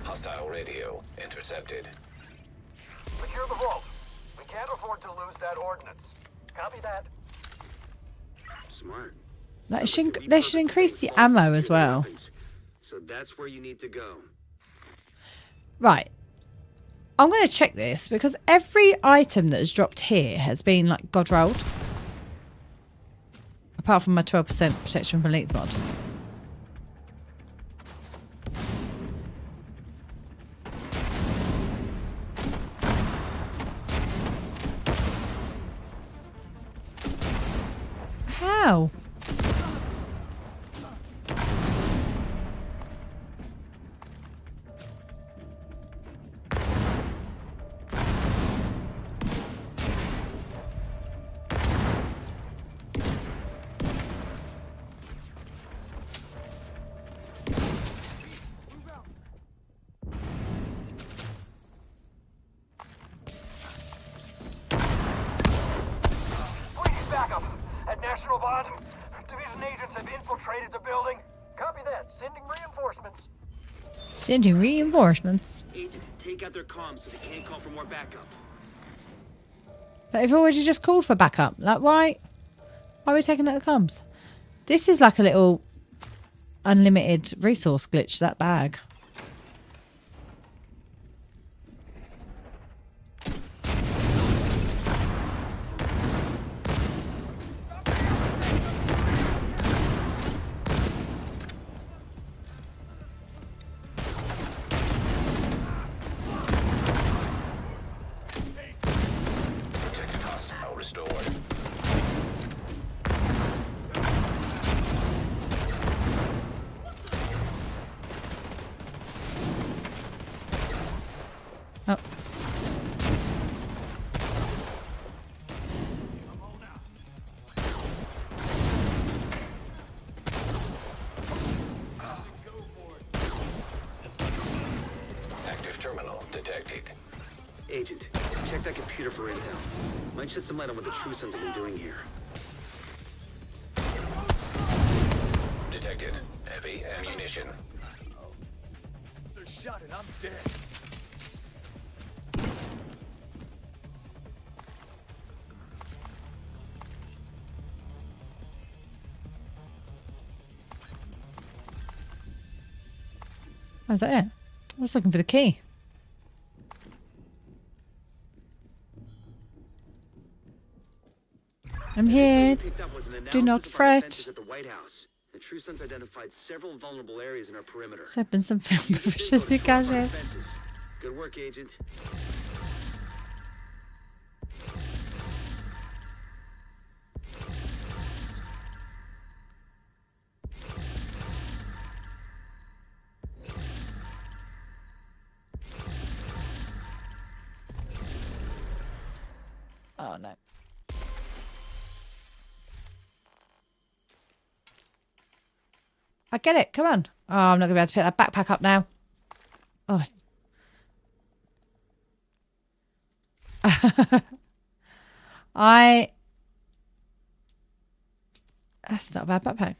Hostile radio intercepted. Secure the vault. We can't afford to lose that ordnance. Copy that. Smart. They should increase the ammo as well. So that's where you need to go. Right. I'm going to check this because every item that has dropped here has been like God rolled. Apart from my 12% protection from elites mod. How? National Bond. Division agents have infiltrated the building. Copy that. Sending reinforcements. Sending reinforcements. Agent, take out their comms so they can't call for more backup. But they've already just called for backup. Like, why are we taking out the comms? This is like a little unlimited resource glitch, that bag. Protected hostile restored. Oh. Active terminal detected. Agent, check that computer for intel. Might shed some light on what the True Sons have been doing here. Detected. Heavy ammunition. They're shot and I'm dead. Oh, is that it? I was looking for the key. I'm here. Picked up was an Do not analysis of our fret. defenses at the White House. The True Sons identified several vulnerable areas in our perimeter. There's been some film Use this info to proficiency shore up our caches. defenses. Good work, Agent. Oh no. I get it. Come on. Oh, I'm not going to be able to pick that backpack up now. Oh. That's not a bad backpack.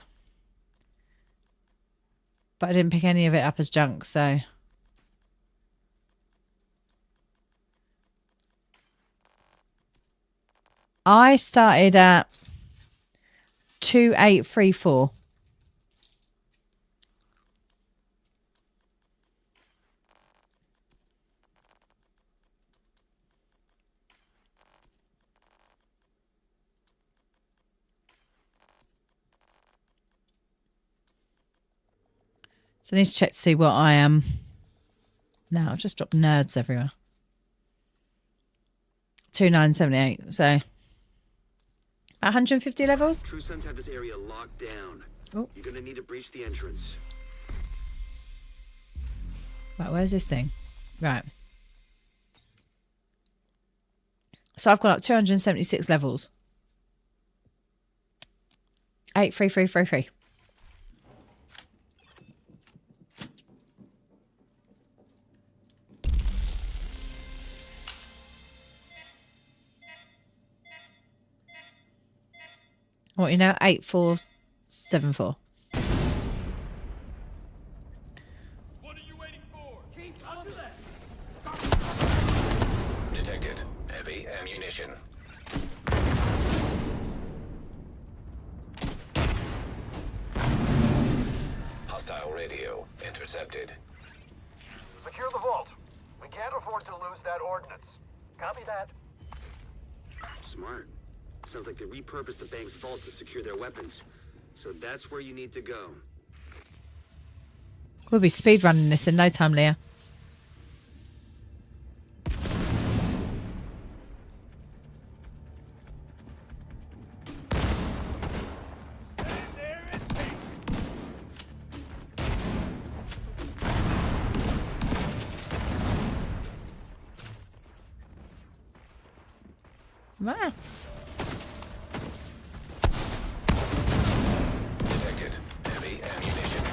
But I didn't pick any of it up as junk, so. I started at 2834. So I need to check to see what I am. Now I've just dropped nerds everywhere. 2978. So 150 levels. True Sons have this area locked down. Oh. You're gonna need to breach the entrance. Right, where's this thing? Right. So I've gone up 276 levels. 83333. What, you know? 8474. What are you waiting for? Keep under that. Detected. Heavy ammunition. Hostile radio intercepted. Secure the vault. We can't afford to lose that ordnance. Copy that. Smart. Sounds like they repurposed the bank's vault to secure their weapons. So that's where you need to go. We'll be speedrunning this in no time, Leah. Stand there and take it. Wow. Detected. Heavy ammunition.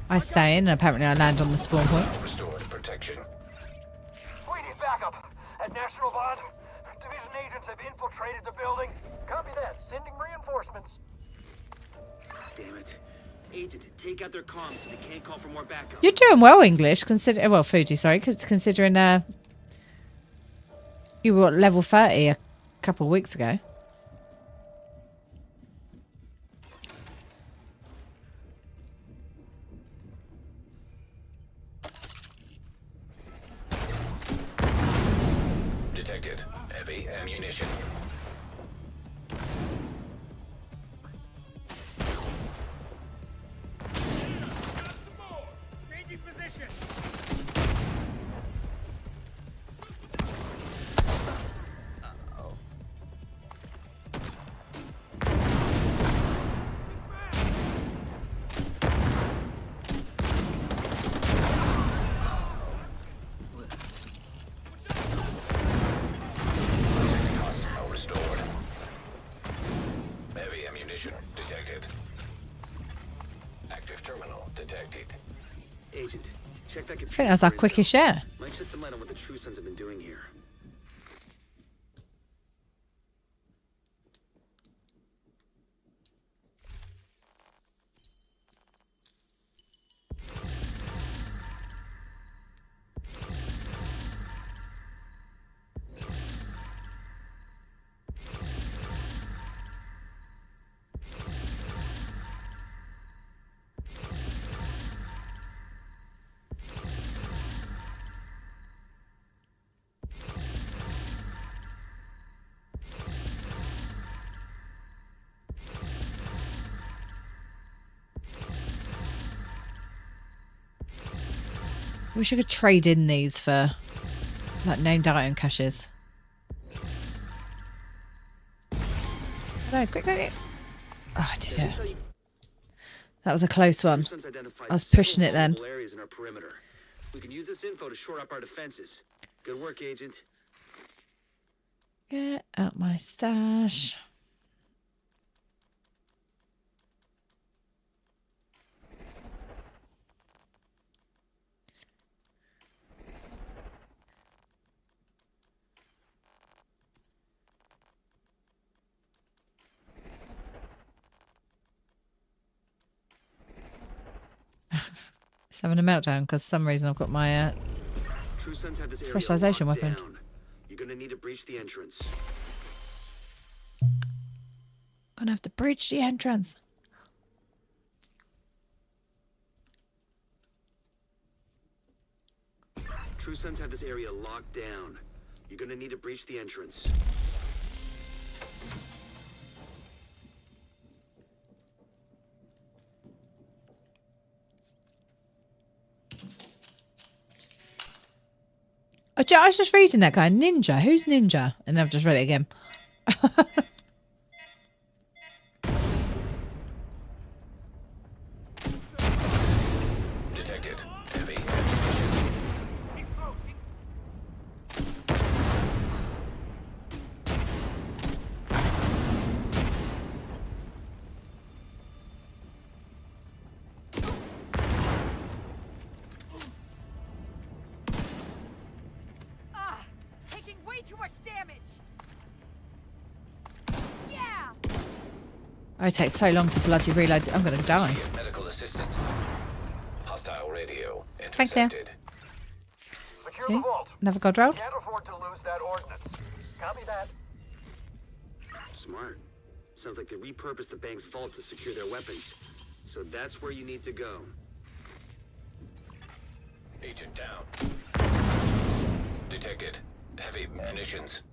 I stay in and apparently I land on the spawn point. Restored protection. We need backup. At National Bond, Damn it. Agent, take out their comms so they can't call for more backup. You're doing well, English, consider well, Fuji, sorry, considering you were at level 30 a couple of weeks ago. Detected. Heavy ammunition. Changing position. Hostile restored. Heavy ammunition detected. Active terminal detected. Agent, check that I think that was our quickest share. Might shed some light on what the True Sons have been doing here. Wish I could trade in these for like named item caches. No, quick. Oh, I did it. That was a close one. True Sons identified I was pushing several it then. vulnerable areas in our perimeter. We can use this info to shore up our defenses. Good work, Agent. Get out my stash. Just having a meltdown because for some reason I've got my True Sons have this area Specialization locked weapon. down. You're gonna need to breach the entrance. gonna have to breach the entrance. True Sons have this area locked down. You're gonna need to breach the entrance. I was just reading that guy, Ninja. Who's Ninja? And I've just read it again. Detected. Heavy ammunition. He's closing. Taking way too much damage. Yeah. Oh, it takes so long to bloody reload. I'm gonna die. Medical assistance. Hostile radio Thanks, yeah. intercepted. Secure See? the vault. Another god roll. Can't afford to lose that ordnance. Copy that. Smart. Sounds like they repurposed the bank's vault to secure their weapons. So that's where you need to go. Agent down. Detected. Heavy munitions.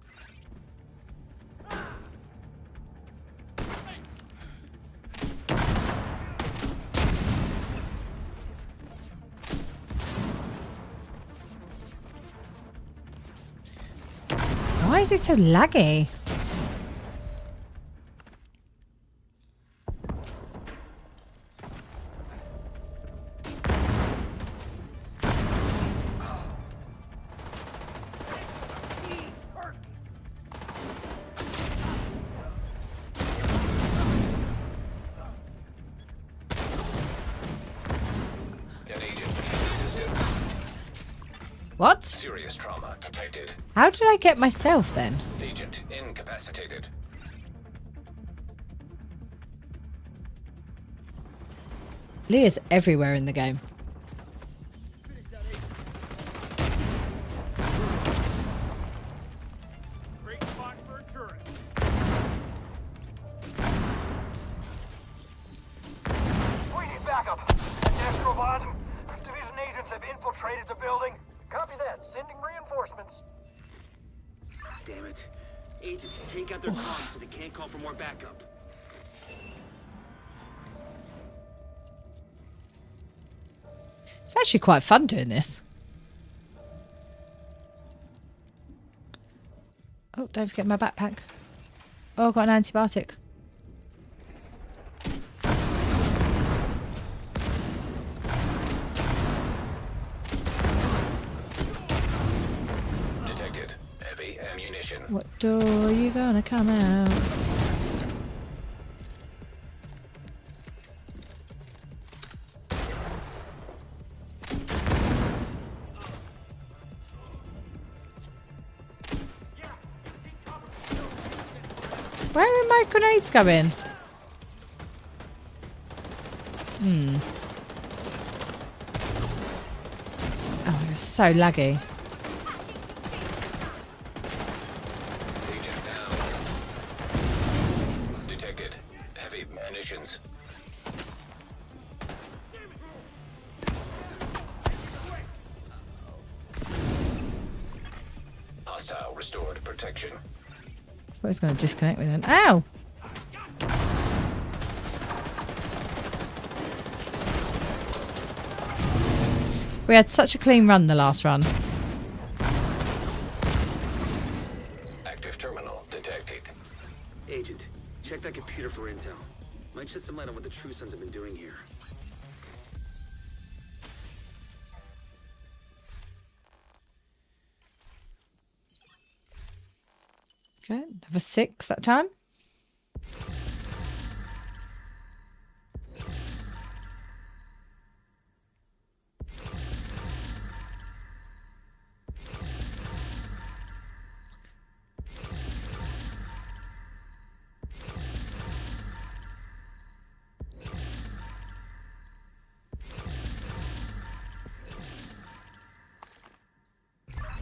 Why is it so laggy? An agent needs assistance. What? Serious trauma detected. How did I get myself then? Agent incapacitated. Leah's everywhere in the game. Great spot for a turret. We need backup. National Bond. Division agents have infiltrated the building. Copy that. Sending reinforcements. Damn it. Agents, take out their comms so they can't call for more backup. It's actually quite fun doing this. Oh, don't forget my backpack. Oh, I've got an antibiotic. Detected. Heavy ammunition. What door are you gonna come out? Where are my grenades going? Oh, it's so laggy. Agent down. Detected. Heavy munitions. Hostile restored protection. I thought I was going to disconnect with it. Ow! We had such a clean run the last run. Active terminal detected. Agent, check that computer for intel. Might shed some light on what the True Sons have been doing here. Okay, have a 6 that time.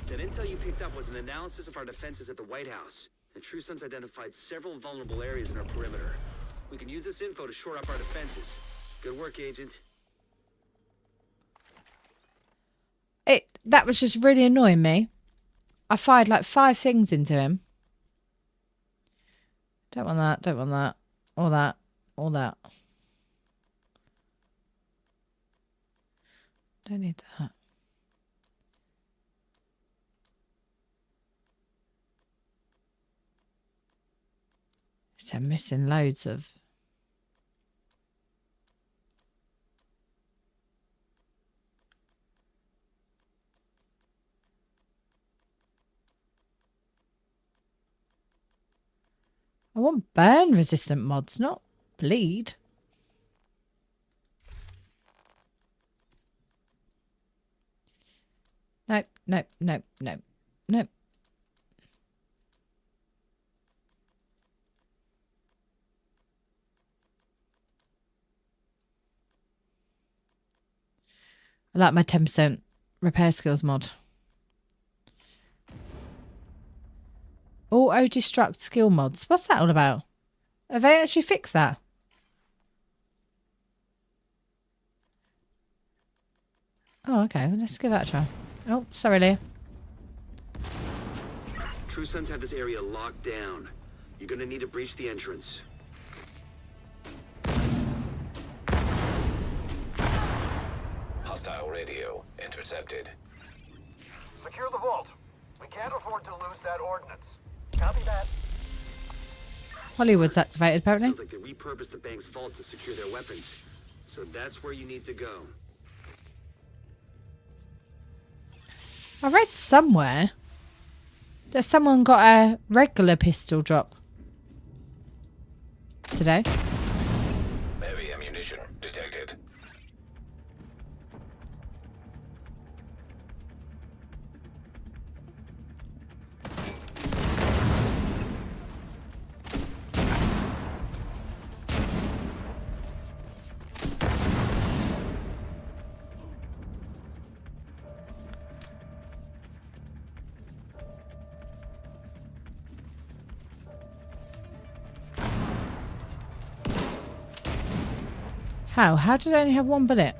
That intel you picked up was an analysis of our defenses at the White House. The True Sons identified several vulnerable areas in our perimeter. We can use this info to shore up our defenses. Good work, Agent. That was just really annoying me. I fired like 5 things into him. Don't want that, don't want that. All that, all that. Don't need that. So I'm missing loads of... I want burn resistant mods, not bleed. Nope, nope, nope, nope, nope. I like my 10% repair skills mod. Auto destruct skill mods. What's that all about? Have they actually fixed that? Oh, okay. Well, let's give that a try. Oh, sorry, Leah. True Sons have this area locked down. You're gonna need to breach the entrance. Hostile radio intercepted. Secure the vault. We can't afford to lose that ordnance. Copy that. Hollywood's activated, apparently. Sounds like they repurposed the bank's vault to secure their weapons. So that's where you need to go. I read somewhere that someone got a regular pistol drop today. Heavy ammunition detected. How? How did I only have one bullet?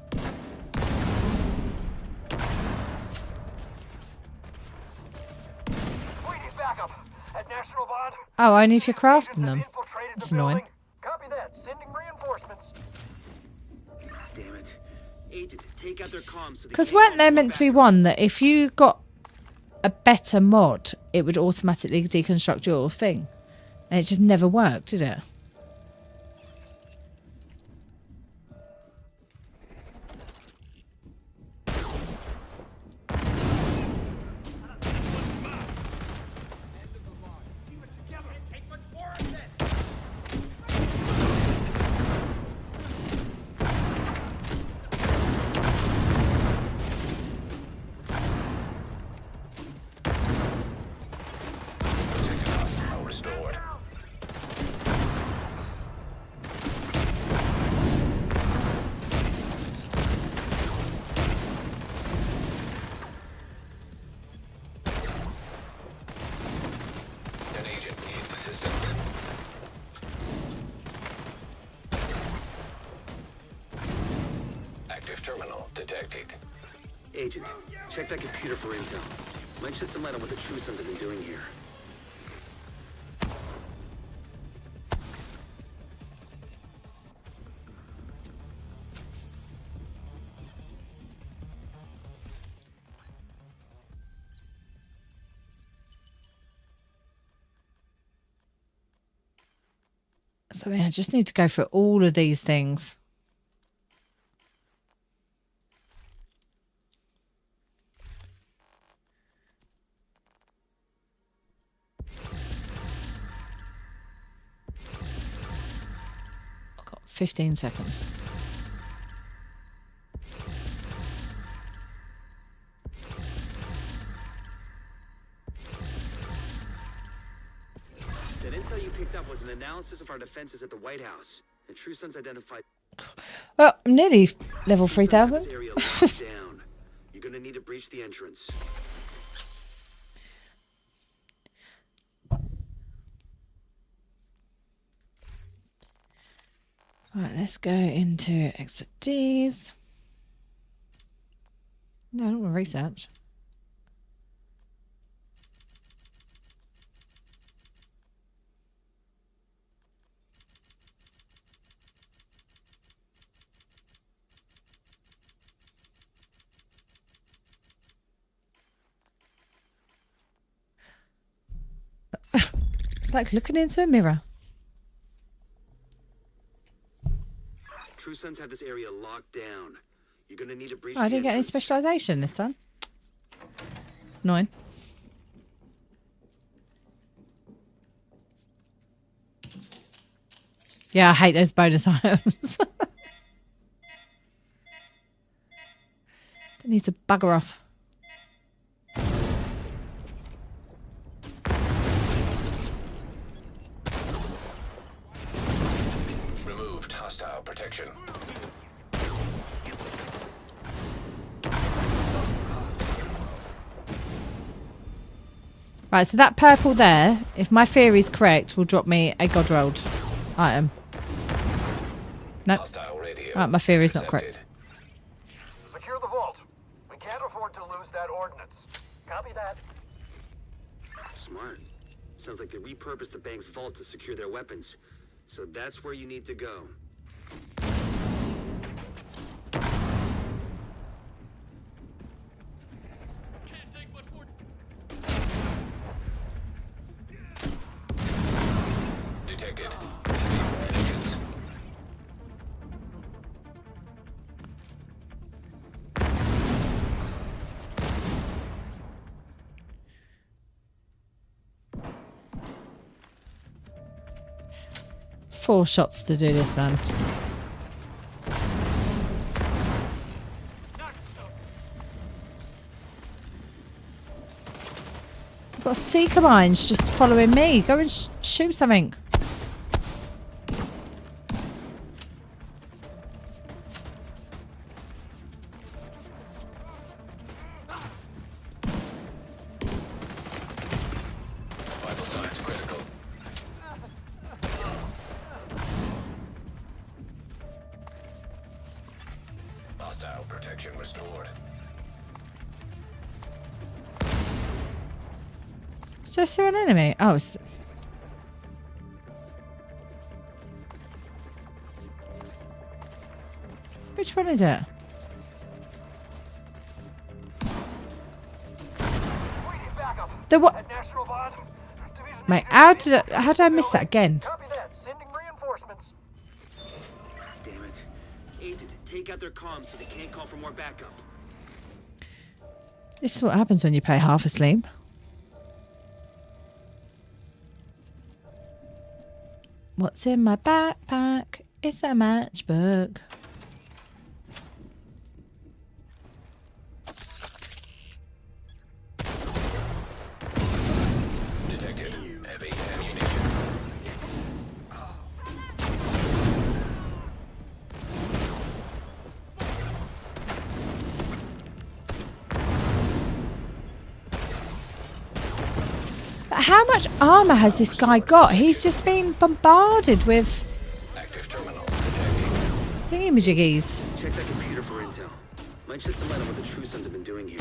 We need backup. At National Bond. Oh, only if you're crafting Agents have them. infiltrated the That's annoying. building. Copy that. Sending reinforcements. Damn it. Agent, take out their comms so they Because can't weren't call there for meant to be backup. one that if you got a better mod, it would automatically deconstruct your thing? And it just never worked, did it? Protected hostile restored. An agent needs assistance. Active terminal detected. Agent, check that computer for intel. Might shed some light on what the True Sons have been doing here. So I just need to go through all of these things. I've got 15 seconds. That intel you picked up was an analysis of our defenses at the White House. The True Sons identified Well, I'm nearly level this 3000. area locked down. You're gonna need to breach the entrance. Right, let's go into expertise. No, I don't want to research. It's like looking into a mirror. True Sons have this area locked down. You're gonna need to breach Oh, I the didn't get any entrance. specialisation this time. It's annoying. Yeah, I hate those bonus items. They need to bugger off. Removed hostile protection. Right, so that purple there, if my theory is correct, will drop me a God rolled item. Nope. Hostile radio. Right, my theory is not intercepted. correct. Secure the vault. We can't afford to lose that ordnance. Copy that. Smart. Sounds like they repurposed the bank's vault to secure their weapons. So that's where you need to go. Can't take much more. Detected. Munitions. Four shots to do this, man. I've got Seeker mines just following me. Go and shoot something. Vital signs critical. Hostile protection restored. So is there an enemy? Oh, which one is it? We need backup. The what? At National Bond. Division Mate, agent how did I miss that again? Copy that. Sending reinforcements. Damn it. Agent, take out their comms so they can't call for more backup. This is what happens when you play half asleep. What's in my backpack? It's a matchbook. Detected. Heavy ammunition. But how much armor has this guy got? He's just been bombarded with Active terminal detected. thingamajiggies. Check that computer for intel. Might shed some light on what the True Sons have been doing here.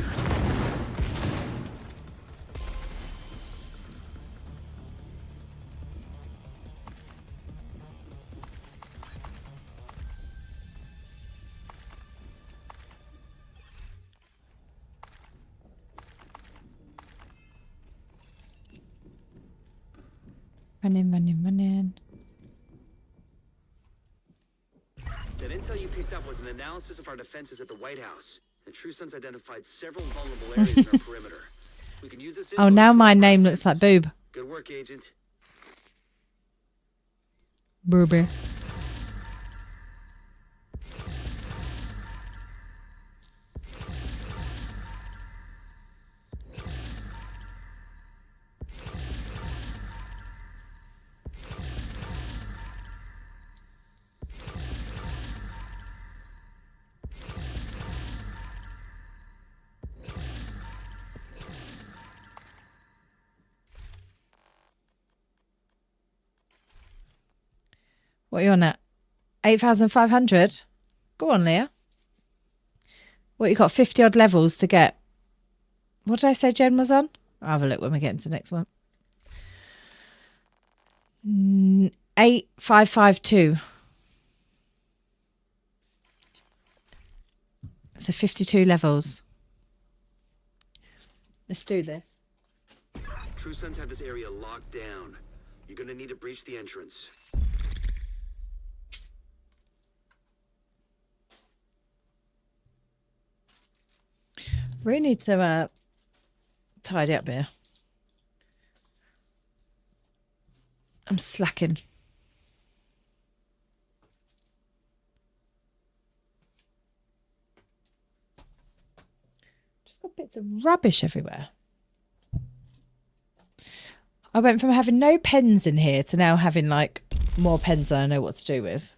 Running. That intel you picked up was an analysis of our defenses at the White House. The True Sons identified several vulnerable areas in our perimeter. We can use this Oh, info now to my shore up our name looks like defenses. Boob. Good work, Agent. Booby. What are you on at? 8,500? Go on, Leah. What, you got 50 odd levels to get? What did I say Jen was on? I'll have a look when we get into the next one. 8,552. So 52 levels. Let's do this. True Sons have this area locked down. You're gonna need to breach the entrance. Really need to tidy up here. I'm slacking. Just got bits of rubbish everywhere. I went from having no pens in here to now having like more pens than I know what to do with.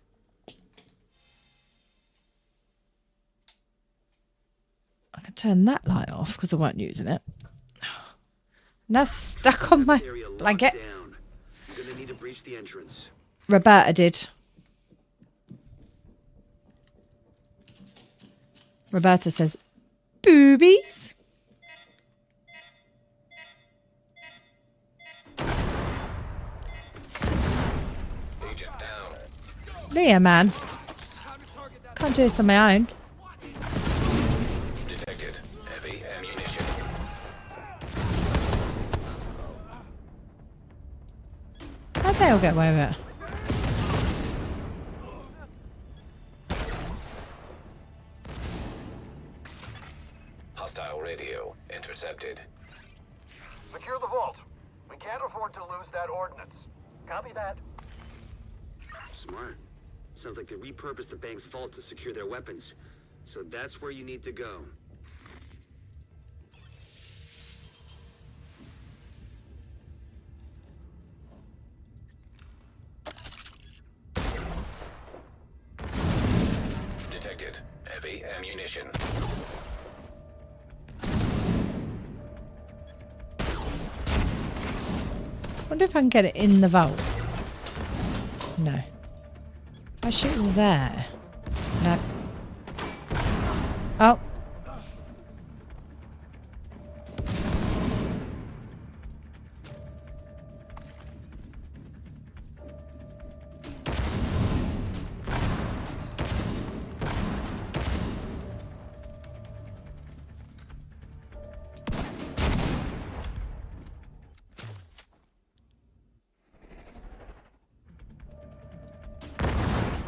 I can turn that light off because I weren't using it. Now stuck on my This area locked blanket. down. You're gonna need to breach the entrance. Roberta did. Roberta says, boobies. Agent down. Leah, man. Can't do this on my own. Detected. Heavy ammunition. How'd they all get away with it? Hostile radio intercepted. Secure the vault. We can't afford to lose that ordnance. Copy that. Smart. Sounds like they repurposed the bank's vault to secure their weapons. So that's where you need to go. Detected. Heavy ammunition. Wonder if I can get it in the vault. No. If I shoot it there. No. Oh.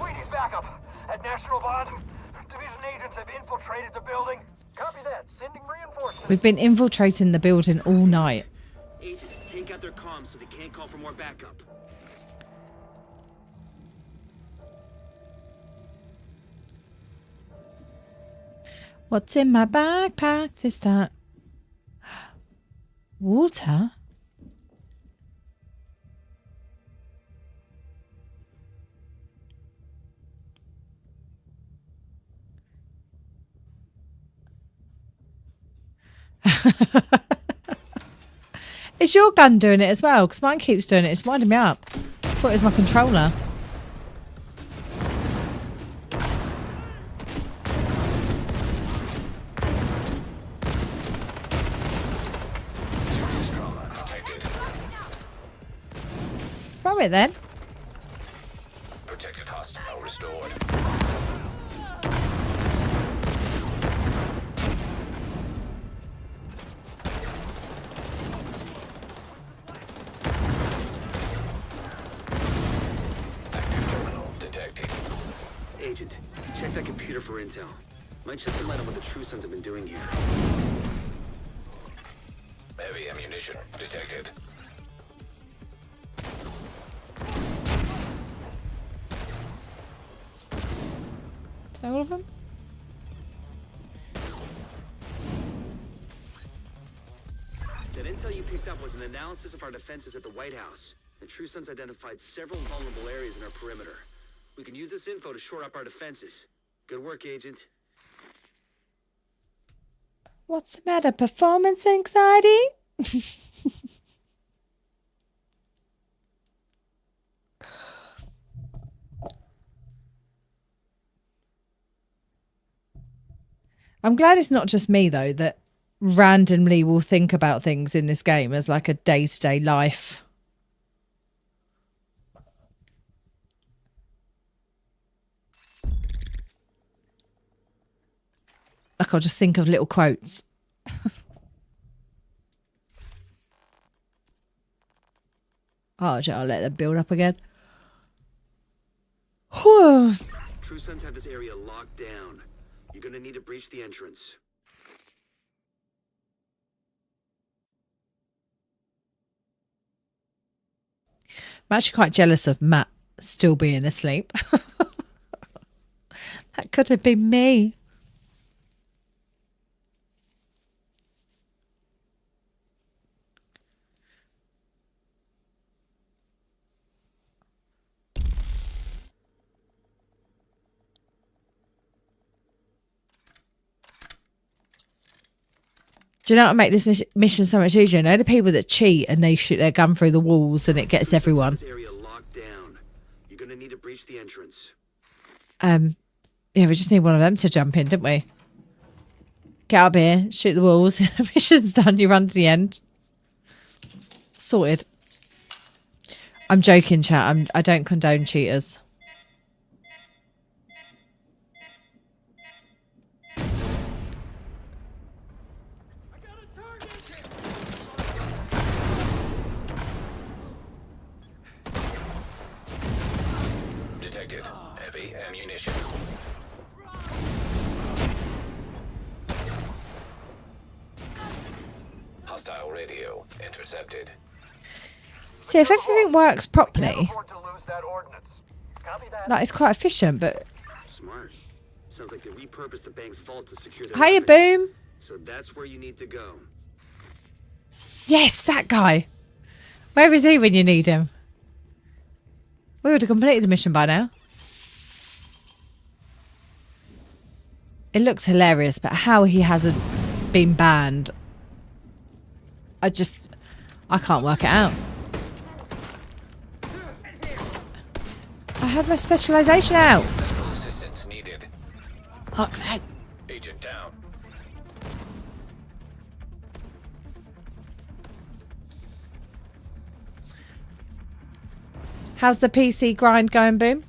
We need backup. At National Bond, Division agents have infiltrated the building. Copy that. Sending reinforcements. We've been infiltrating the building all night. Agent, take out their comms so they can't call for more backup. What's in my backpack? Is that water? Is your gun doing it as well? Because mine keeps doing it. It's winding me up. I thought it was my controller. Serious trauma detected. Throw it then. Protected hostile restored. Active terminal detected. Agent, check that computer for intel. Might shed some light on what the True Sons have been doing here. Heavy ammunition detected. Is that all of them? That intel you picked up was an analysis of our defenses at the White House. The True Sons identified several vulnerable areas in our perimeter. We can use this info to shore up our defenses. Good work, Agent. What's the matter? Performance anxiety? I'm glad it's not just me, though, that randomly will think about things in this game as like a day-to-day life. Like I'll just think of little quotes. I'll let them build up again. Whew. True Sons have this area locked down. You're gonna need to breach the entrance. I'm actually quite jealous of Matt still being asleep. That could have been me. Do you know what make this mission so much easier? You know the people that cheat and they shoot their gun through the walls and it gets everyone. This area locked down. You're gonna need to breach the entrance. Yeah, we just need one of them to jump in, don't we? Get up here, shoot the walls. Mission's done. You run to the end. Sorted. I'm joking, chat. I don't condone cheaters. Detected. Heavy ammunition. Hostile radio intercepted. See, if everything works properly, Afford to lose that ordnance. Copy that. like it's quite efficient, but Smart. Sounds like they repurposed the bank's vault to secure their hiya, weapons. boom. So that's where you need to go. Yes, that guy. Where is he when you need him? We would have completed the mission by now. It looks hilarious, but how he hasn't been banned, I can't work it out. I have my specialisation out. Medical assistance needed. Fuck's head. Agent down. How's the PC grind going, Boom?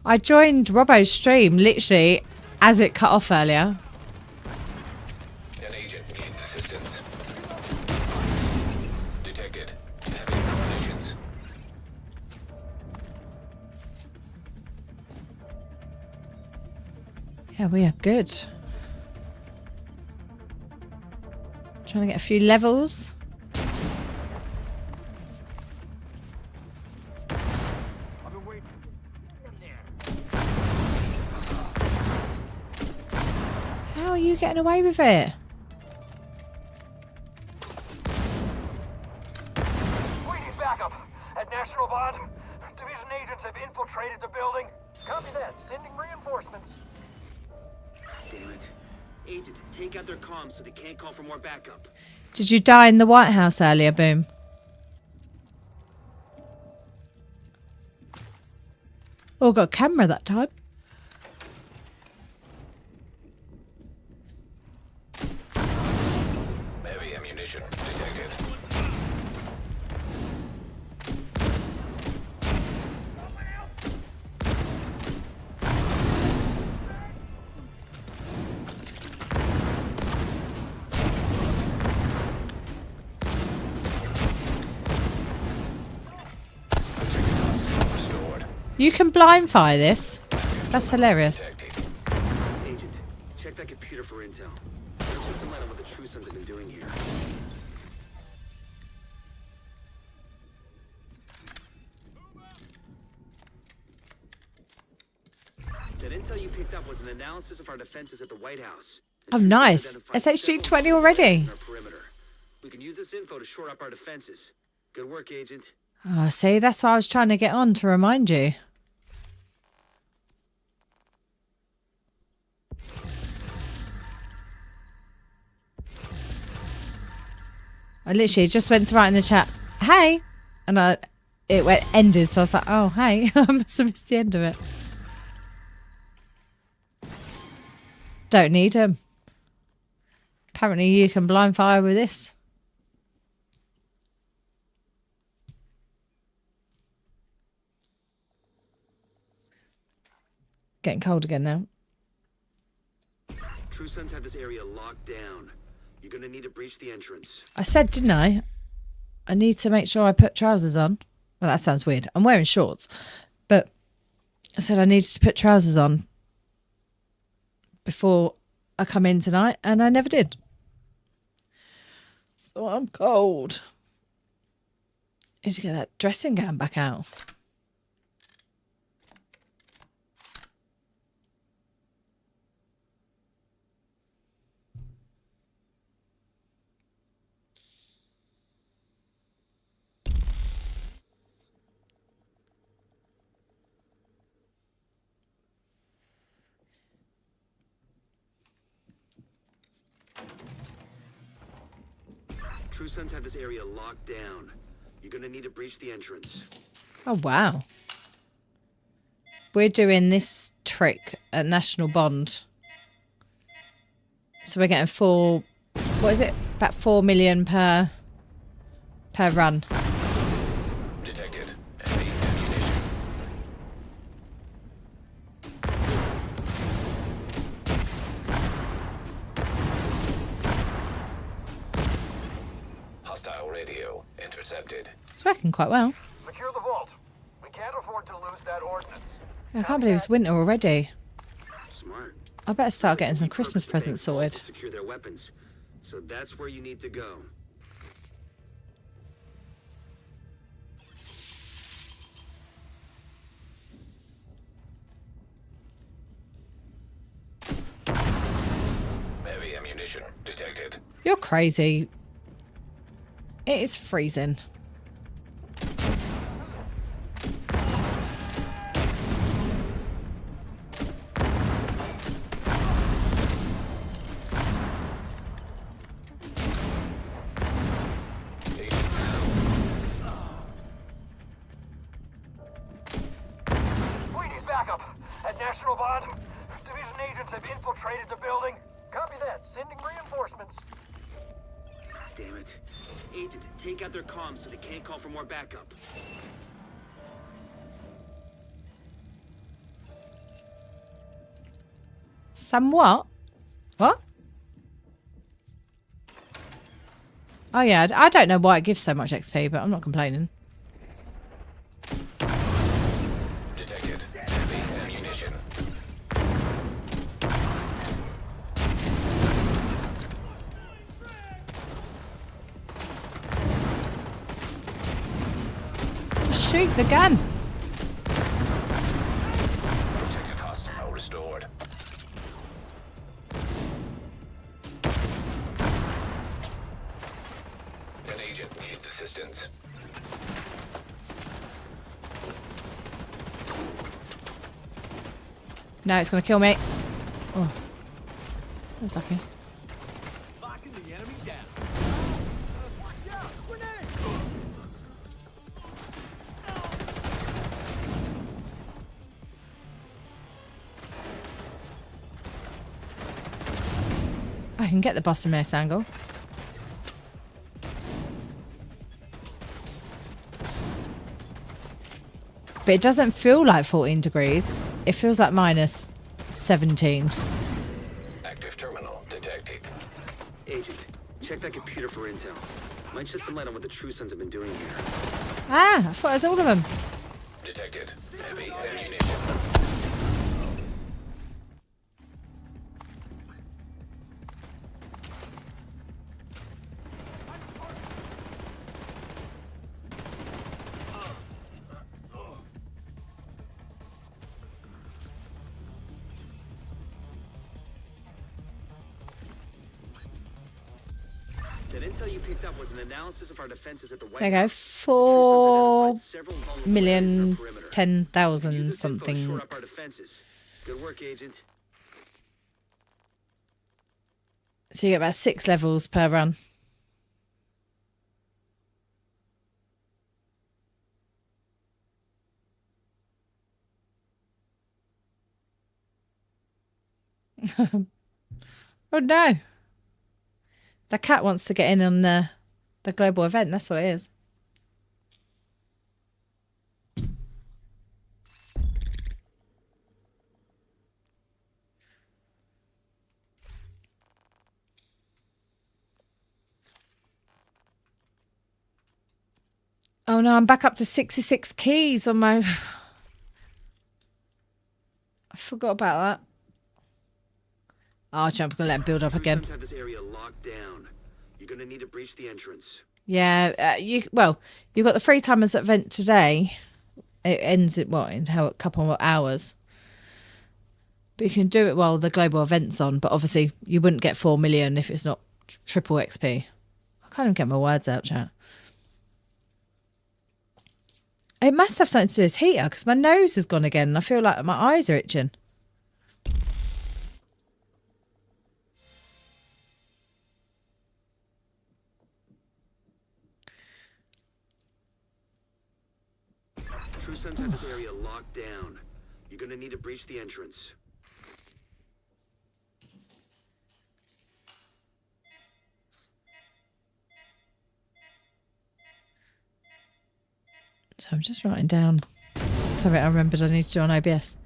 I joined Robbo's stream literally as it cut off earlier. An agent needs assistance. Detected. Heavy premonitions. Yeah, we are good. Trying to get a few levels. I've been waiting. How are you getting away with it? We need backup. At National Bond, Division agents have infiltrated the building. Copy that. Sending reinforcements. Damn it. Agent, take out their comms so they can't call for more backup. Did you die in the White House earlier, Boom? Oh, got a camera that time. Heavy ammunition detected. Restored. You can blind fire this. That's hilarious. Detected. Agent, check that computer for intel. There's some light on what the True Sons have been doing here. That intel you picked up was an analysis of our defenses at the White House. The Oh, True Sons nice. identified SHG-20 several already. in our perimeter. We can use this info to shore up our defenses. Good work, Agent. Oh, see, that's why I was trying to get on to remind you. I literally just went to write in the chat, hey, and it went ended, so I was like, oh, hey, I must have missed the end of it. Don't need them. Apparently you can blind fire with this. Getting cold again now. True Sons have this area locked down. You're gonna need to breach the entrance. I said, didn't I? I need to make sure I put trousers on. Well, that sounds weird. I'm wearing shorts. But I said I needed to put trousers on before I come in tonight, and I never did. So I'm cold. Need to get that dressing gown back out. True Sons have this area locked down. You're gonna need to breach the entrance. Oh, wow. We're doing this trick at National Bond. So we're getting what is it? About 4 million per run. Detected. Heavy ammunition. Hostile radio intercepted. It's working quite well. Secure the vault. We can't afford to lose that ordnance. I can't believe it's winter already. Smart. I better start getting some Christmas Purpose presents the vault sorted. to secure their weapons. So that's where you need to go. Heavy ammunition detected. You're crazy. It is freezing. We need backup. At National Bond, Division agents have infiltrated the building. Copy that. Sending reinforcements. Damn it. Agent, take out their comms so they can't call for more backup. Somewhat. What? Oh yeah, I don't know why it gives so much XP, but I'm not complaining. Detected. Heavy ammunition. Just shoot the gun. Protected hostile restored. An agent needs assistance. No, it's gonna kill me. Oh, that's lucky. Locking the enemy down. Watch out! Grenade! I can get the bottom ace angle. But it doesn't feel like 14 degrees. It feels like minus 17. Active terminal detected. Agent, check that computer for intel. Might shed some light on what the True Sons have been doing here. Ah, I thought it was all of them. Detected. Heavy ammunition. That intel you picked up was an analysis of our defenses at the White There you go. House. 4 Several vulnerable areas in million our perimeter. 10,000 Use this info to something. shore up our defenses. Good work, Agent. So you get about 6 levels per run. Oh no. The cat wants to get in on the global event. That's what it is. Oh no, I'm back up to 66 keys on my... I forgot about that. Oh, I'm gonna let him build up True again. Sons have this area locked down. You're gonna need to breach the entrance. Yeah, you've got the free timers event today. It ends in a couple of hours. But you can do it while the global event's on. But obviously, you wouldn't get 4 million if it's not triple XP. I can't even get my words out, chat. It must have something to do with this heater because my nose has gone again. And I feel like my eyes are itching. True Sons have this area locked down. You're gonna need to breach the entrance. So I'm just writing down something I remembered I need to do on OBS.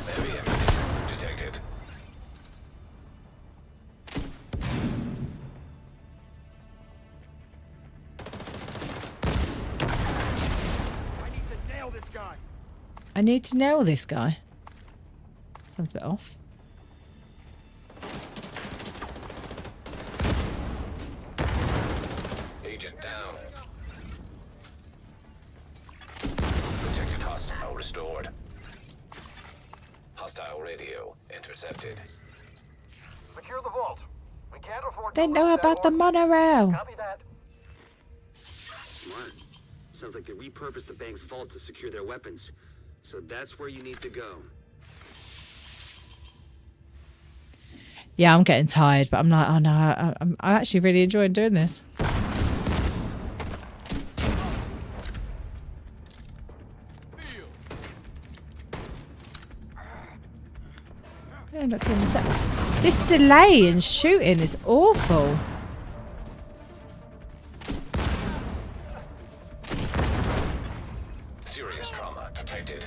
Heavy ammunition detected. I need to nail this guy. I need to nail this guy. Sounds a bit off. Agent down. Protected hostile restored. Hostile radio intercepted. Secure the vault. We can't afford They to know lose that about the order. monorail. Copy that. Smart. Sounds like they repurposed the bank's vault to secure their weapons. So that's where you need to go. Yeah, I'm getting tired, but I'm like, oh no, I'm actually really enjoying doing this. Yeah, look at this. This delay in shooting is awful. Serious trauma detected.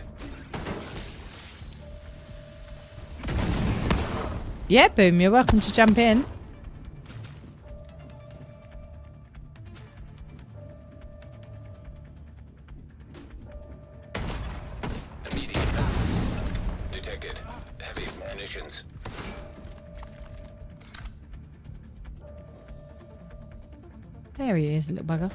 Yeah, Boom, you're welcome to jump in. Immediate. Detected. Heavy munitions. There he is, little bugger.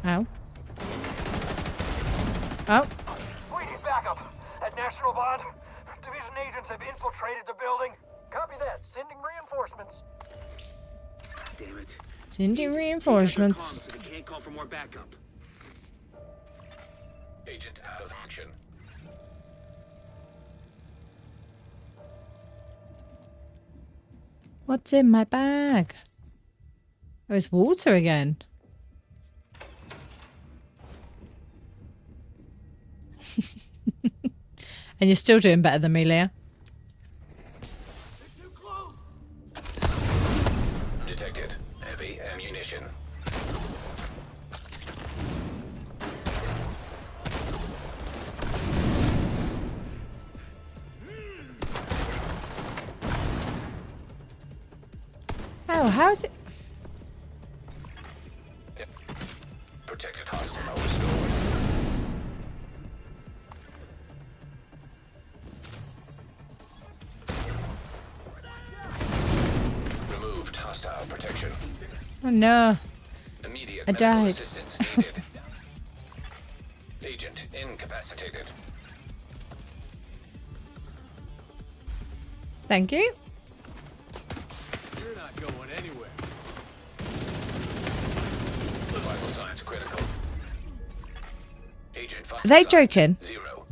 Ow. Oh. We need backup. At National Bond, Division agents have infiltrated the building. Copy that. Sending reinforcements. Damn it. Sending Comms reinforcements. so they can't call for more backup. Agent out of action. What's in my bag? Oh, it's water again. And you're still doing better than me, Leah. Detected. Heavy ammunition. Oh, how's it? Protected hostile restored. Removed hostile protection. Oh no. Immediate I medical died. assistance needed. Agent incapacitated. Thank you. You're not going anywhere. Vital signs critical. Agent Are they signs joking? 0.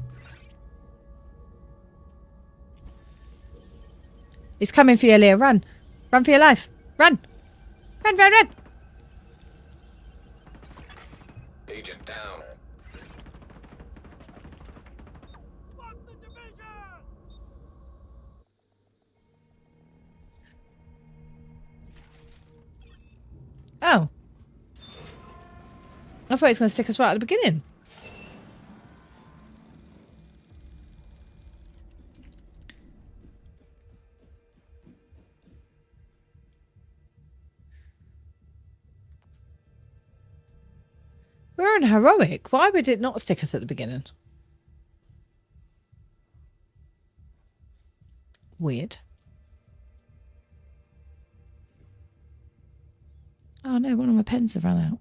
It's coming for you, Leah. Run. Run for your life. Run. Run, run, run. Agent down. Oh. I thought it was going to stick us right at the beginning. We're on heroic. Why would it not stick us at the beginning? Weird. Oh no, one of my pens have run out.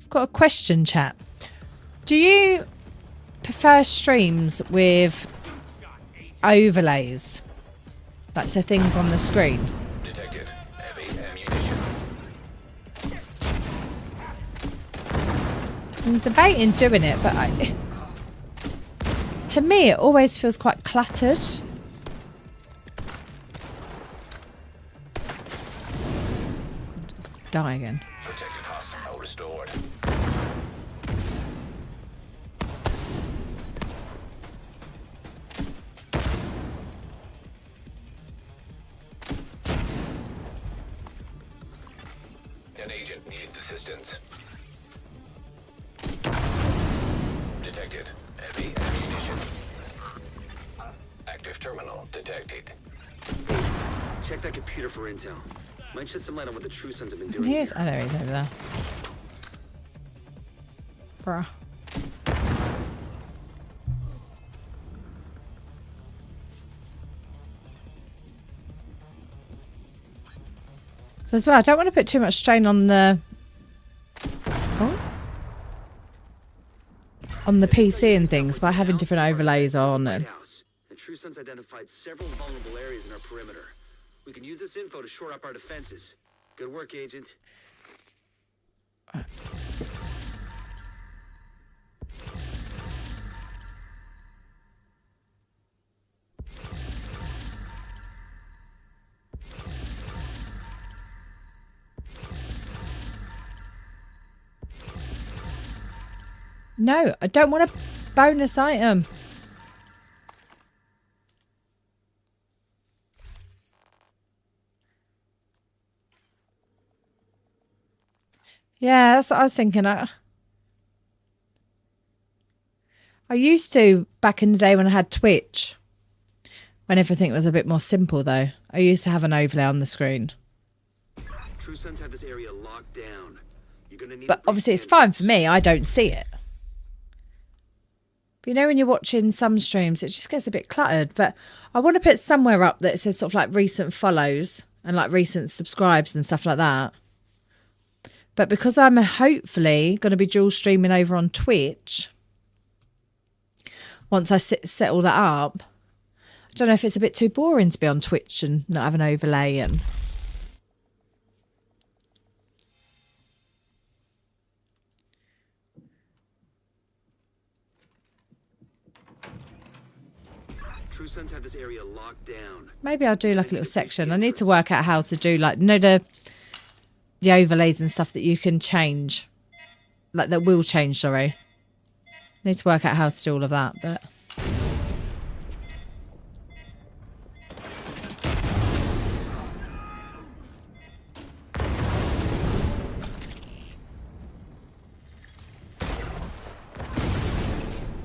I've got a question, chat. Do you prefer streams with overlays? Like, so things on the screen? Detected. Heavy ammunition. I'm debating doing it, but to me, it always feels quite cluttered. Die again. Protected hostile restored. An agent needs assistance. Detected. Heavy ammunition. Active terminal detected. Check that computer for intel. Might shed some light on what the True Sons have been doing Here's, here. oh, there he is over there. Bruh. So as well, I don't want to put too much strain on the PC and things by having different overlays on and House. The True Sons identified several vulnerable areas in our perimeter. We can use this info to shore up our defenses. Good work, Agent. no, I don't want a bonus item. Yeah, that's what I was thinking. I used to, back in the day when I had Twitch, when everything was a bit more simple though, I used to have an overlay on the screen. True Sons have this area locked down. You're gonna need But obviously it's fine for me, I don't see it. But you know when you're watching some streams, it just gets a bit cluttered. But I want to put somewhere up that says sort of like recent follows and like recent subscribes and stuff like that. But because I'm hopefully going to be dual streaming over on Twitch, once I set all that up, I don't know if it's a bit too boring to be on Twitch and not have an overlay. And True Sons have this area locked down. maybe I'll do like a little section. I need to work out how to do like, you know, the overlays and stuff that you can change, like that will change, sorry. I need to work out how to do all of that, but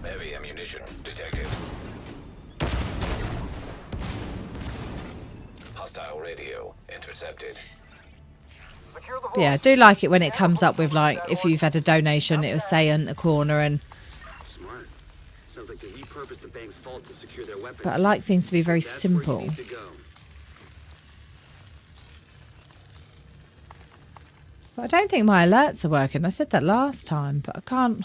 Heavy ammunition detected. Hostile radio intercepted. Secure the But yeah, I do like it when it comes up with like, if you've had a donation, it'll say in the corner. And Smart. Sounds like they repurposed the bank's vault to secure their weapons. but I like things to be very That's where you simple. need to go. But I don't think my alerts are working. I said that last time, but I can't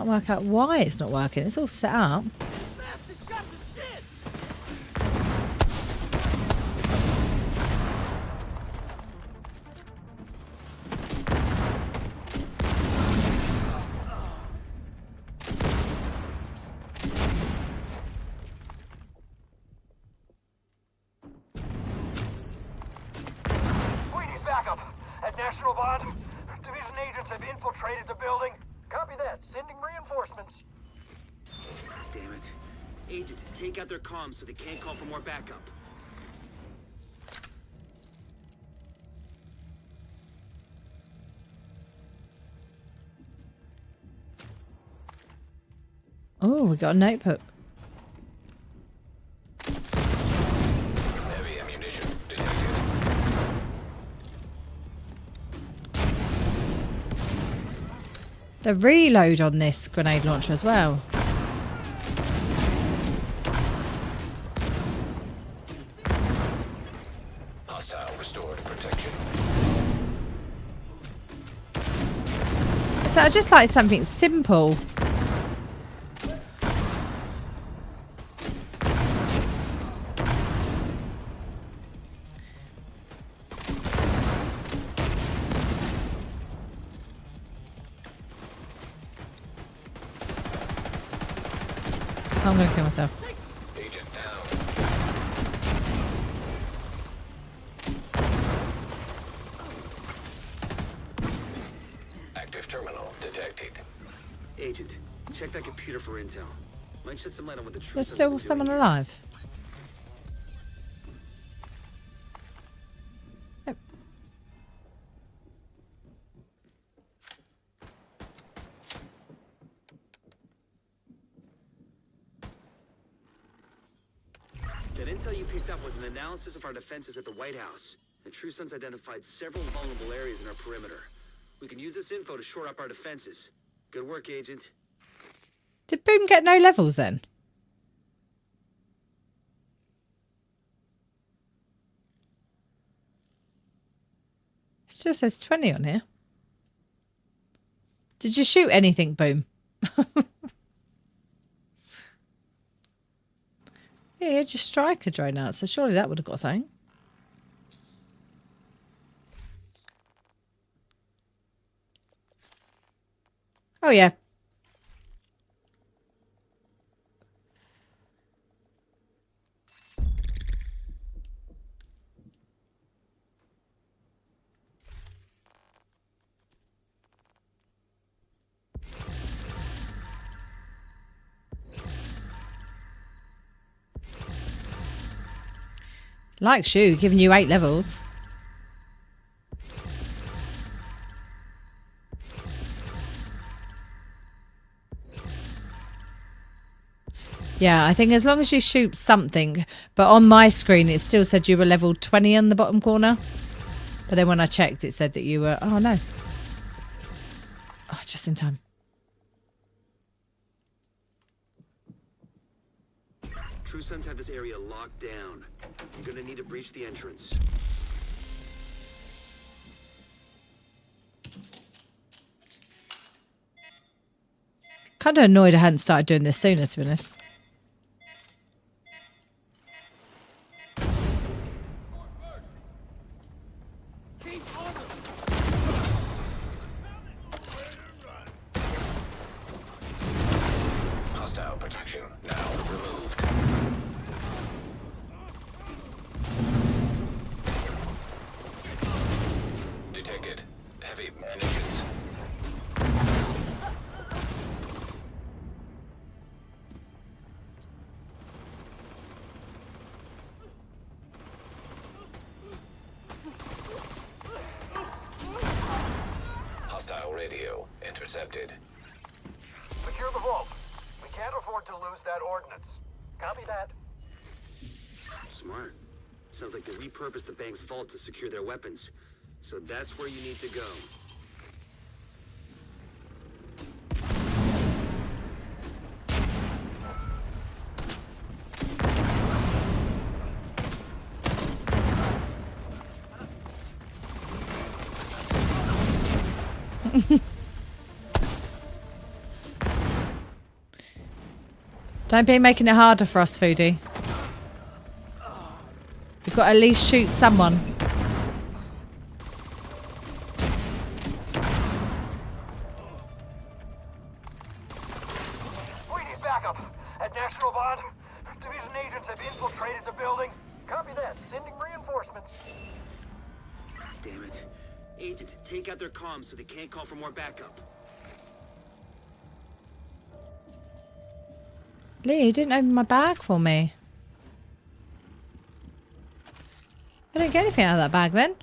work out why it's not working. It's all set up. Bastard shot the shit! We need backup. At National Bond, Division agents have infiltrated the building. Copy that. Sending reinforcements. Damn it. Agent, take out their comms so they can't call for more backup. Oh, we got a notebook. Heavy ammunition detected. The reload on this grenade launcher as well. Hostile restored protection. So I just like something simple. I'm going to kill myself. Agent down. Active terminal detected. Agent, check that computer for intel. Might shed some light on what the truth There's is. still someone alive. Oh. That intel you picked up was an analysis of our defenses at the White House. The True Sons identified several vulnerable areas in our perimeter. We can use this info to shore up our defenses. Good work, Agent. Did Boom get no levels then? Still says 20 on here. Did you shoot anything, Boom? Yeah, you had your striker drone out, so surely that would have got something. Oh, yeah. Like Shu, giving you 8 levels. Yeah, I think as long as you shoot something, but on my screen it still said you were level 20 on the bottom corner. But then when I checked it said that you were, oh no. Oh, just in time. True Sons have this area locked down. You're gonna need to breach the entrance. Kind of annoyed I hadn't started doing this sooner, to be honest. Hostile protection now removed. Detected. Heavy munitions. Hostile radio intercepted. Secure the vault. We can't afford to lose that ordnance. Copy that. Smart. Sounds like they repurposed the bank's vault to secure their weapons. So that's where you need to go. Don't be making it harder for us, Foodie. We've got to at least shoot someone. We need backup. At National Bond, Division agents have infiltrated the building. Copy that. Sending reinforcements. Damn it. Agent, take out their comms so they can't call for more backup. Lee, you didn't open my bag for me. I didn't get anything out of that bag then.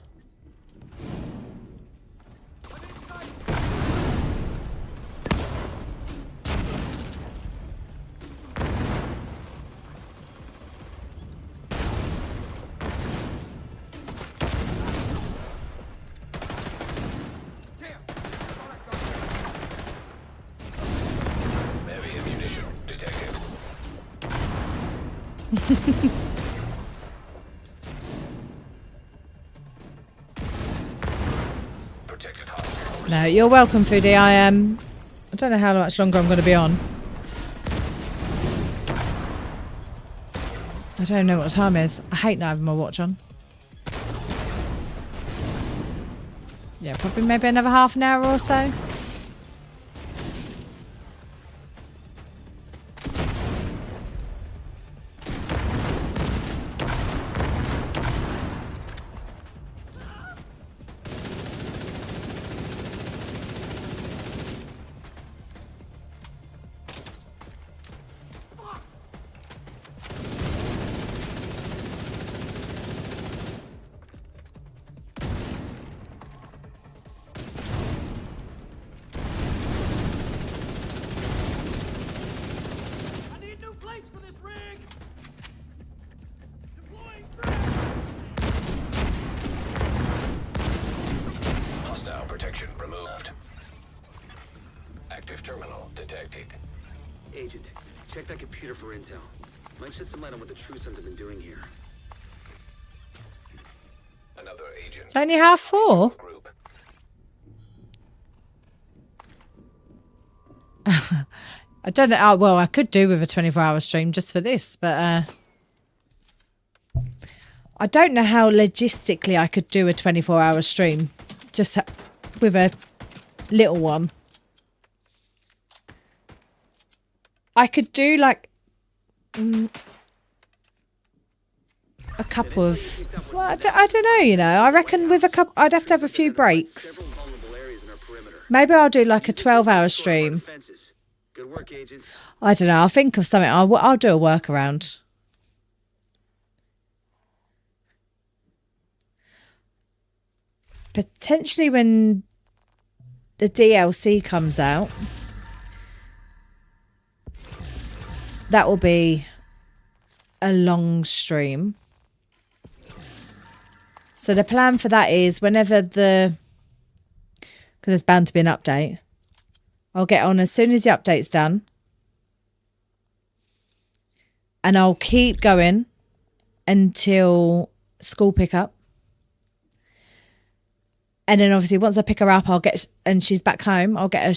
Heavy ammunition detected. Protected hostile. No, you're welcome, Foodie. I don't know how much longer I'm going to be on. I don't know what the time is. I hate not having my watch on. Yeah, probably maybe another half an hour or so. I need new plates for this rig. Deploying Hostile protection removed. Active terminal detected. Agent, check that computer for intel. Might shed some light on what the True Sons have been doing here. Another agent. It's only 4:30. group. I don't know. Oh, well, I could do with a 24-hour stream just for this, but I don't know how logistically I could do a 24-hour stream just with a little one. I could do like a couple of. Well, I don't know. You know, I reckon with a couple, I'd have to have a few breaks. Several vulnerable areas in our perimeter. Maybe I'll do like a 12-hour stream. Defenses. Good work, Agent. I don't know. I'll think of something. I'll do a workaround. Potentially when the DLC comes out, that will be a long stream. So the plan for that is whenever because there's bound to be an update, I'll get on as soon as the update's done. And I'll keep going until school pickup. And then obviously once I pick her up, and she's back home, I'll get her,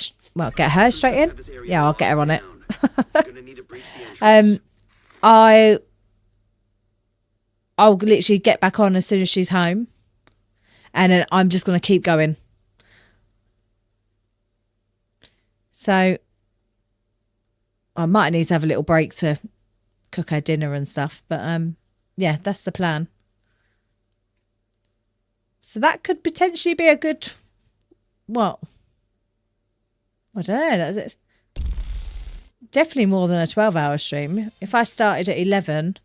get her straight in. Yeah, I'll get her on it. I'll literally get back on as soon as she's home. And then I'm just going to keep going. So I might need to have a little break to cook her dinner and stuff. But yeah, that's the plan. So that could potentially be a good, what? I don't know. That's it. Definitely more than a 12-hour stream. If I started at 11,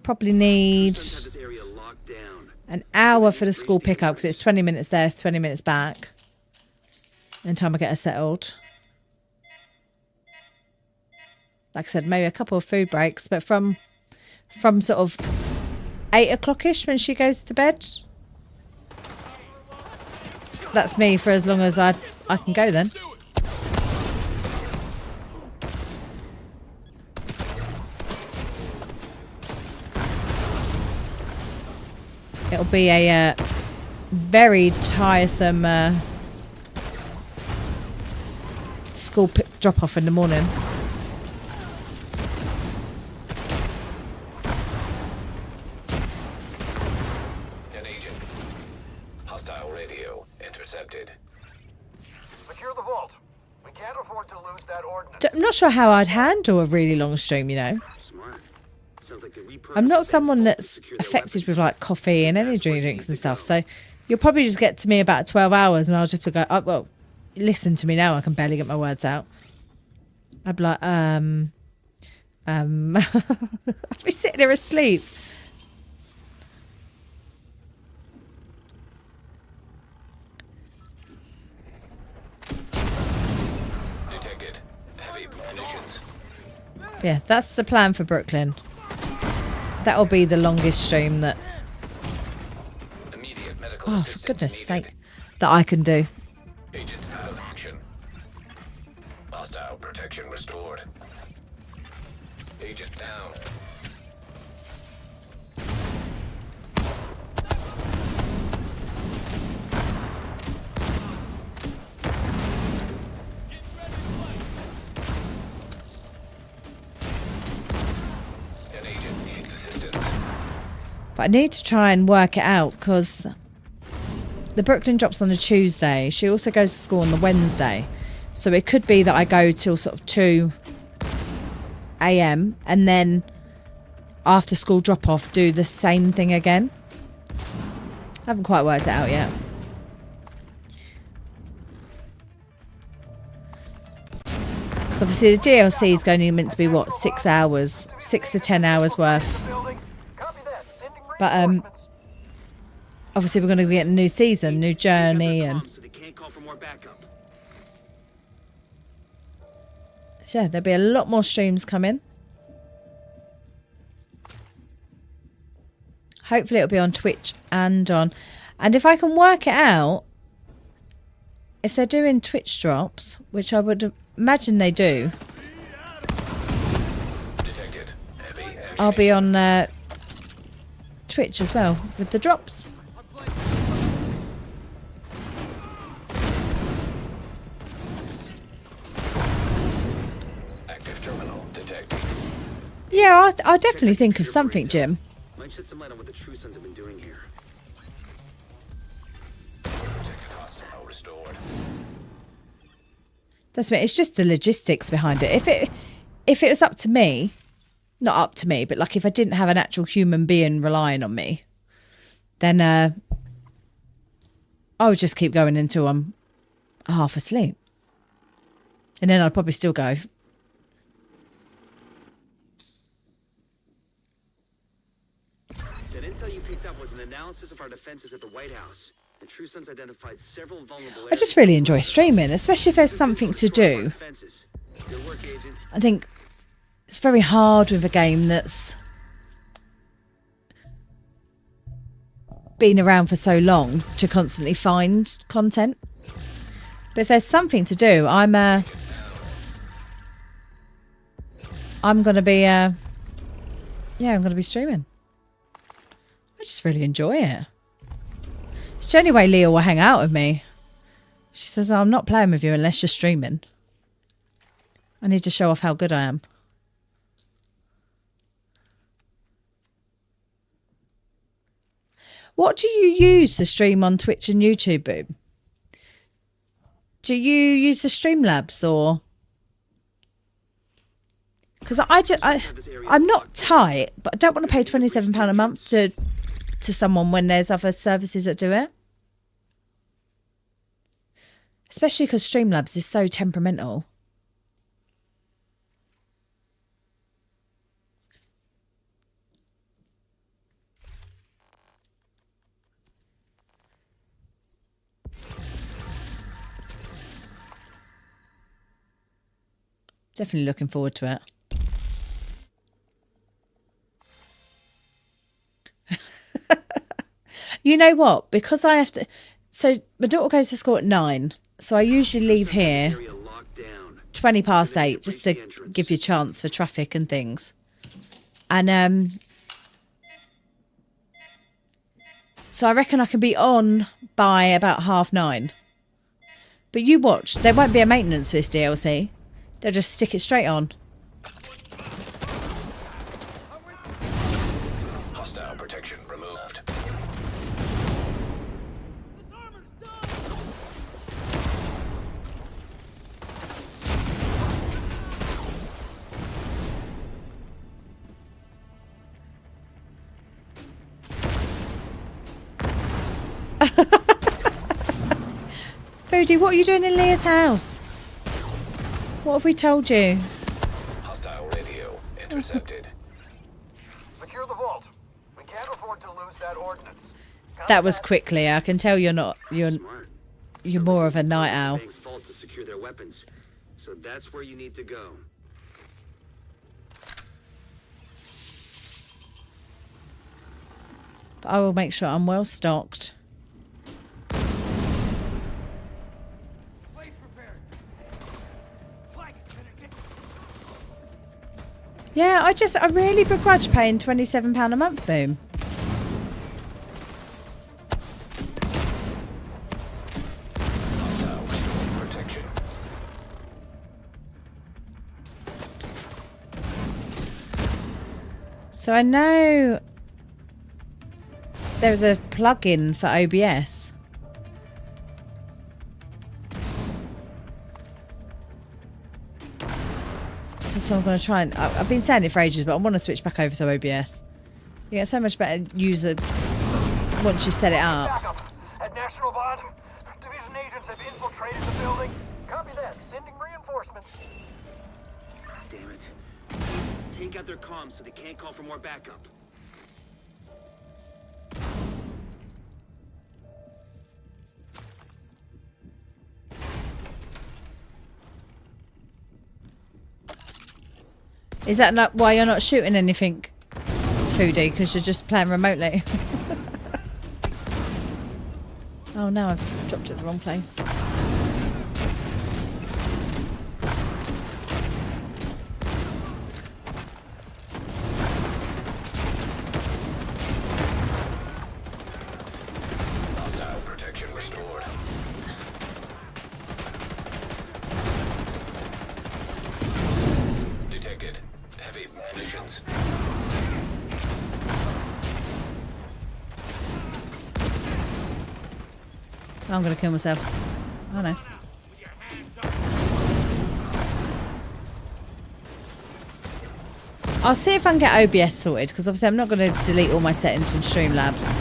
probably need an hour for the school pickup because it's 20 minutes there, 20 minutes back. In time I get her settled. Like I said, maybe a couple of food breaks, but from sort of 8 o'clock-ish when she goes to bed. That's me for as long as I can go then. It'll be a very tiresome school drop-off in the morning. An agent. Hostile radio intercepted. Secure the vault. We can't afford to lose that ordnance. I'm not sure how I'd handle a really long stream, you know. Smart. Sounds like the I'm not someone that's affected with like coffee and energy drinks and stuff. So you'll probably just get to me about 12 hours and I'll just go, oh, well, listen to me now. I can barely get my words out. I'd be like, I'd be sitting there asleep. Detected. Heavy munitions. Yeah, that's the plan for Brooklyn. That'll be the longest stream that, Immediate medical oh, for assistance goodness needed. sake, that I can do. Agent out of action. Hostile protection restored. Agent down. An agent needs assistance. But I need to try and work it out because the Brooklyn drops on a Tuesday. She also goes to school on the Wednesday. So it could be that I go till sort of 2 a.m. and then after school drop off do the same thing again. I haven't quite worked it out yet. Because obviously the DLC is only meant to be what, 6 hours, 6 to 10 hours worth. Building. Copy that. Sending But reinforcements. obviously we're going to get a new season, new journey, and So they can't call for more backup. so yeah, there'll be a lot more streams coming. Hopefully it'll be on Twitch and if I can work it out, if they're doing Twitch drops, which I would imagine they do, Detected. Heavy ammunition. I'll be on Twitch as well with the drops. Yeah, I'll definitely think of something, Jim. Might shed some light on what the True Sons have been doing here. Protected hostile restored. Doesn't it? It's just the logistics behind it. If it was up to me, not up to me, but like if I didn't have an actual human being relying on me, then I would just keep going until I'm half asleep. And then I'd probably still go. That intel you picked up was an analysis of our defenses at the White House. The True Sons identified several vulnerable I just really enjoy streaming, especially if there's something to do. defenses. Good work, Agent. I think it's very hard with a game that's been around for so long to constantly find content. But if there's something to do, I'm gonna be I'm gonna be streaming. I just really enjoy it. It's the only way Leah will hang out with me. She says, "Oh, I'm not playing with you unless you're streaming. I need to show off how good I am." What do you use to stream on Twitch and YouTube, Boom? Do you use the Streamlabs or? Because I'm not tight, but I don't want to pay £27 a month to someone when there's other services that do it. Especially because Streamlabs is so temperamental. Definitely looking forward to it. You know what? Because I have to... So my daughter goes to school at 9. So I usually leave here Area locked down. 20 past 8 just to give you a chance for traffic and things. And so I reckon I can be on by about 9:30. But you watch, there won't be a maintenance for this DLC. They'll just stick it straight on. Hostile protection removed. Foodie, what are you doing in Leah's house? What have we told you? Hostile radio intercepted. Secure the vault. We can't afford to lose that ordnance. That was quick, Leah. I can tell you're Smart. more of a night owl. Bank's vault to secure their weapons. So that's where you need to go. But I will make sure I'm well stocked. Place repaired. Flag it, Lieutenant. Yeah, I really begrudge paying £27 a month, Boom. Hostile restoring protection. So I know there's a plug-in for OBS. So I'm going to try and... I've been saying it for ages, but I want to switch back over to OBS. You get so much better user once you set it up. Backup. At National Bond, Division agents have infiltrated the building. Copy that. Sending reinforcements. Damn it. Take out their comms so they can't call for more backup. Is that not why you're not shooting anything, Foodie? Because you're just playing remotely? Oh no, I've dropped it in the wrong place. Hostile protection restored. Detected. Heavy Munitions. I'm gonna kill myself. Oh no. I'll see if I can get OBS sorted, because obviously I'm not going to delete all my settings from Streamlabs.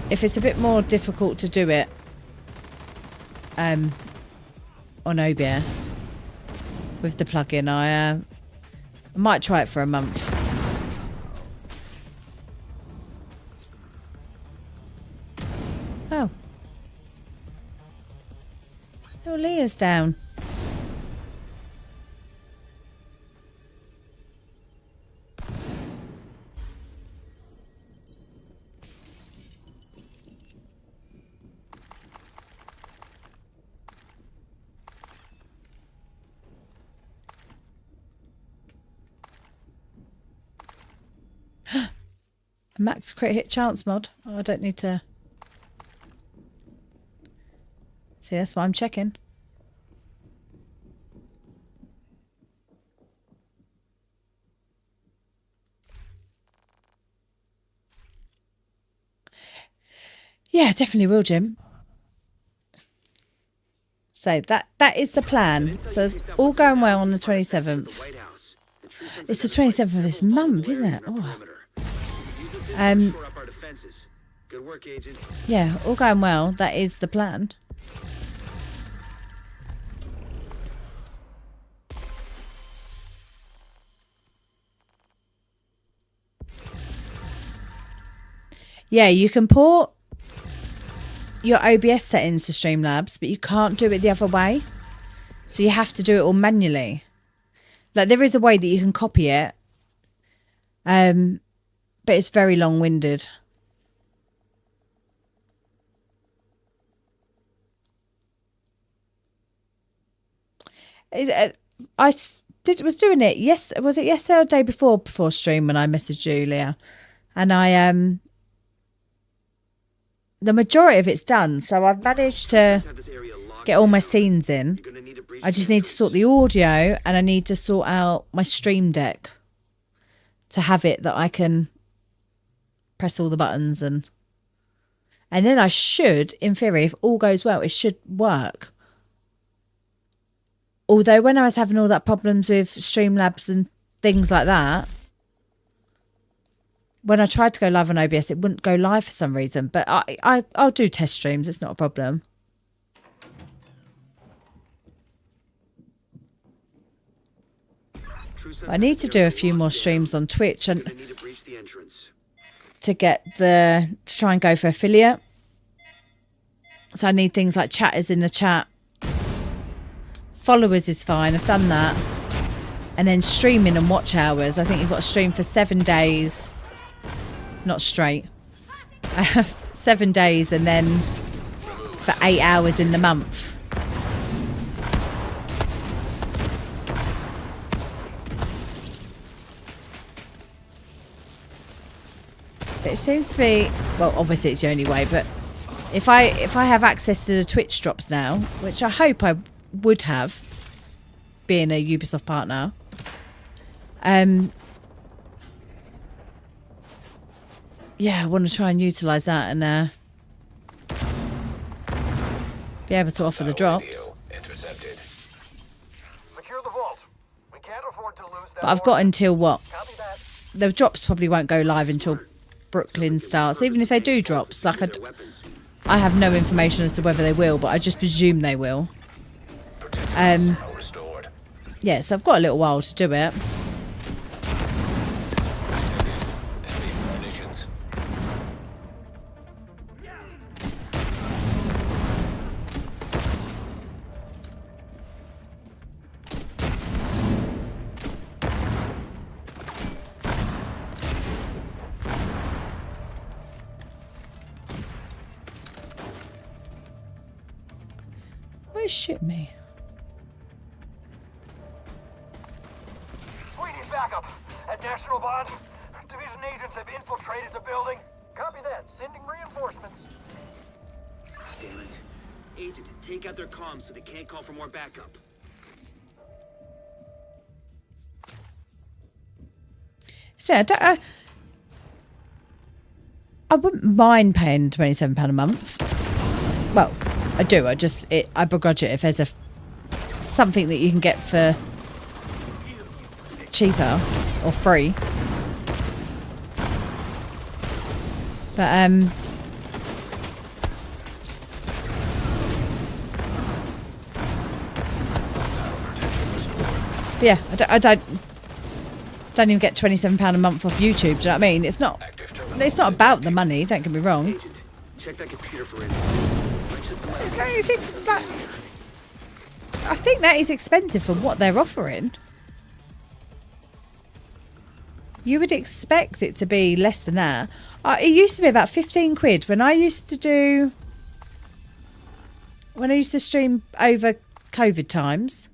If it's a bit more difficult to do it on OBS with the plugin, I might try it for a month. Oh. Oh, Leah's down. A max crit hit chance mod. Oh, I don't need to. See, that's why I'm checking. Yeah, definitely will, Jim. So that is the plan. So it's all going well on the 27th. It's the 27th of this month, isn't it? Oh. Good work, Agent. Yeah, all going well. That is the plan. Yeah, you can port your OBS settings to Streamlabs, but you can't do it the other way. So you have to do it all manually. Like, there is a way that you can copy it. But it's very long-winded. Was doing it. Yes, was it yesterday or the day before stream when I messaged Julia, and I the majority of it's done. So I've managed to get all my scenes in. I just need to sort the audio, and I need to sort out my Stream Deck to have it that I can press all the buttons, and then I should, in theory, if all goes well, it should work. Although when I was having all that problems with Streamlabs and things like that, when I tried to go live on OBS, it wouldn't go live for some reason. But I'll do test streams. It's not a problem. I need to do a few more streams on Twitch and to try and go for affiliate. So I need things like chatters in the chat. Followers is fine. I've done that. And then streaming and watch hours. I think you've got to stream for 7 days. Not straight. 7 days and then for 8 hours in the month. But it seems to be, well, obviously it's the only way, but if I have access to the Twitch drops now, which I hope I would have, being a Ubisoft partner, yeah, I want to try and utilise that and be able to offer the drops. Intercepted. Secure the vault. We can't afford to lose that. But I've got until what? Copy that. The drops probably won't go live until Brooklyn starts. Even if they do drops, like I have no information as to whether they will, but I just presume they will. Restored. Yeah, so I've got a little while to do it. Heavy munitions. Where's shit me? We need backup. At National Bond, Division agents have infiltrated the building. Copy that. Sending reinforcements. Damn it. Agent, take out their comms so they can't call for more backup. So I wouldn't mind paying £27 a month. Well, I do. I begrudge it if there's something that you can get for cheaper or free. But yeah, I don't even get £27 a month off YouTube. Do you know what I mean? It's not about the money. Don't get me wrong. Agent, check that computer for info. I think that is expensive for what they're offering. You would expect it to be less than that. It used to be about 15 quid when I used to stream over COVID times.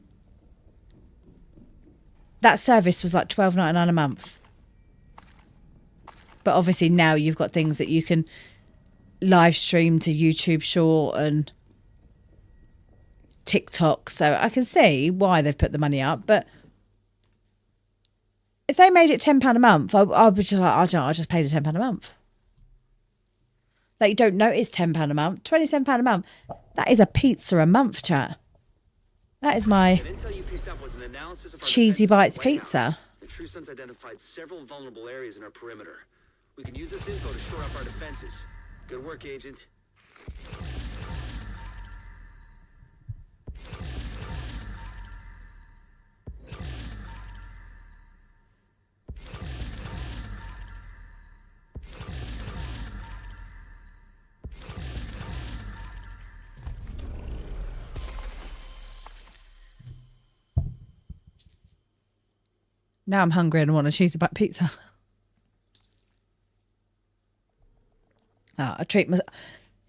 That service was like $12.99 a month. But obviously now you've got things that you can live stream to YouTube Short and TikTok. So I can see why they've put the money up. But if they made it £10 a month, I'd be just like, I just paid a £10 a month. Like, you don't notice £10 a month. £27 a month. That is a pizza a month, chat. That is my Intel you picked up was an analysis of our Cheesy defenses Bites at the White pizza. House. The True Sons identified several vulnerable areas in our perimeter. We can use this info to shore up our defenses. Good work, Agent. Now I'm hungry and I want a cheesy bite pizza. I treat myself.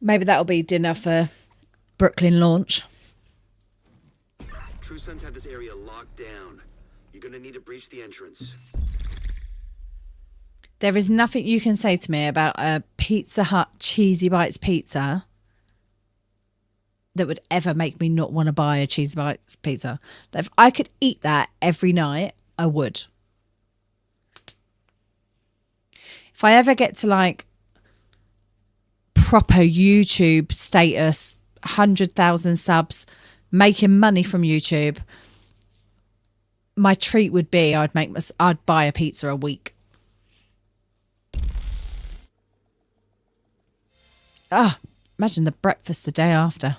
Maybe that'll be dinner for Brooklyn launch. True Sons have this area locked down. You're gonna need to breach the entrance. There is nothing you can say to me about a Pizza Hut Cheesy Bites pizza that would ever make me not want to buy a Cheesy Bites pizza. If I could eat that every night, I would. If I ever get to like proper YouTube status, 100,000 subs, making money from YouTube, my treat would be I'd buy a pizza a week. Imagine the breakfast the day after.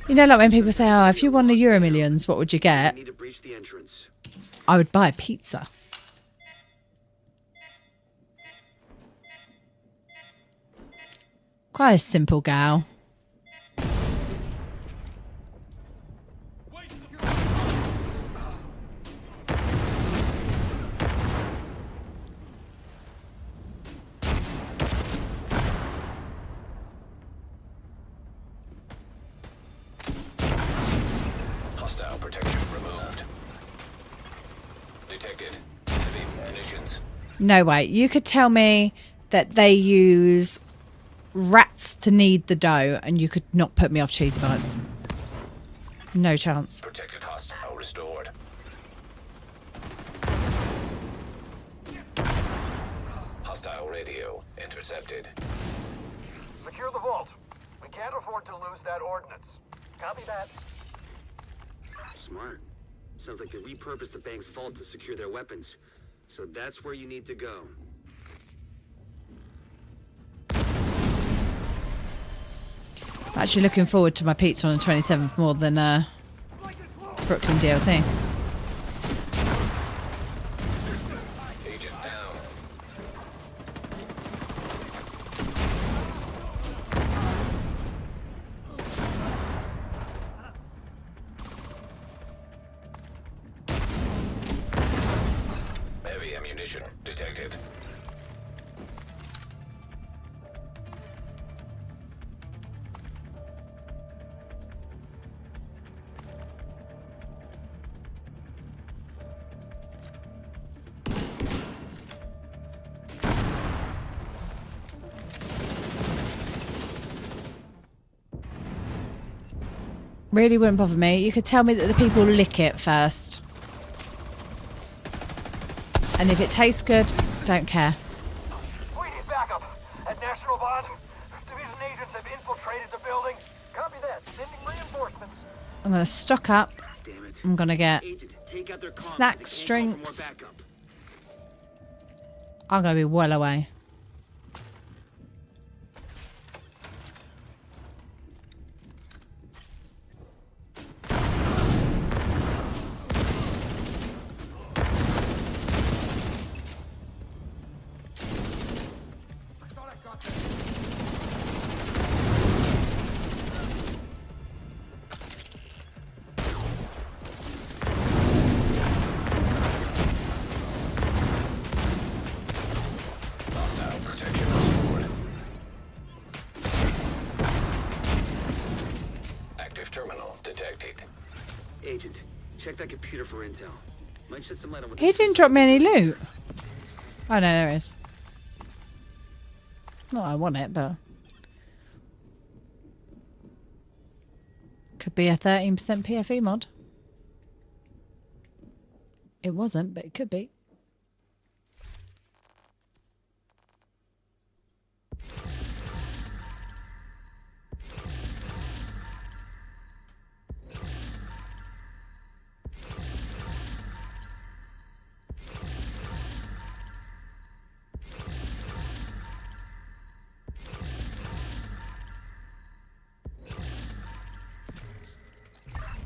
You know, like when people say, "Oh, if you won the Euro Millions, what would you get?" Need to breach the entrance. I would buy a pizza. Quite a simple gal. Hostile protection removed. Detected. Heavy munitions. No way. You could tell me that they use rats to knead the dough and you could not put me off Cheesy Bites. No chance. Protected hostile restored. Hostile radio intercepted. Secure the vault. We can't afford to lose that ordnance. Copy that. Smart. Sounds like they repurposed the bank's vault to secure their weapons. So that's where you need to go. I'm actually looking forward to my pizza on the 27th more than Brooklyn DLC. Agent down. Heavy ammunition detected. Really wouldn't bother me. You could tell me that the people lick it first. And if it tastes good, don't care. We need backup. At National Bond, Division agents have infiltrated the building. Copy that. Sending reinforcements. I'm going to stock up. Damn it. I'm going to get Agent, take out their comms. snacks, They can't call for more drinks. backup. I'm going to be well away. I thought I got that. Hostile protection restored. Active terminal detected. Agent, check that computer for intel. Might shed some light on what He didn't drop me any loot. Oh, no, there is. Not I want it, but... Could be a 13% PFE mod. It wasn't, but it could be.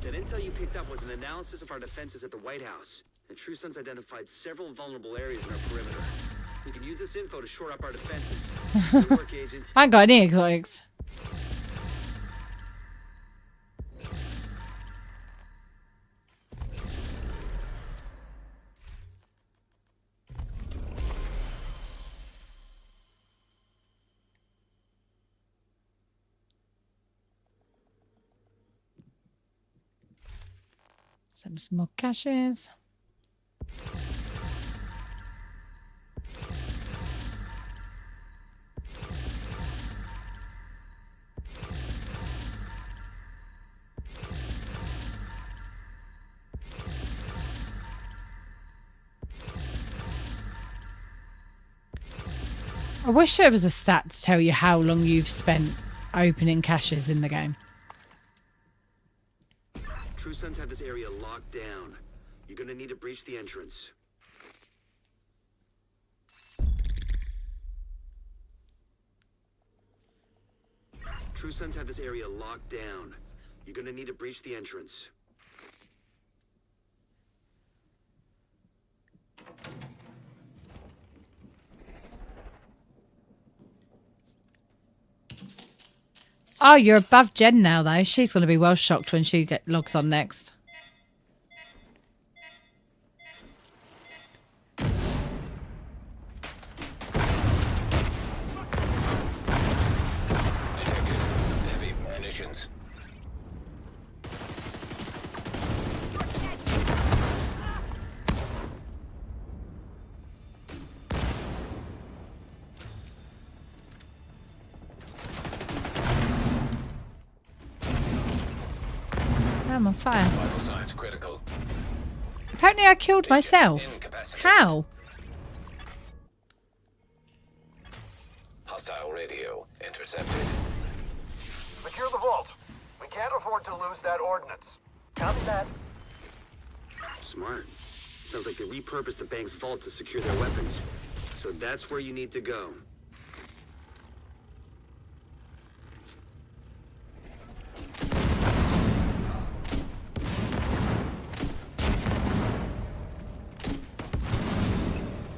That intel you picked up was an analysis of our defenses at the White House. And True Sons identified several vulnerable areas in our perimeter. We can use this info to shore up our defenses. Good work, Agent. I ain't got any exotics. Some small caches. I wish there was a stat to tell you how long you've spent opening caches in the game. True Sons have this area locked down. You're gonna need to breach the entrance. True Sons have this area locked down. You're gonna need to breach the entrance. Oh, you're above Jen now, though. She's going to be well shocked when she logs on next. Detected. Heavy munitions. I'm on fire. Vital signs critical. Apparently I killed myself. Incapacitated. How? Hostile radio intercepted. Secure the vault. We can't afford to lose that ordnance. Copy that. Smart. Sounds like they repurposed the bank's vault to secure their weapons. So that's where you need to go.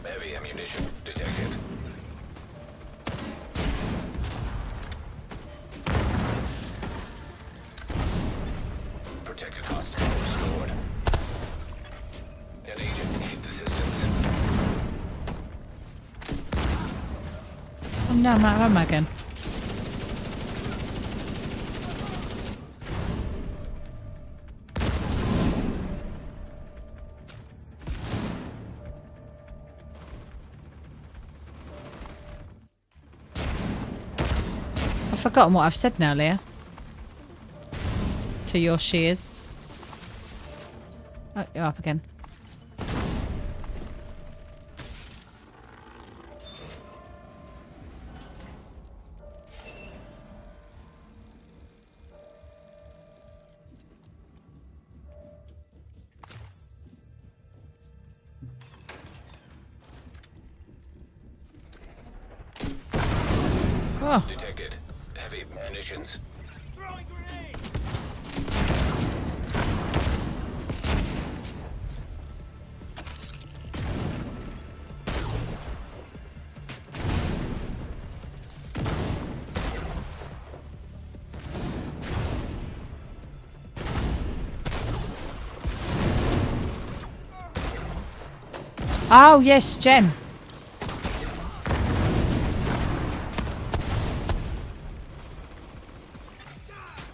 Heavy ammunition detected. Protected hostile restored. An agent needs assistance. Oh no, I'm out of ammo again. I've forgotten what I've said now, Leah. to your shears. Oh, you're up again. Oh, Detected. Heavy munitions. Throwing grenade! oh yes, Jen.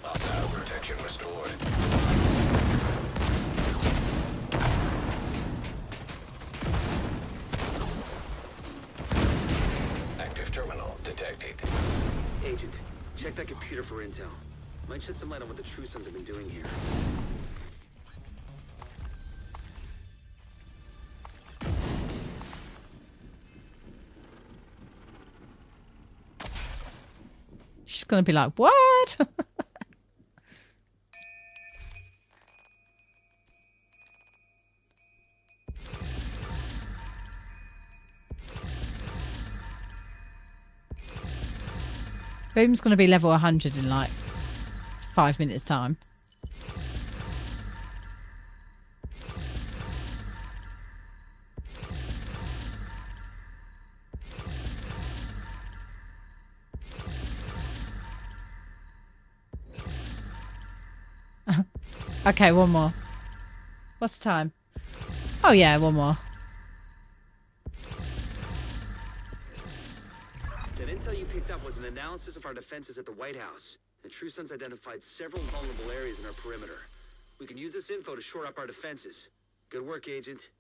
Hostile protection restored. Active terminal detected. Agent, check that computer for intel. Might shed some light on what the True Sons have been doing here. She's gonna be like, what? Boom's gonna be level 100 in like 5 minutes time. Okay, one more. What's the time? Oh yeah, one more. That intel you picked up was an analysis of our defenses at the White House. The True Sons identified several vulnerable areas in our perimeter. We can use this info to shore up our defenses. Good work, Agent.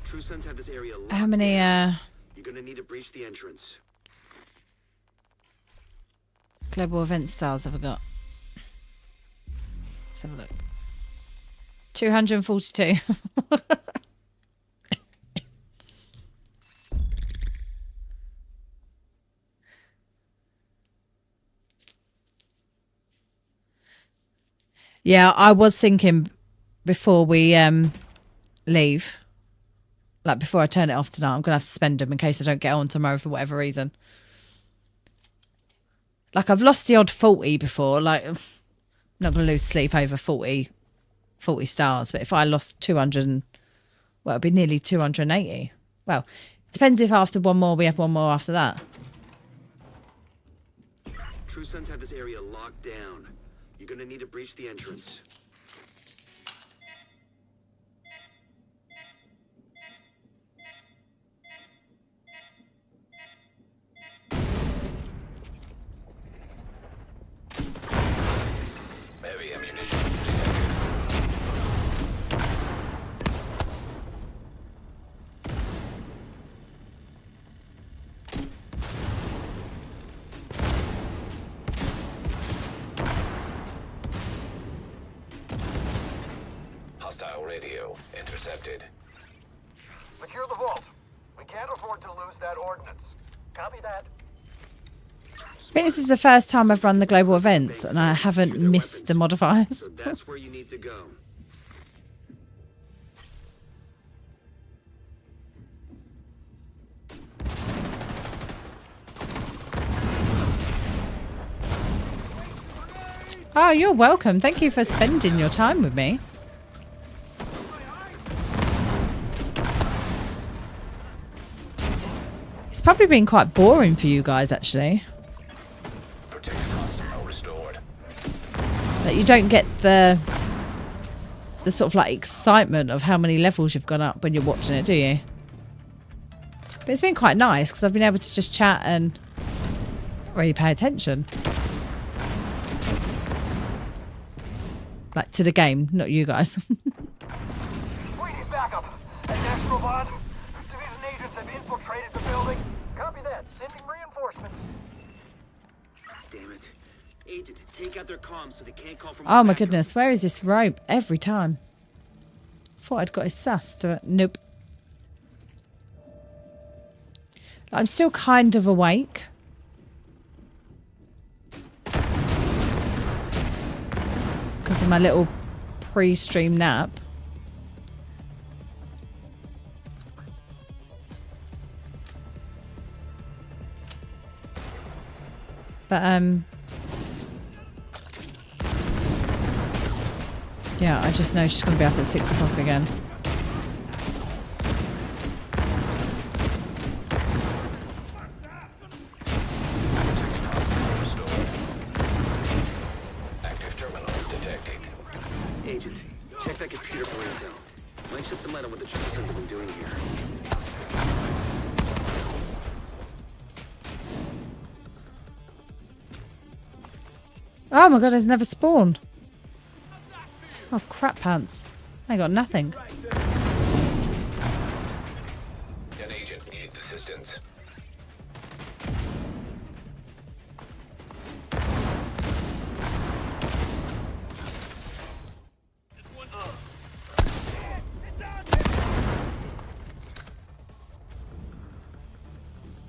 True Sons have this area locked How many down. You're gonna need to breach the entrance. global event stars have I got? Let's have a look. 242. Yeah, I was thinking before we leave, like before I turn it off tonight, I'm gonna have to spend them in case I don't get on tomorrow for whatever reason. Like I've lost the odd 40 before, like I'm not gonna lose sleep over 40 stars, but if I lost 200, well, it'd be nearly 280. Well, it depends if after one more we have one more after that. True Sons have this area locked down. You're gonna need to breach the entrance. Heavy ammunition detected. Hostile radio intercepted. Secure the vault. We can't afford to lose that ordnance. Copy that. I think this is the first time I've run the global events and I haven't missed the modifiers. So that's where you need to go. Oh, you're welcome. Thank you for spending your time with me. It's probably been quite boring for you guys, actually. Protected hostile restored. That you don't get the sort of like excitement of how many levels you've gone up when you're watching it, do you? But it's been quite nice because I've been able to just chat and not really pay attention. Like to the game, not you guys. We need backup. At National Bond, Division agents Damn it. Agent, take out their comms so they can't call from. Oh my goodness, where is this rope? Every time. Thought I'd got his sus to it. Nope. I'm still kind of awake. Because of my little pre-stream nap. But, yeah, I just know she's going to be up at 6 o'clock again. Active terminal detected. Agent, check that computer for intel. Might shed some light on what the True Sons have been doing here. Oh my god, it's never spawned. Oh, crap pants. I got nothing. An agent needs assistance.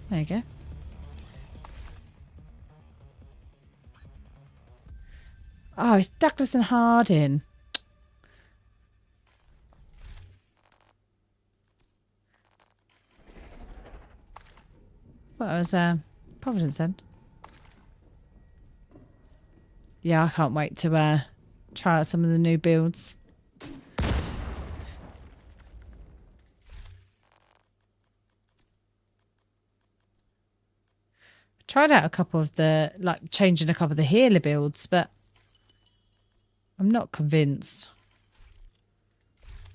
There you go. Oh, it's Douglas and Harding. What was Providence then? Yeah, I can't wait to try out some of the new builds. Tried out a couple of the, like, changing a couple of the healer builds, but I'm not convinced.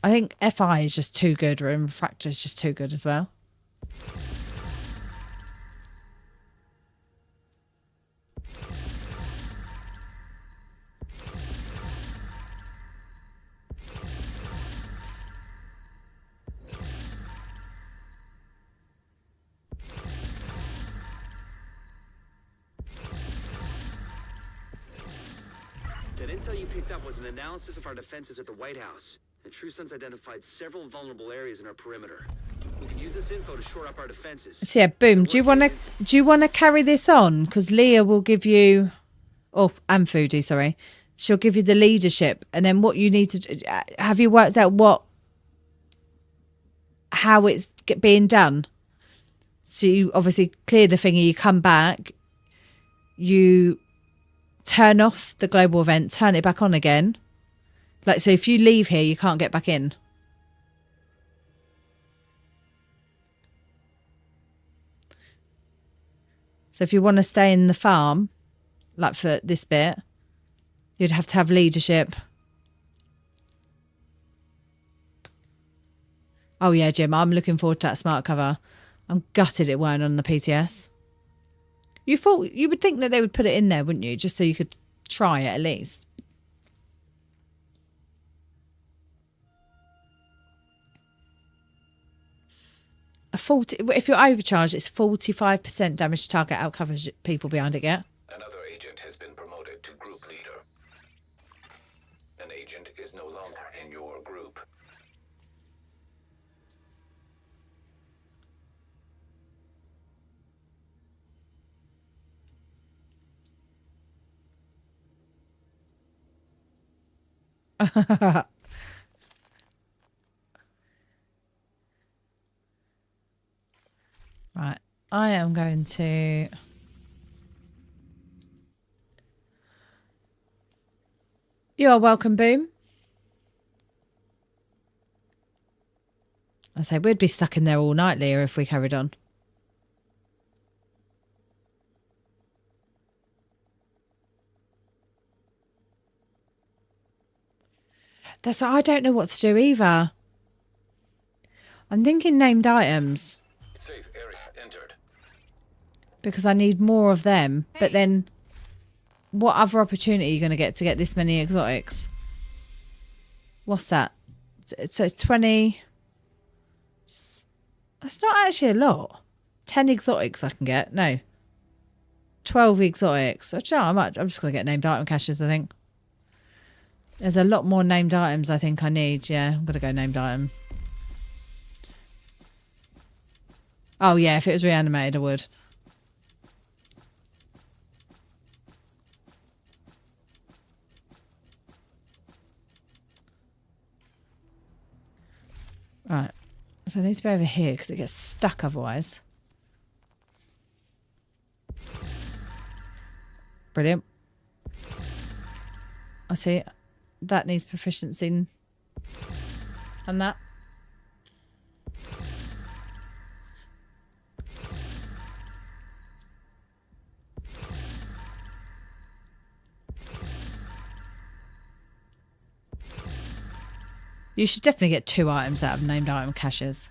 I think FI is just too good, and Refractor is just too good as well. That intel you picked up was an analysis of our defenses at the White House. The True Sons identified several vulnerable areas in our perimeter. We can use this info to shore up our defenses. So yeah, boom. Do you want to carry this on? Because Leah will give you, and Foodie, sorry, she'll give you the leadership, and then what you need to have you worked out how it's being done. So you obviously clear the thingy, you come back, you turn off the global event, turn it back on again. Like, so if you leave here, you can't get back in. So if you want to stay in the farm, like for this bit, you'd have to have leadership. Oh yeah, Jim, I'm looking forward to that smart cover. I'm gutted it weren't on the PTS. You would think that they would put it in there, wouldn't you? Just so you could try it at least. If you're overcharged, it's 45% damage to target outcovers people behind it get. Another agent has been promoted to group leader. An agent is no longer in your group. Right, I am going to... You are welcome, Boom. I say we'd be stuck in there all night, Leah, if we carried on. I don't know what to do either. I'm thinking named items. Safe area entered. Because I need more of them. But then, what other opportunity are you going to get this many exotics? What's that? So it's 20. That's not actually a lot. 10 exotics I can get. No. 12 exotics. So, do you know, I'm just going to get named item caches, I think. There's a lot more named items I think I need. Yeah, I'm going to go named item. Oh, yeah, if it was reanimated, I would. Right. So it needs to be over here because it gets stuck otherwise. Brilliant. I see. That needs proficiency. And that. You should definitely get 2 items out of named item caches.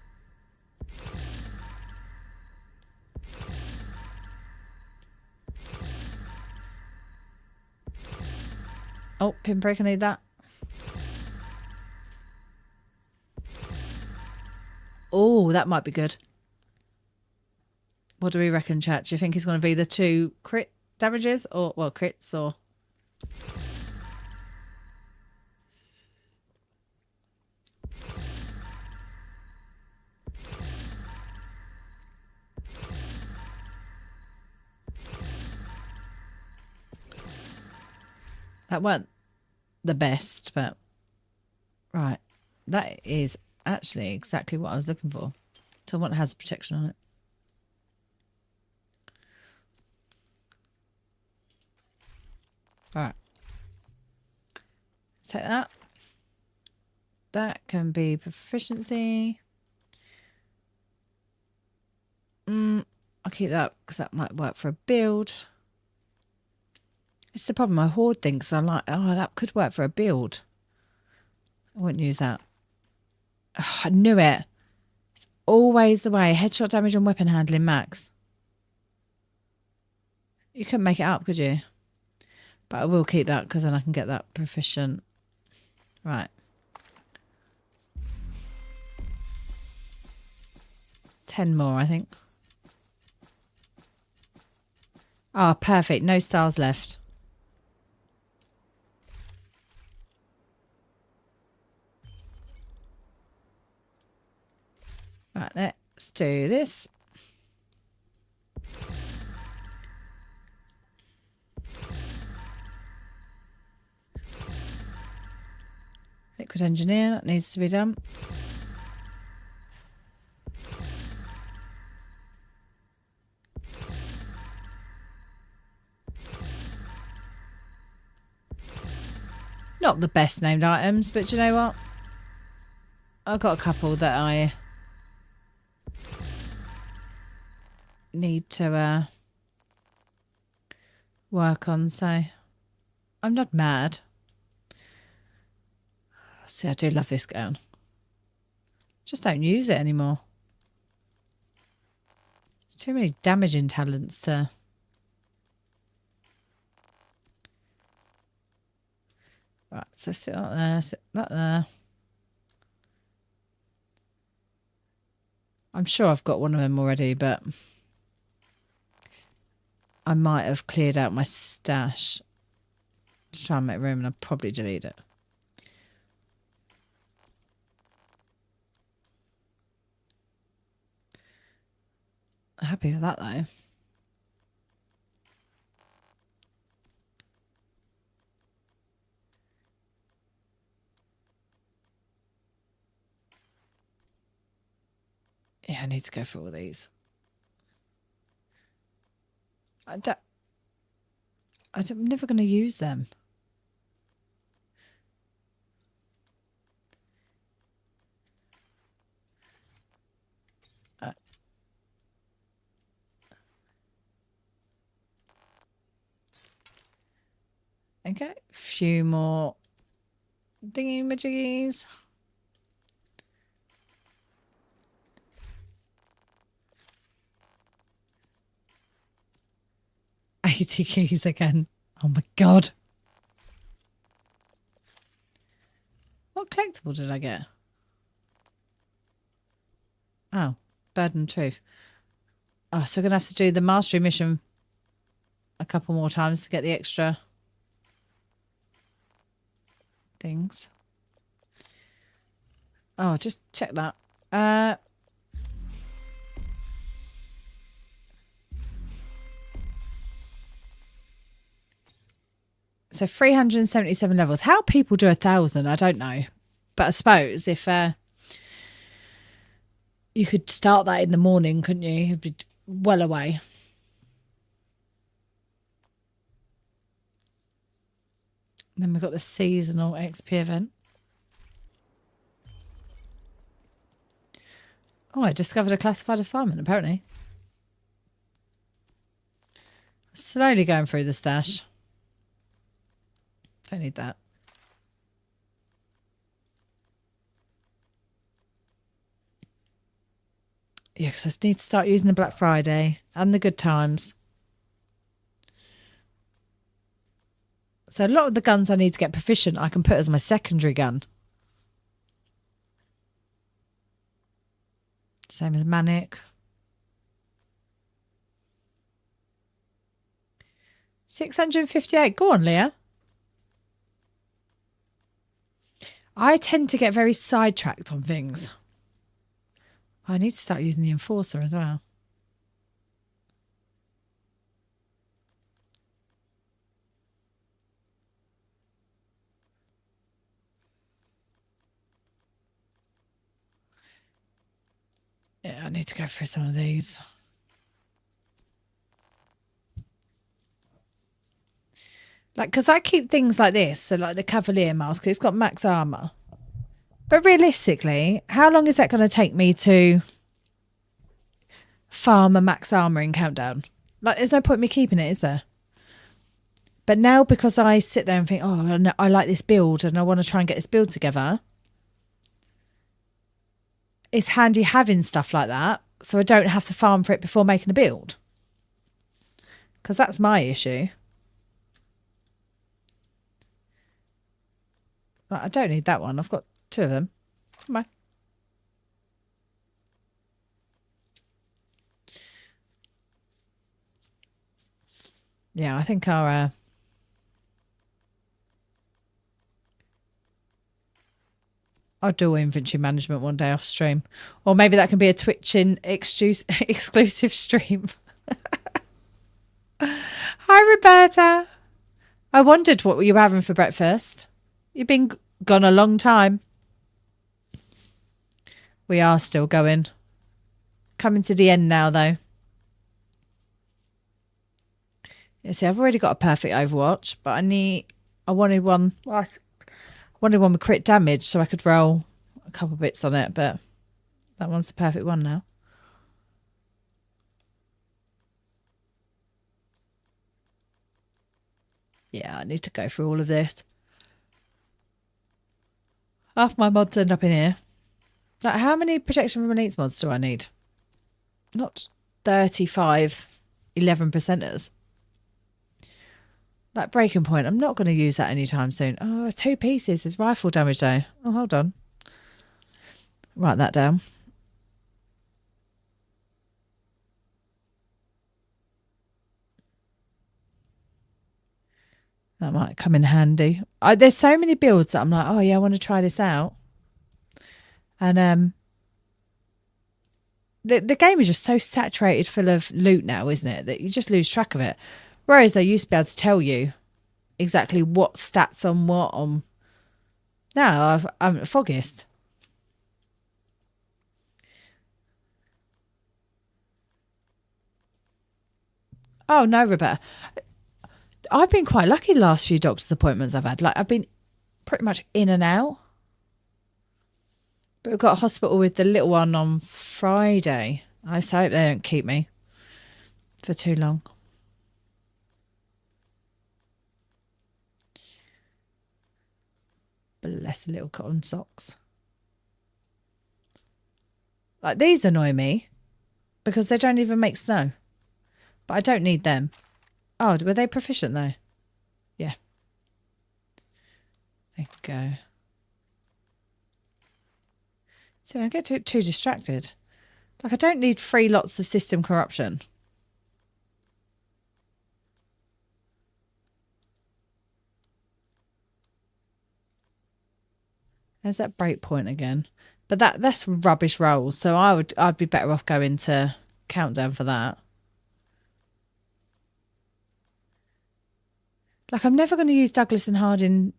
Oh, pinprick, I need that. Oh, that might be good. What do we reckon, chat? Do you think it's going to be the 2 crit damages? Or, well, crits or... That weren't the best, but... Right. That is actually exactly what I was looking for. So one that has protection on it. Alright. Take that. That can be proficiency. I'll keep that because that might work for a build. It's the problem. I hoard things. So I'm like, oh, that could work for a build. I wouldn't use that. Oh, I knew it. It's always the way. Headshot damage and weapon handling max. You couldn't make it up, could you? But I will keep that because then I can get that proficient. Right. Ten more, I think. Ah, oh, perfect. No stars left. Right, let's do this. Liquid engineer, that needs to be done. Not the best named items, but do you know what? I've got a couple that I need to work on, so I'm not mad. See, I do love this gown. Just don't use it anymore. There's too many damaging talents to... Right, so sit that there, sit that there. I'm sure I've got one of them already, but I might have cleared out my stash to try and make room, and I'll probably delete it. Happy with that though. Yeah, I need to go through all these. I'm never going to use them. Okay, few more thingy-majiggies. $80 keys again. Oh my god. What collectible did I get? Oh, Burden of Truth. Oh, so we're going to have to do the mastery mission a couple more times to get the extra things. Oh, just check that. So 377 levels. How people do 1,000, I don't know. But I suppose if you could start that in the morning, couldn't you? You'd be well away. Then we've got the seasonal XP event. Oh, I discovered a classified assignment, apparently. Slowly going through the stash. Don't need that. Yeah, because I need to start using the Black Friday and the good times. So a lot of the guns I need to get proficient, I can put as my secondary gun. Same as Manic. 658. Go on, Leah. I tend to get very sidetracked on things. I need to start using the Enforcer as well. Yeah, I need to go through some of these. Like, because I keep things like this, so like the Cavalier mask, it's got max armor. But realistically, how long is that going to take me to farm a max armor in Countdown? Like, there's no point in me keeping it, is there? But now, because I sit there and think, oh, I like this build and I want to try and get this build together, it's handy having stuff like that so I don't have to farm for it before making a build. Because that's my issue. Like, I don't need that one. I've got 2 of them. Come on. Yeah, I think I'll do inventory management one day off stream. Or maybe that can be a Twitch exclusive stream. Hi, Roberta. I wondered what you were having for breakfast. You've been gone a long time. We are still going. Coming to the end now, though. You see, I've already got a perfect Overwatch, but I wanted one. Well, I wanted one with crit damage so I could roll a couple bits on it, but that one's the perfect one now. Yeah, I need to go through all of this. Half my mods end up in here. Like, how many protection from elites mods do I need? Not 35 11%ers. Like Breaking Point, I'm not going to use that anytime soon. Oh, 2 pieces is rifle damage though. Oh, hold on. Write that down. That might come in handy. There's so many builds that I'm like, oh yeah, I want to try this out. And the game is just so saturated full of loot now, isn't it? That you just lose track of it. Whereas they used to be able to tell you exactly what stats on what on. Now I'm foggiest. Oh no, Roberta. I've been quite lucky the last few doctor's appointments I've had. Like, I've been pretty much in and out. But we've got a hospital with the little one on Friday. I just hope they don't keep me for too long. Bless the little cotton socks. Like, these annoy me because they don't even make snow. But I don't need them. Oh, were they proficient though? Yeah. There you go. So I get too distracted. Like, I don't need 3 lots of system corruption. There's that break point again. But that's rubbish rolls, so I'd be better off going to Countdown for that. Like, I'm never going to use Douglas and Harding.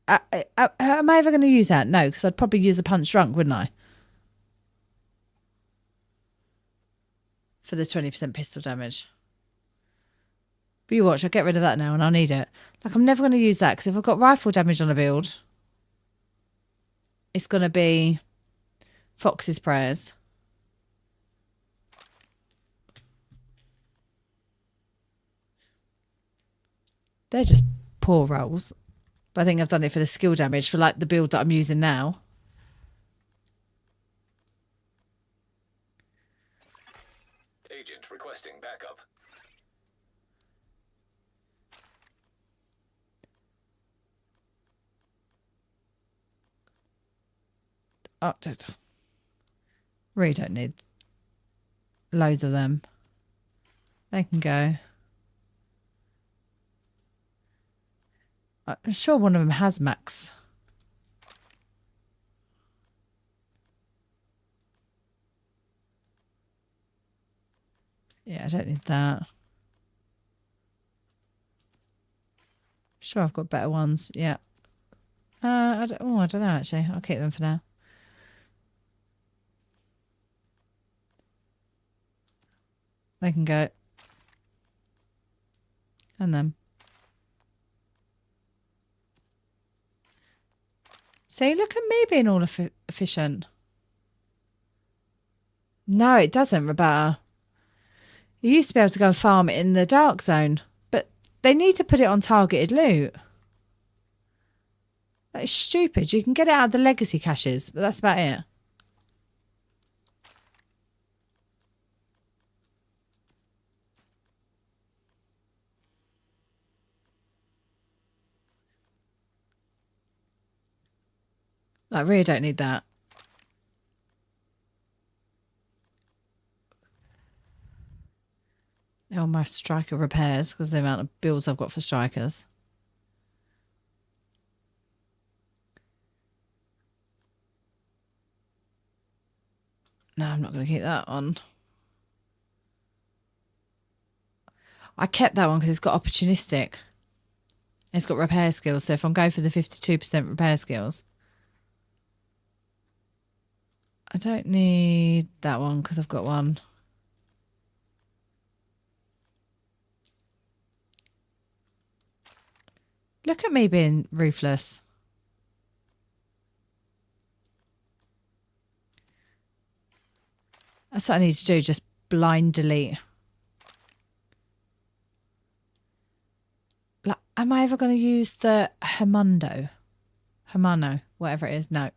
Am I ever going to use that? No, because I'd probably use a Punch Drunk, wouldn't I? For the 20% pistol damage. But you watch, I'll get rid of that now and I'll need it. Like, I'm never going to use that because if I've got rifle damage on a build, it's going to be Fox's Prayers. They're just poor rolls. But I think I've done it for the skill damage for like the build that I'm using now. Agent requesting backup. Oh, really don't need loads of them. They can go. I'm sure one of them has max. Yeah, I don't need that. Sure, I've got better ones. Yeah. I don't know actually. I'll keep them for now. They can go. And them. See, look at me being all efficient. No, it doesn't, Roberta. You used to be able to go and farm it in the dark zone, but they need to put it on targeted loot. That is stupid. You can get it out of the legacy caches, but that's about it. I really don't need that. All my striker repairs because the amount of builds I've got for strikers. No, I'm not going to keep that on. I kept that one because it's got opportunistic. It's got repair skills. So if I'm going for the 52% repair skills, I don't need that one because I've got one. Look at me being ruthless. That's what I need to do, just blind delete. Like, am I ever going to use the Hermano, whatever it is? No.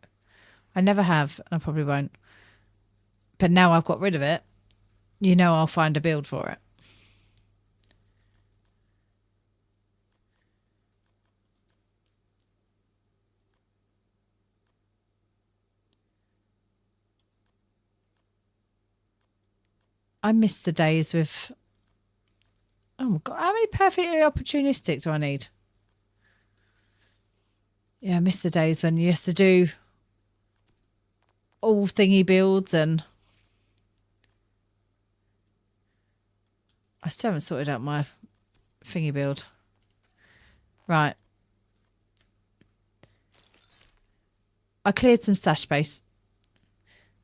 I never have, and I probably won't. But now I've got rid of it, you know I'll find a build for it. I miss the days with... Oh my God, how many perfectly opportunistic do I need? Yeah, I miss the days when you used to do all thingy builds and... I still haven't sorted out my thingy build. Right. I cleared some stash space.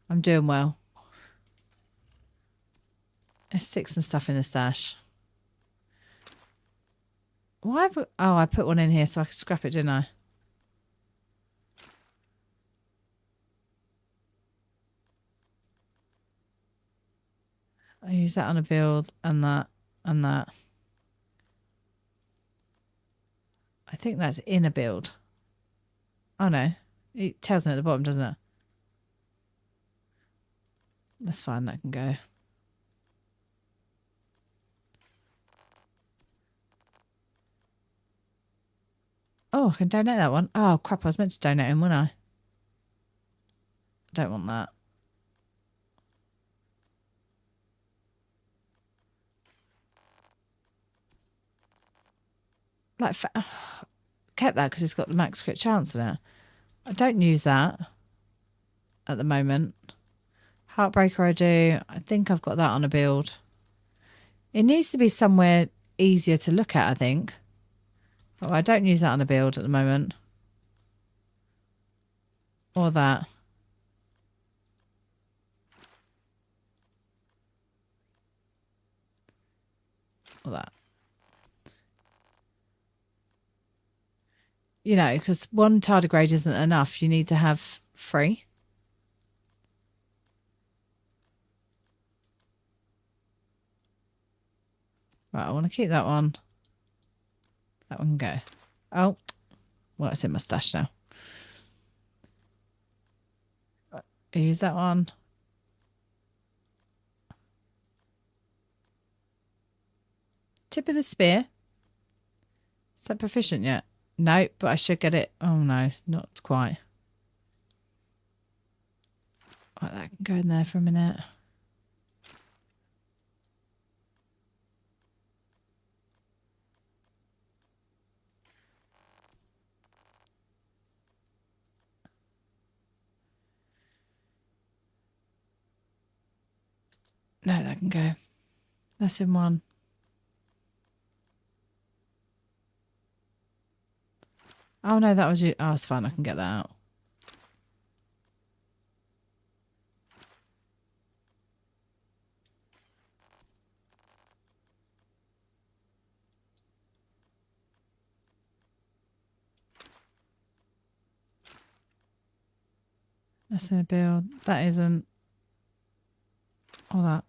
I'm doing well. Let's stick some stuff in the stash. Why have I put one in here so I could scrap it, didn't I? I use that on a build and that and that. I think that's in a build. Oh no. It tells me at the bottom, doesn't it? That's fine, that can go. Oh, I can donate that one. Oh, crap, I was meant to donate him, wasn't I? I don't want that. Like, kept that because it's got the max crit chance in it. I don't use that at the moment. Heartbreaker I do. I think I've got that on a build. It needs to be somewhere easier to look at, I think. But I don't use that on a build at the moment. Or that. Or that. You know, because one tardigrade isn't enough. You need to have 3. Right, I want to keep that one. That one can go. Oh, well, it's in my stash now. I use that one. Tip of the spear. Is that proficient yet? No, but I should get it. Oh no, not quite. Right, that can go in there for a minute. No, that can go. That's in one. Oh no, that was you. Oh, it's fine. I can get that out. That's in a build. That isn't. All that.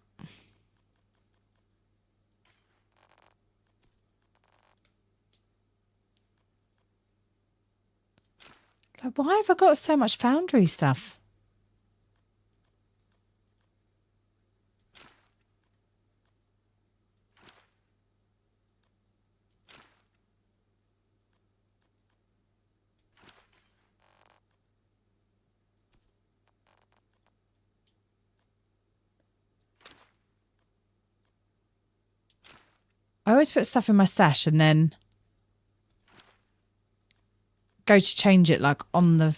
Like, why have I got so much Foundry stuff? I always put stuff in my stash and then go to change it like on the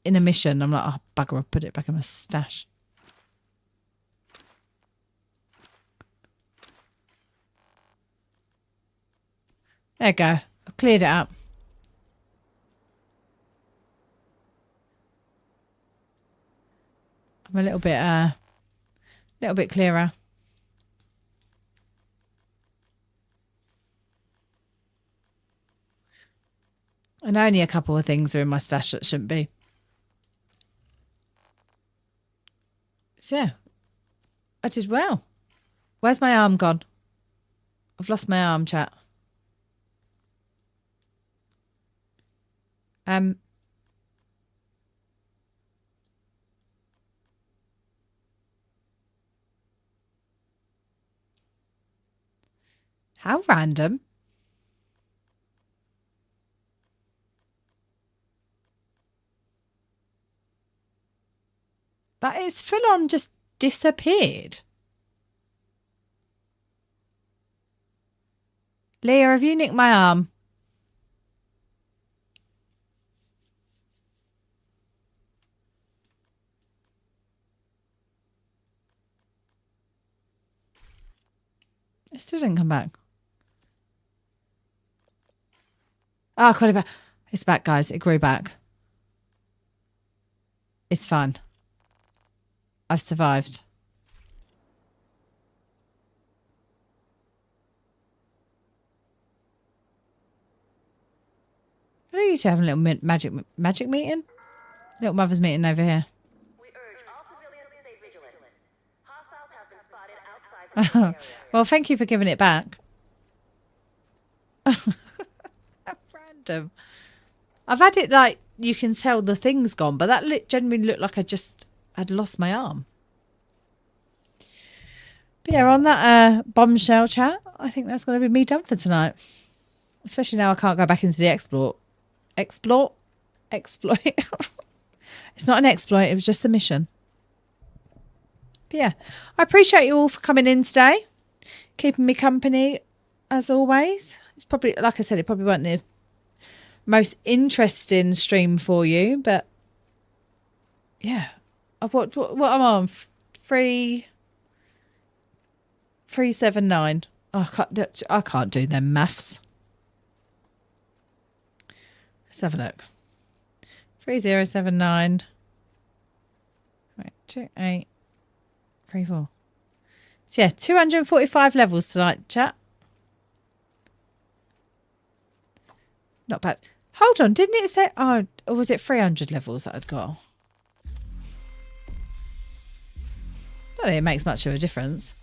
in a mission. I'm like, oh bugger, I'll put it back in my stash. There you go. I've cleared it up. I'm a little bit clearer. And only a couple of things are in my stash that shouldn't be. So yeah, I did well. Where's my arm gone? I've lost my arm, chat. How random. That is full on just disappeared. Leah, have you nicked my arm? It still didn't come back. Oh, I got it back. It's back, guys. It grew back. It's fine. I've survived. I used to have a little magic meeting. Little mother's meeting over here. We urge all civilians to stay vigilant. Hostiles have been spotted outside the area. Well, thank you for giving it back. Random. I've had it like you can tell the thing's gone, but that genuinely looked like I'd lost my arm. But yeah, on that bombshell chat, I think that's going to be me done for tonight. Especially now I can't go back into the exploit. Exploit? It's not an exploit, it was just a mission. But yeah, I appreciate you all for coming in today. Keeping me company, as always. It's probably, like I said, it probably won't most interesting stream for you, but yeah. What I'm on? 379. I can't do them maths. Let's have a look. 3079. Right, 2834. So yeah, 245 levels tonight, chat. Not bad. Hold on, didn't it say? Oh, or was it 300 levels that I'd got? I don't think it makes much of a difference.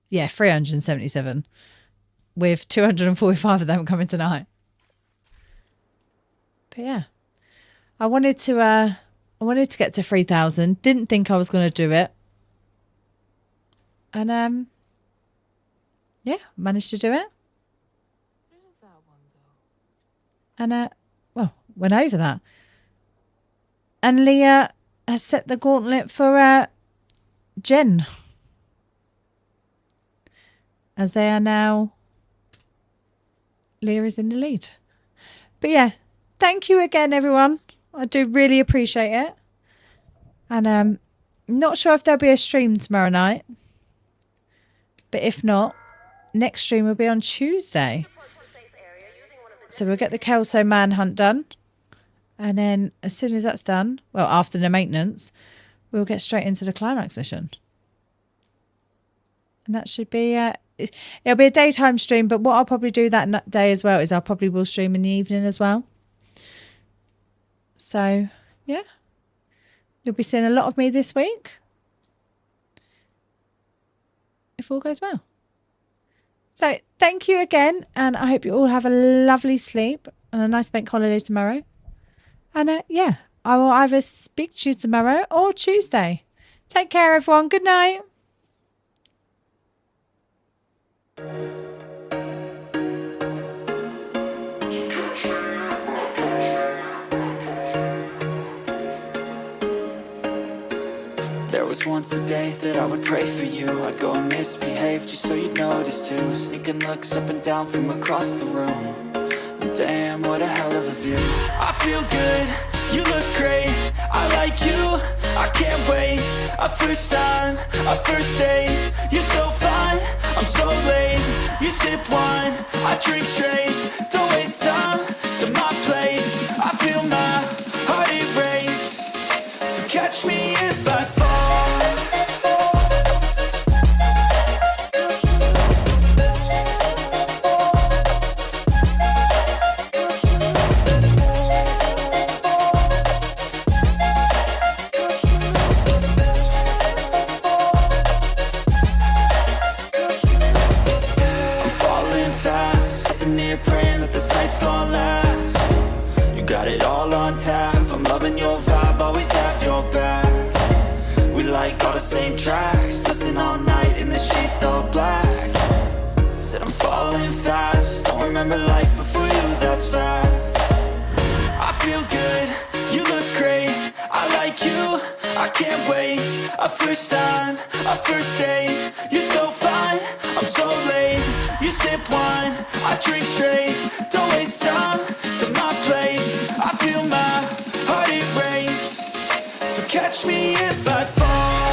Yeah, 377. With 245 of them coming tonight. But yeah. I wanted to get to 3,000. Didn't think I was going to do it. And yeah, managed to do it. And well, went over that. And Leah has set the gauntlet for Jen. As they are now, Leah is in the lead. But yeah, thank you again, everyone. I do really appreciate it. And not sure if there'll be a stream tomorrow night. But if not, next stream will be on Tuesday. So we'll get the Kelso manhunt done. And then as soon as that's done, well, after the maintenance, we'll get straight into the climax mission. And that should be, it'll be a daytime stream, but what I'll probably do that day as well is I'll probably will stream in the evening as well. So, yeah. You'll be seeing a lot of me this week. If all goes well. So, thank you again, and I hope you all have a lovely sleep and a nice bank holiday tomorrow. And yeah, I will either speak to you tomorrow or Tuesday. Take care, everyone. Good night. There was once a day that I would pray for you. I'd go and misbehave just so you'd notice too. Sneaking looks up and down from across the room. And damn, what a hell of a view. I feel good, you look great, I like you, I can't wait. A first time, a first date, you're so fine, I'm so late. You sip wine, I drink straight, don't waste time to my place. I feel my heart erase, so catch me if I fall. Praying that this night's gonna last. You got it all on tap, I'm loving your vibe, always have your back. We like all the same tracks, listen all night in the sheets all black. Said I'm falling fast, don't remember life before you, that's fact. I feel good, you look great, I like you, I can't wait. A first time, a first date, you're so fine, I'm so late. You sip wine, I drink straight, don't waste time to my place. I feel my heart erase, so catch me if I fall.